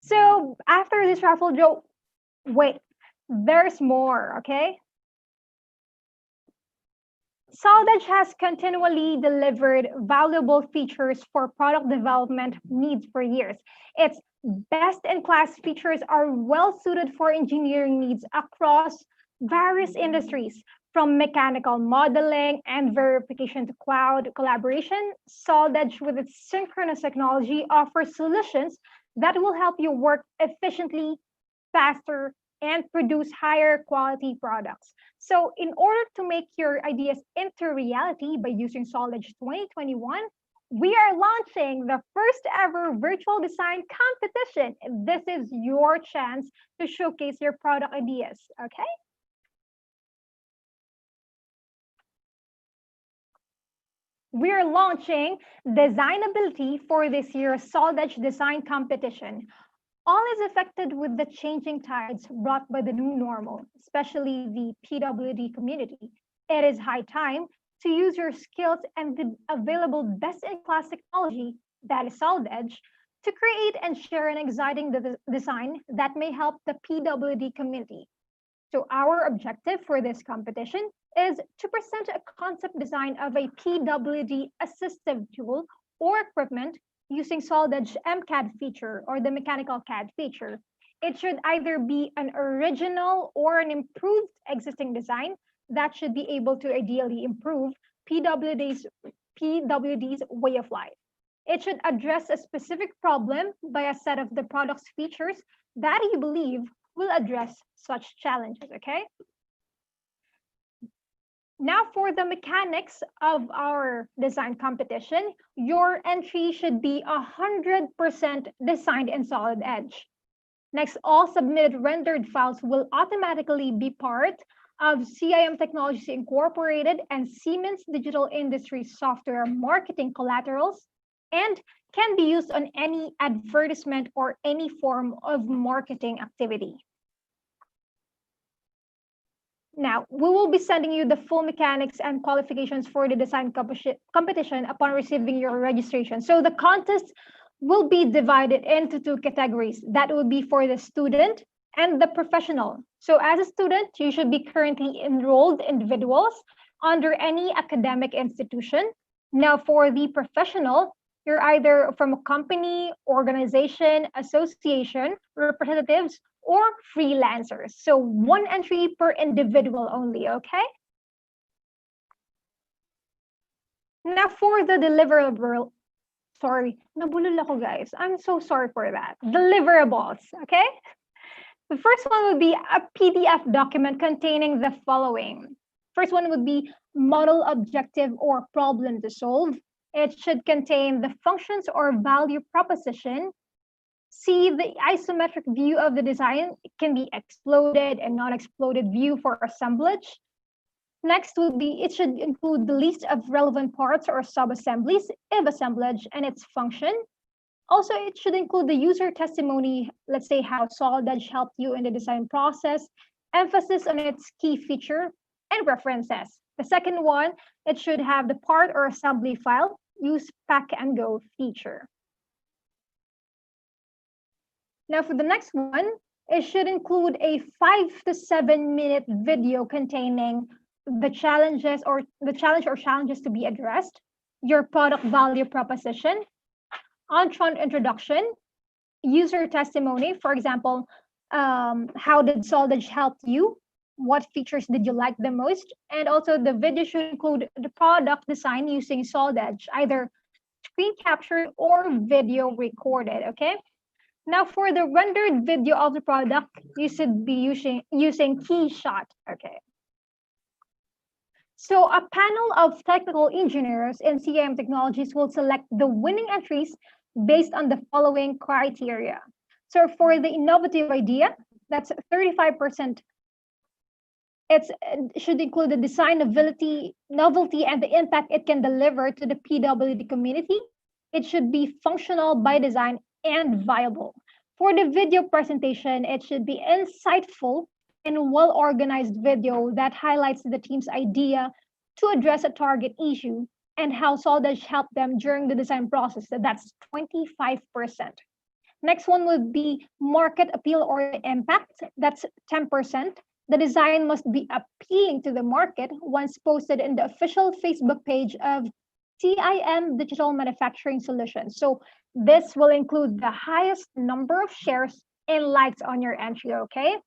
So after this raffle draw, wait, there's more, okay? SolidEdge has continually delivered valuable features for product development needs for years. Its best-in-class features are well-suited for engineering needs across various industries, from mechanical modeling and verification to cloud collaboration. SolidEdge, with its synchronous technology, offers solutions that will help you work efficiently, faster, and produce higher quality products. So in order to make your ideas into reality by using SolidEdge 2021, we are launching the first ever virtual design competition. This is your chance to showcase your product ideas, okay? We are launching Designability for this year's SolidEdge Design Competition. All is affected with the changing tides brought by the new normal, especially the PWD community. It is high time to use your skills and the available best-in-class technology, that is SolidEdge, to create and share an exciting design that may help the PWD community. So our objective for this competition is to present a concept design of a PWD assistive tool or equipment using SolidEdge MCAD feature or the mechanical CAD feature. It should either be an original or an improved existing design that should be able to ideally improve PWD's way of life. It should address a specific problem by a set of the product's features that you believe will address such challenges, okay? Now for the mechanics of our design competition, your entry should be 100% designed in Solid Edge. Next, all submitted rendered files will automatically be part of CIM Technologies Incorporated and Siemens Digital Industries Software marketing collaterals and can be used on any advertisement or any form of marketing activity. Now, we will be sending you the full mechanics and qualifications for the design competition upon receiving your registration. So the contest will be divided into two categories. That will be for the student and the professional. So as a student, you should be currently enrolled individuals under any academic institution. Now for the professional, you're either from a company, organization, association, representatives, or freelancers. So one entry per individual only, okay? Now for the deliverable, sorry, nabulol ako guys. I'm so sorry for that. Deliverables, okay? The first one would be a PDF document containing the following. First one would be model objective or problem to solve. It should contain the functions or value proposition. See the isometric view of the design. It can be exploded and non-exploded view for assemblage. Next would be, it should include the list of relevant parts or sub-assemblies, if assemblage, and its function. Also, it should include the user testimony, let's say how Solid Edge helped you in the design process, emphasis on its key feature, and references. The second one, it should have the part or assembly file, use pack and go feature. Now for the next one, it should include a 5 to 7 minute video containing the challenges or challenges to be addressed, your product value proposition, on-front introduction, user testimony, for example, how did Solid Edge help you? What features did you like the most? And also the video should include the product design using Solid Edge, either screen captured or video recorded, okay? Now for the rendered video of the product, you should be using KeyShot, okay? So a panel of technical engineers in CIM Technologies will select the winning entries based on the following criteria. So for the innovative idea, that's 35%. It should include the design novelty, and the impact it can deliver to the PWD community. It should be functional by design and viable. For the video presentation, it should be insightful and well-organized video that highlights the team's idea to address a target issue and how Solid Edge helped them during the design process. So that's 25%. Next one would be market appeal or impact. That's 10%. The design must be appealing to the market once posted in the official Facebook page of CIM Digital Manufacturing Solutions. So this will include the highest number of shares and likes on your entry, okay?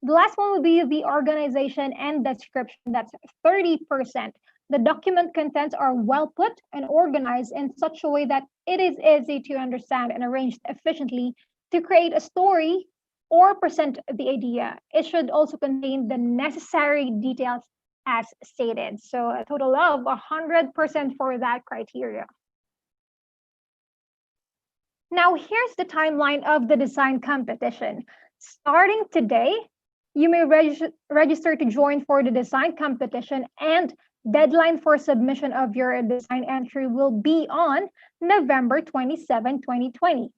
The last one will be the organization and description. That's 30%. The document contents are well put and organized in such a way that it is easy to understand and arranged efficiently to create a story or present the idea. It should also contain the necessary details as stated. So a total of 100% for that criteria. Now here's the timeline of the design competition. Starting today, you may register to join for the design competition, and deadline for submission of your design entry will be on November 27, 2020.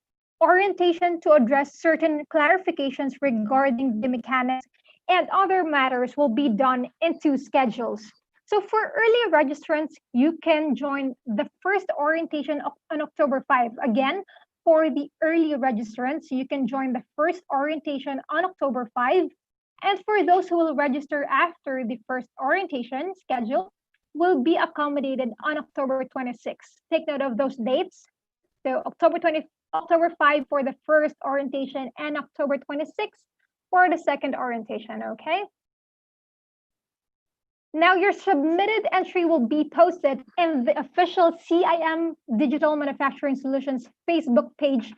Orientation to address certain clarifications regarding the mechanics and other matters will be done in 2 schedules. So for early registrants, you can join the first orientation on October 5. Again, for the early registrants, you can join the first orientation on October 5. And for those who will register after the first orientation schedule, will be accommodated on October 26. Take note of those dates. So October 5 for the first orientation and October 26 for the second orientation, okay? Now, your submitted entry will be posted in the official CIM Digital Manufacturing Solutions Facebook page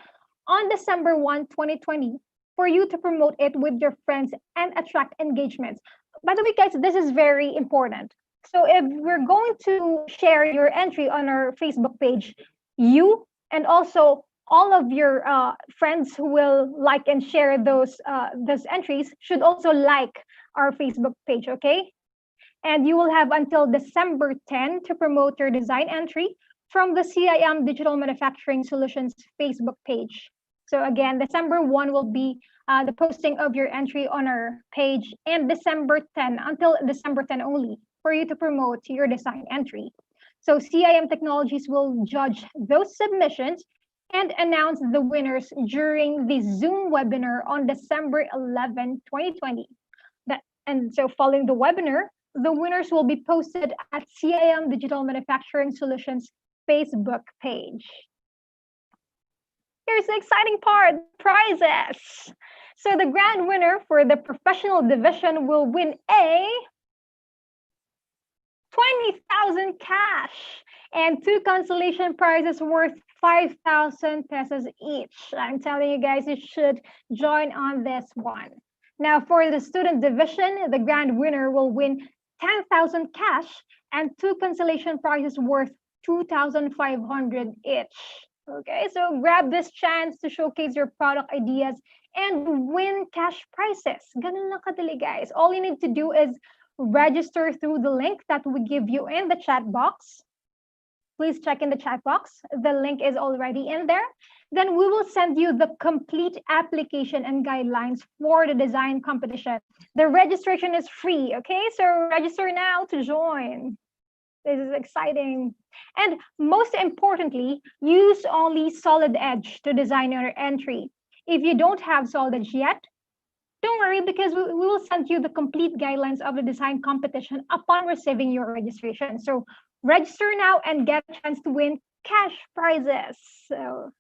on December 1, 2020, for you to promote it with your friends and attract engagements. By the way, guys, this is very important. So if we're going to share your entry on our Facebook page, you and also all of your friends who will like and share those entries should also like our Facebook page, okay? And you will have until December 10 to promote your design entry from the CIM Digital Manufacturing Solutions Facebook page. So again, December 1 will be the posting of your entry on our page, and December 10 until December 10 only for you to promote your design entry. So CIM Technologies will judge those submissions and announce the winners during the Zoom webinar on December 11, 2020. And so following the webinar, the winners will be posted at CIM Digital Manufacturing Solutions Facebook page. Here's the exciting part, prizes. So the grand winner for the professional division will win a 20,000 cash and 2 consolation prizes worth 5,000 pesos each. I'm telling you guys, you should join on this one. Now, for the student division, the grand winner will win 10,000 cash and 2 consolation prizes worth 2,500 each. Okay, so grab this chance to showcase your product ideas and win cash prizes. Ganun lang kadali, guys. All you need to do is register through the link that we give you in the chat box. Please check in the chat box. The link is already in there. Then we will send you the complete application and guidelines for the design competition. The registration is free, okay? So register now to join. This is exciting. And most importantly, use only Solid Edge to design your entry. If you don't have Solid Edge yet, don't worry, because we will send you the complete guidelines of the design competition upon receiving your registration. So register now and get a chance to win cash prizes. So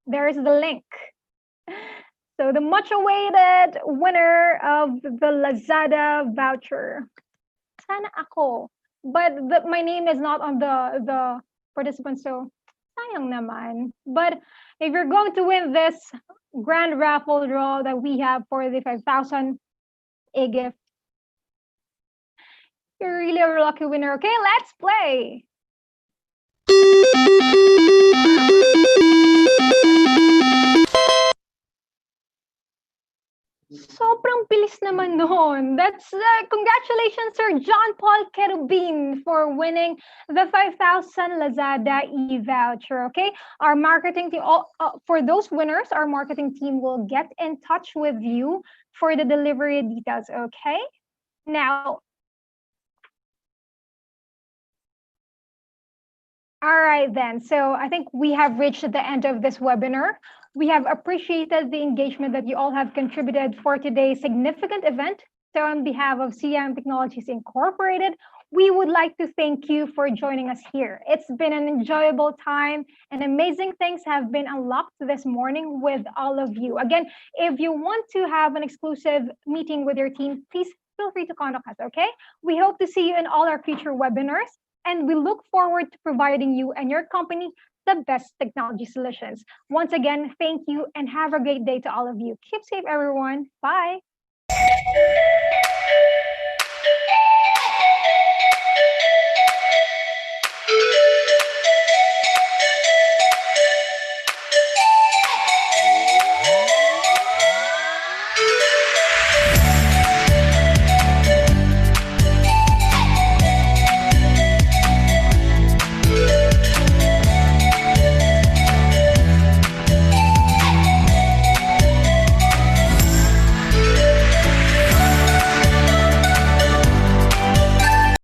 there is the link. So the much awaited winner of the Lazada voucher. Sana ako. But my name is not on the participants, so sayang naman. But if you're going to win this grand raffle draw that we have for the 5,000 gift, you're really a lucky winner. Okay, let's play. Sobrang bilis naman noon. That's congratulations, Sir John Paul Kerubin, for winning the 5,000 Lazada e-voucher. Okay, our marketing team, for those winners, our marketing team will get in touch with you for the delivery details. Okay, now. All right, then. So I think we have reached the end of this webinar. We have appreciated the engagement that you all have contributed for today's significant event. So on behalf of CIM Technologies Incorporated, we would like to thank you for joining us here. It's been an enjoyable time and amazing things have been unlocked this morning with all of you. Again, if you want to have an exclusive meeting with your team, please feel free to contact us, okay? We hope to see you in all our future webinars, and we look forward to providing you and your company the best technology solutions. Once again, thank you and have a great day to all of you. Keep safe, everyone. Bye.